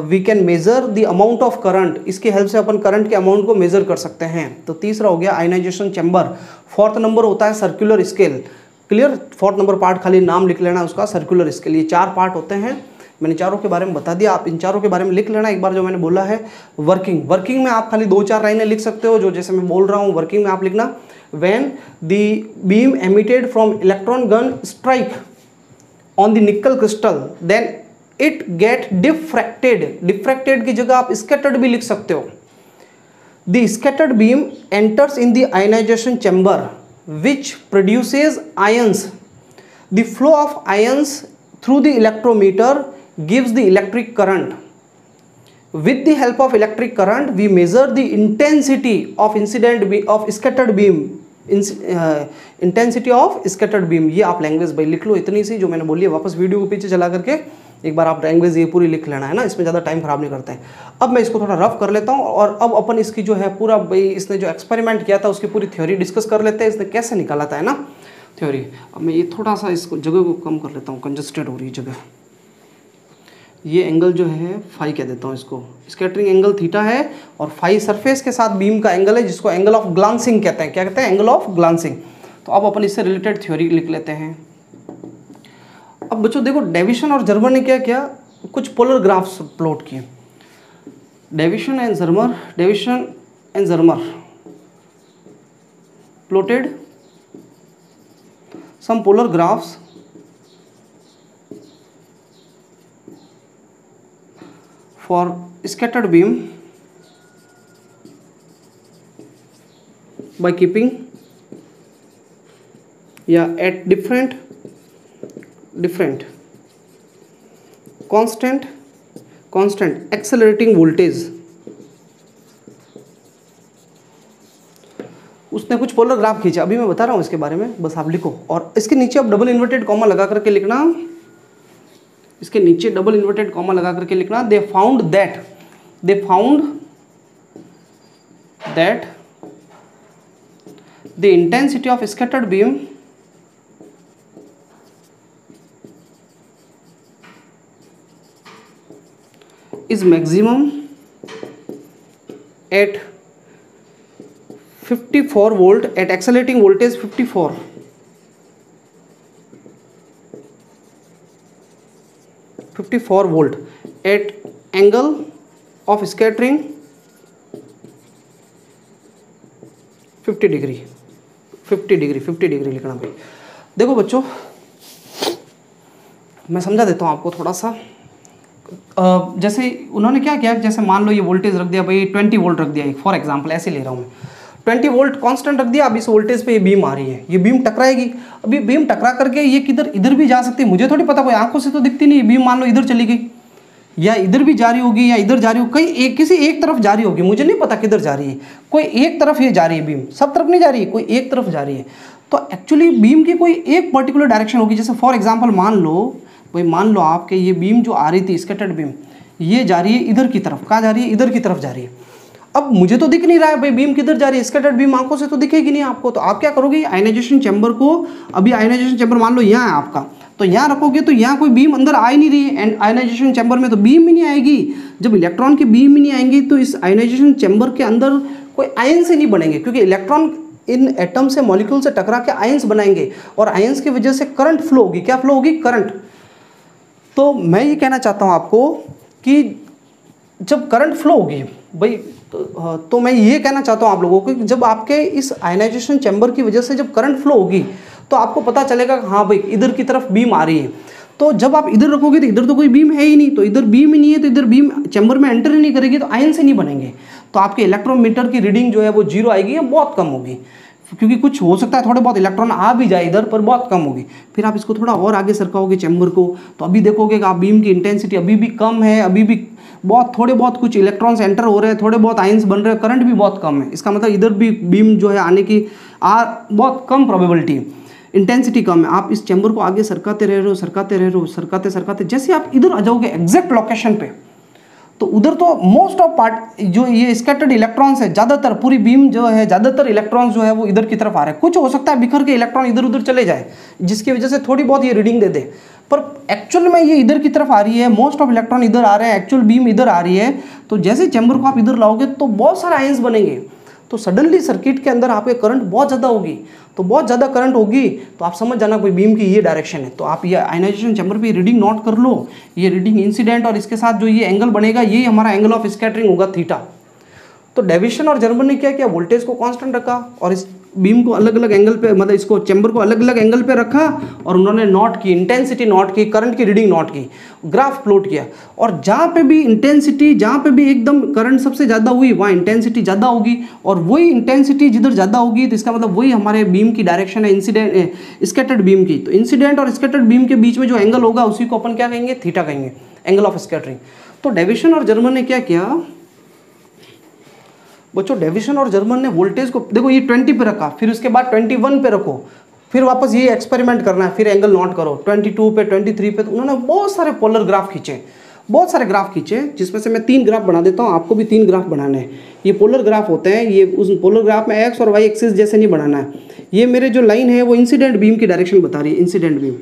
we can measure the amount of current. इसकी हेल्प से अपन करंट के अमाउंट को मेजर कर सकते हैं। तो तीसरा हो गया आयोनाइजेशन चैम्बर। फोर्थ नंबर होता है circular scale. Clear? Fourth number part खाली नाम लिख लेना उसका, सर्कुलर स्केल। ये 4 पार्ट होते हैं, मैंने चारों के बारे में बता दिया। आप इन चारों के बारे में लिख लेना एक बार जो मैंने बोला है। वर्किंग, वर्किंग में आप खाली 2-4 लाइनें लिख सकते हो, जो जैसे मैं बोल रहा हूँ। वर्किंग में आप लिखना, when the beam emitted from electron gun strike on the nickel crystal then it get diffracted. Diffracted की जगह आप स्कैटर्ड भी लिख सकते हो। The scattered beam enters in the ionisation chamber which produces ions. The flow of ions through the electrometer gives the electric current. With the help of electric current we measure the intensity of scattered beam, intensity of scattered beam। ये आप language भाई लिख लो इतनी सी जो मैंने बोली है। वापस वीडियो को पीछे चला करके एक बार आप लैंग्वेज ये पूरी लिख लेना है ना, इसमें ज़्यादा टाइम खराब नहीं करते हैं। अब मैं इसको थोड़ा रफ कर लेता हूँ और अब अपन इसकी जो है पूरा भाई इसने जो एक्सपेरिमेंट किया था उसकी पूरी थ्योरी डिस्कस कर लेते हैं, इसने कैसे निकाला था, है ना, थ्योरी। अब मैं ये थोड़ा सा इसको जगह को कम कर लेता हूँ, कंजस्टेड हो रही है जगह। ये एंगल जो है फाई कह देता हूँ इसको, स्कैटरिंग एंगल थीटा है और फाई सरफेस के साथ बीम का एंगल है जिसको एंगल ऑफ ग्लांसिंग कहते हैं। क्या कहते हैं? Angle of glancing. तो अब अपन इससे रिलेटेड थ्योरी लिख लेते हैं। अब बच्चों देखो, डेविसन और जर्मर ने क्या किया, कुछ पोलर ग्राफ्स प्लॉट किए। Davisson and Germer plotted some polar graphs for scattered beam by keeping at different constant accelerating voltage। उसने कुछ पोलर ग्राफ खींचा, अभी मैं बता रहा हूँ इसके बारे में, बस आप लिखो। और इसके नीचे अब डबल इन्वर्टेड कॉमा लगा करके लिखना, इसके नीचे डबल इन्वर्टेड कॉमा लगा करके लिखना, they found that the intensity of scattered beam is maximum at 54 volt at accelerating voltage 54 volt at angle of scattering 50 degree लिखना भाई। देखो बच्चों, मैं समझा देता हूँ आपको थोड़ा सा। जैसे उन्होंने क्या किया, जैसे मान लो ये वोल्टेज रख दिया भाई 20 वोल्ट रख दिया, एक फॉर एग्जांपल ऐसे ले रहा हूँ मैं, 20 वोल्ट कांस्टेंट रख दिया। अब इस वोल्टेज पे ये बीम आ रही है, ये बीम टकराएगी। अभी बीम टकरा करके ये किधर, इधर भी जा सकती है, मुझे थोड़ी पता, कोई आंखों से तो दिखती नहीं। बीम मान लो इधर चली गई, या इधर भी जा रही होगी, या इधर जा रही होगी, कहीं किसी एक तरफ जा रही होगी, मुझे नहीं पता किधर जा रही है। कोई एक तरफ ये जा रही है बीम, सब तरफ नहीं जा रही है, कोई एक तरफ जा रही है। तो एक्चुअली बीम की कोई एक पर्टिकुलर डायरेक्शन होगी। जैसे फॉर एग्जाम्पल मान लो आपके ये बीम जो आ रही थी स्कैटर्ड बीम, ये जा रही है इधर की तरफ। कहाँ जा रही है? इधर की तरफ जा रही है। अब मुझे तो दिख नहीं रहा है भाई बीम किधर जा रही है, स्कैटर्ड बीम आंखों से तो दिखेगी नहीं आपको। तो आप क्या करोगे, आयनाइजेशन चैम्बर को, अभी आयनाइजेशन चैम्बर मान लो यहाँ है आपका, तो यहाँ रखोगे तो यहाँ कोई बीम अंदर आ ही नहीं रही है, एंड आयनाइजेशन चैम्बर में तो बीम ही नहीं आएगी। जब इलेक्ट्रॉन की बीम ही नहीं आएंगी तो इस आयनाइजेशन चैम्बर के अंदर कोई आयन से नहीं बनेंगे, क्योंकि इलेक्ट्रॉन इन एटम से, मॉलिक्यूल से टकरा के आयंस बनाएंगे, और आयंस की वजह से करंट फ्लो होगी। क्या फ्लो होगी? करंट। तो मैं ये कहना चाहता हूँ आपको कि जब करंट फ्लो होगी भाई, तो मैं ये कहना चाहता हूँ आप लोगों को कि जब आपके इस आयनाइजेशन चैम्बर की वजह से जब करंट फ्लो होगी तो आपको पता चलेगा कि हाँ भाई इधर की तरफ बीम आ रही है। तो जब आप इधर रखोगे तो इधर तो कोई बीम है ही नहीं, तो इधर बीम ही नहीं है, तो इधर बीम चैम्बर में एंटर ही नहीं करेगी, तो आयन से नहीं बनेंगे। तो आपके इलेक्ट्रोमीटर की रीडिंग जो है वो 0 आएगी या बहुत कम होगी, क्योंकि कुछ हो सकता है थोड़े बहुत इलेक्ट्रॉन आ भी जाए इधर, पर बहुत कम होगी। फिर आप इसको थोड़ा और आगे सरकाओगे चैम्बर को, तो अभी देखोगे कि आप बीम की इंटेंसिटी अभी भी कम है, अभी भी थोड़े बहुत कुछ इलेक्ट्रॉन्स एंटर हो रहे हैं, थोड़े बहुत आयंस बन रहे हैं, करंट भी बहुत कम है। इसका मतलब इधर भी बीम जो है आने की बहुत कम प्रोबेबिलिटी, इंटेंसिटी कम है। आप इस चैम्बर को आगे सरकाते रह रहे हो, सरकाते जैसे आप इधर आ जाओगे एग्जैक्ट लोकेशन पे, तो उधर तो मोस्ट ऑफ पार्ट जो ये स्कैटर्ड इलेक्ट्रॉन्स है, ज़्यादातर पूरी बीम जो है, ज़्यादातर इलेक्ट्रॉन्स जो है वो इधर की तरफ आ रहे हैं। कुछ हो सकता है बिखर के इलेक्ट्रॉन इधर उधर चले जाए, जिसकी वजह से थोड़ी बहुत ये रीडिंग दे दे, पर एक्चुअल में ये इधर की तरफ आ रही है, मोस्ट ऑफ इलेक्ट्रॉन इधर आ रहे हैं, एक्चुअल बीम इधर आ रही है। तो जैसे चैम्बर को आप इधर लाओगे तो बहुत सारे आयंस बनेंगे, तो सडनली सर्किट के अंदर आपके करंट बहुत ज़्यादा होगी। तो बहुत ज़्यादा करंट होगी तो आप समझ जाना कोई बीम की ये डायरेक्शन है। तो आप ये आयनाइजेशन चैम्बर पे रीडिंग नोट कर लो, ये रीडिंग इंसिडेंट और इसके साथ जो ये एंगल बनेगा ये हमारा एंगल ऑफ स्कैटरिंग होगा थीटा। तो डेविसन और जर्मर ने क्या किया, वोल्टेज को कांस्टेंट रखा और इस बीम को अलग अलग एंगल पे, मतलब इसको चैम्बर को अलग अलग एंगल पे रखा, और उन्होंने नोट की इंटेंसिटी, नोट की करंट की रीडिंग, नोट की, ग्राफ प्लॉट किया। और जहाँ पे भी इंटेंसिटी, जहाँ पे भी एकदम करंट सबसे ज़्यादा हुई वहाँ इंटेंसिटी ज़्यादा होगी, और वही इंटेंसिटी जिधर ज़्यादा होगी तो इसका मतलब वही हमारे बीम की डायरेक्शन है इंसिडेंट स्कैटर्ड बीम की। तो इंसिडेंट और स्कैटर्ड बीम के बीच में जो एंगल होगा उसी को अपन क्या कहेंगे, थीटा कहेंगे, एंगल ऑफ स्कैटरिंग। तो डेविसन और जर्मर ने क्या किया बच्चों, डेविसन और जर्मर ने वोल्टेज को, देखो ये 20 पे रखा, फिर उसके बाद 21 पे रखो, फिर वापस ये एक्सपेरिमेंट करना है, फिर एंगल नोट करो 22 पे, 23 पे। तो उन्होंने बहुत सारे पोलर ग्राफ खींचे, बहुत सारे ग्राफ खींचे, जिसमें से मैं 3 ग्राफ बना देता हूँ, आपको भी 3 ग्राफ बनाने हैं। ये पोलर ग्राफ होते हैं, ये उस पोलर ग्राफ में एक्स और वाई एक्सिस जैसे नहीं बनाना है। ये मेरे जो लाइन है वो इंसिडेंट बीम की डायरेक्शन बता रही है, इंसिडेंट बीम।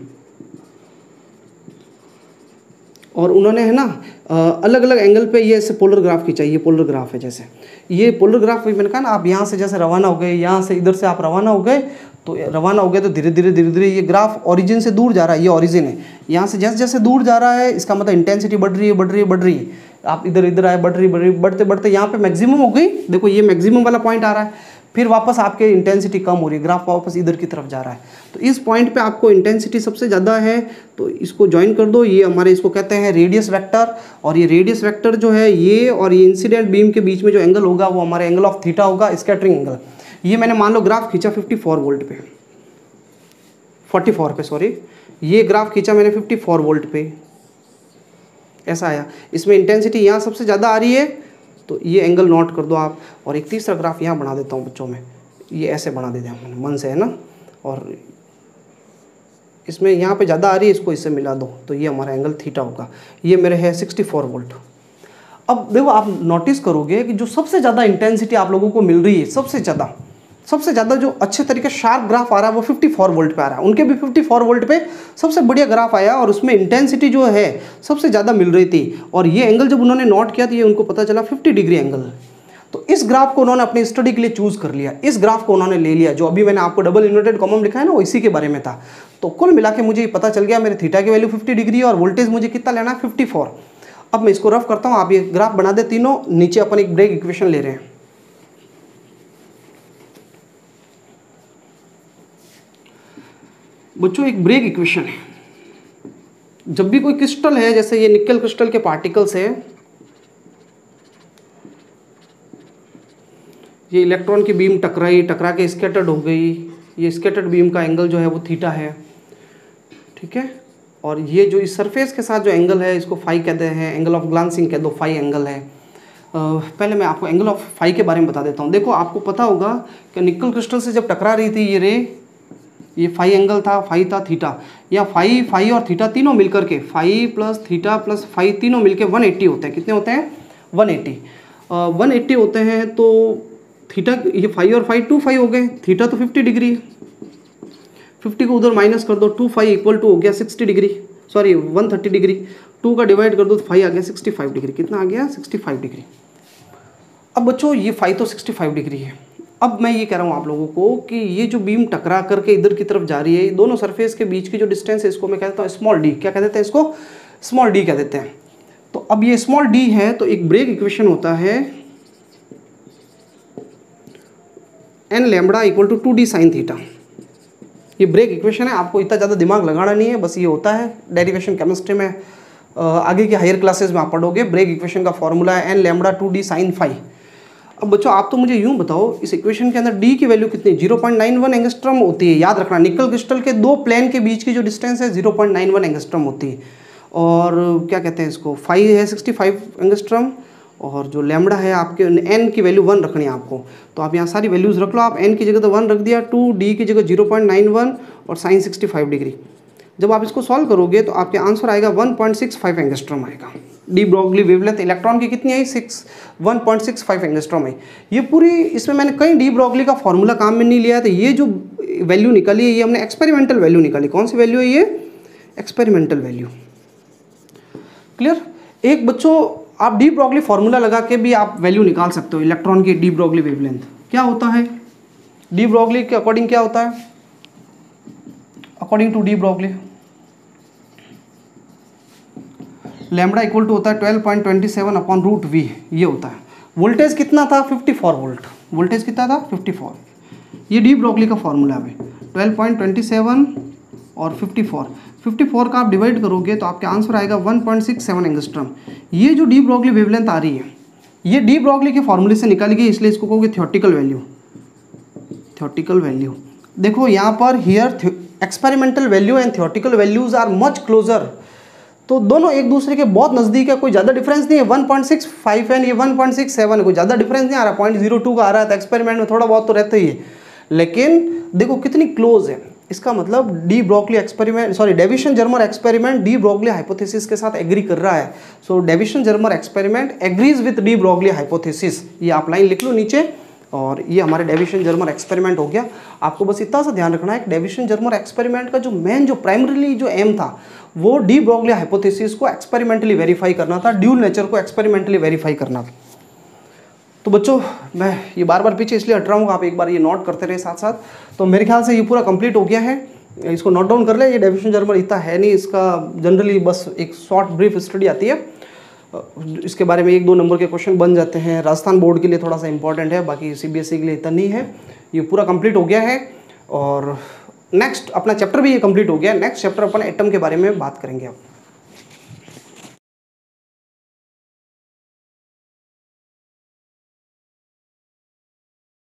और उन्होंने है ना अलग अलग एंगल पे ये ऐसे पोलर ग्राफ खींचा। ये पोलर ग्राफ है, जैसे ये पोलर ग्राफ मैंने कहा ना, आप यहाँ से जैसे रवाना हो गए, यहाँ से इधर से आप रवाना हो गए, तो धीरे धीरे ये ग्राफ ओरिजिन से दूर जा रहा है। ये ओरिजिन है, यहाँ से जैसे जैसे दूर जा रहा है इसका मतलब इंटेंसिटी बढ़ रही है। आप इधर आए, बढ़ रही बढ़ते बढ़ते यहाँ पे मैक्सिमम हो गई। देखो ये मैक्सिमम वाला पॉइंट आ रहा है, फिर वापस आपके इंटेंसिटी कम हो रही है, ग्राफ वापस इधर की तरफ जा रहा है। तो इस पॉइंट पे आपको इंटेंसिटी सबसे ज़्यादा है, तो इसको ज्वाइन कर दो। ये हमारे इसको कहते हैं रेडियस वेक्टर, और ये रेडियस वेक्टर जो है ये और ये इंसिडेंट बीम के बीच में जो एंगल होगा वो हमारे एंगल ऑफ थीटा होगा, स्कैटरिंग एंगल। ये मैंने मान लो ग्राफ खींचा 54 वोल्ट पे, 44 पे सॉरी, ये ग्राफ खींचा मैंने 54 वोल्ट पे, ऐसा आया। इसमें इंटेंसिटी यहाँ सबसे ज़्यादा आ रही है, तो ये एंगल नोट कर दो आप। और एक तीसरा ग्राफ यहाँ बना देता हूँ बच्चों में, ये ऐसे बना देते हैं मैंने मन से, है ना, और इसमें यहाँ पे ज़्यादा आ रही है, इसको इससे मिला दो, तो ये हमारा एंगल थीटा होगा। ये मेरे है 64 वोल्ट। अब देखो आप नोटिस करोगे कि जो सबसे ज़्यादा इंटेंसिटी आप लोगों को मिल रही है, सबसे ज़्यादा जो अच्छे तरीके शार्प ग्राफ आ रहा है वो 54 वोल्ट पे आ रहा है। उनके भी 54 वोल्ट पे सबसे बढ़िया ग्राफ आया, और उसमें इंटेंसिटी जो है सबसे ज़्यादा मिल रही थी। और ये एंगल जब उन्होंने नोट किया तो ये उनको पता चला 50 डिग्री एंगल। तो इस ग्राफ को उन्होंने अपनी स्टडी के लिए चूज़ कर लिया, इस ग्राफ को उन्होंने ले लिया। जो अभी मैंने आपको डबल इन्वर्टेड कॉलम लिखा है ना, वो इसी के बारे में था। तो कुल मिला के मुझे पता चल गया मेरे थीटा की वैल्यू 50 डिग्री और वोल्टेज मुझे कितना लेना है 54। अब मैं इसको रफ करता हूँ, आप ये ग्राफ बना दे तीनों। नीचे अपन एक ब्रेक इक्वेशन ले रहे हैं। बच्चों एक ब्रेक इक्वेशन है, जब भी कोई क्रिस्टल है, जैसे ये निकल क्रिस्टल के पार्टिकल्स है, ये इलेक्ट्रॉन की बीम टकरा के स्कैटर्ड हो गई। ये स्कैटर्ड बीम का एंगल जो है वो थीटा है, ठीक है। और ये जो इस सरफेस के साथ जो एंगल है इसको फाई कहते हैं, एंगल ऑफ ग्लांसिंग कह दो, फाई एंगल है। पहले मैं आपको एंगल ऑफ फाई के बारे में बता देता हूँ। देखो आपको पता होगा कि निकल क्रिस्टल से जब टकरा रही थी ये रे, ये फाई एंगल था, फाई था थीटा, या फाई और थीटा तीनों मिलकर के, phi plus theta plus phi तीनों मिलके 180 होते हैं। कितने होते हैं 180 होते हैं। तो थीटा, ये फाई और फाई 2 फाई हो गए, थीटा तो 50 डिग्री है, 50 को उधर माइनस कर दो, 2 फाई इक्वल टू हो गया 60 डिग्री, सॉरी 130 डिग्री। 2 का डिवाइड कर दो तो फाई आ गया 65 डिग्री। कितना आ गया 65 डिग्री। अब बच्चों ये फाई तो 65 डिग्री है। अब मैं ये कह रहा हूँ आप लोगों को कि ये जो बीम टकरा करके इधर की तरफ जा रही है, दोनों सरफेस के बीच की जो डिस्टेंस है इसको मैं कहता हूँ स्मॉल डी। क्या कह देते हैं इसको? स्मॉल डी कह देते हैं। तो अब ये स्मॉल डी है, तो एक ब्रेक इक्वेशन होता है n lambda equal to 2d sine theta. ये ब्रेक इक्वेशन है, आपको इतना ज़्यादा दिमाग लगाना नहीं है, बस ये होता है डेरिवेशन केमिस्ट्री में, आगे के हायर क्लासेस में आप पढ़ोगे। ब्रेक इक्वेशन का फॉर्मूला है n lambda 2d sine phi. अब बच्चों आप तो मुझे यूं बताओ, इस इक्वेशन के अंदर डी की वैल्यू कितनी? 0.91 एंगस्ट्रम होती है। याद रखना, निकल क्रिस्टल के दो प्लेन के बीच की जो डिस्टेंस है 0.91 एंगस्ट्रम होती है। और क्या कहते हैं इसको, फाई है 65 एंगस्ट्रम, और जो लैम्बडा है आपके एन की वैल्यू 1 रखनी है आपको। तो आप यहाँ सारी वैल्यूज़ रख लो। आप एन की जगह तो 1 रख दिया, 2d की जगह 0.91 और साइन 65 डिग्री। जब आप इसको सॉल्व करोगे तो आपके आंसर आएगा 1.65 एंगस्ट्रॉम आएगा। डी ब्रॉगली वेवलेंथ इलेक्ट्रॉन की कितनी आई? 1.65 एंगस्ट्रॉम है। ये पूरी, इसमें मैंने कहीं डी ब्रॉगली का फॉर्मूला काम में नहीं लिया। तो ये जो वैल्यू निकाली है ये हमने एक्सपेरिमेंटल वैल्यू निकाली। कौन सी वैल्यू है ये? Experimental value. क्लियर? एक बच्चों आप डी ब्रॉगली फॉर्मूला लगा के भी आप वैल्यू निकाल सकते हो इलेक्ट्रॉन की। डी ब्रॉगली वेवलेंथ क्या होता है? डी ब्रॉगली के अकॉर्डिंग क्या होता है? According to de Broglie lambda equal to होता है 12.27 अपॉन रूट वी। ये होता है। वोल्टेज कितना था? 54 वोल्ट। वोल्टेज कितना था? 54। ये डी ब्रॉगली का फॉर्मूला है 12.27 और 54 का आप डिवाइड करोगे तो आपके आंसर आएगा 1.67 एंगस्ट्रम। ये जो डी ब्रॉगली वेवलेंथ आ रही है ये डी ब्रॉगली के फॉर्मूले से निकाली गई, इसलिए इसको कहोगे थ्योरेटिकल वैल्यू। थ्योरेटिकल वैल्यू देखो यहाँ पर here experimental value and theoretical values are much closer. तो दोनों एक दूसरे के बहुत नज़दीक है, कोई ज़्यादा डिफरेंस नहीं है। 1.65 है, ये 1.67 है, कोई ज़्यादा डिफरेंस नहीं आ रहा। 0.02 का आ रहा है, तो एक्सपेरिमेंट में थोड़ा बहुत तो रहता ही है, लेकिन देखो कितनी क्लोज है। इसका मतलब de Broglie experiment, sorry Davisson Germer experiment de Broglie hypothesis के साथ एग्री कर रहा है। So Davisson Germer experiment agrees with de Broglie hypothesis. ये आप लाइन लिख लो नीचे, और ये हमारे डेविसन जर्मर एक्सपेरिमेंट हो गया। आपको बस इतना सा ध्यान रखना है कि डेविसन जर्मर एक्सपेरिमेंट का जो मेन जो प्राइमरीली जो एम था वो डी ब्रोगली हाइपोथेसिस को एक्सपेरिमेंटली वेरीफाई करना था, ड्यूल नेचर को एक्सपेरिमेंटली वेरीफाई करना था। तो बच्चों मैं ये बार बार पीछे इसलिए हट रहा हूँ, आप एक बार ये नोट करते रहे साथ साथ। तो मेरे ख्याल से ये पूरा कंप्लीट हो गया है, इसको नोट डाउन कर ले। ये डेविसन जर्मर इतना है नहीं, इसका जनरली बस एक शॉर्ट ब्रीफ स्टडी आती है, इसके बारे में 1-2 नंबर के क्वेश्चन बन जाते हैं। राजस्थान बोर्ड के लिए थोड़ा सा इंपॉर्टेंट है, बाकी सीबीएसई के लिए इतना नहीं है। ये पूरा कंप्लीट हो गया है और नेक्स्ट अपना चैप्टर भी ये कंप्लीट हो गया है। नेक्स्ट चैप्टर अपन एटम के बारे में बात करेंगे अब।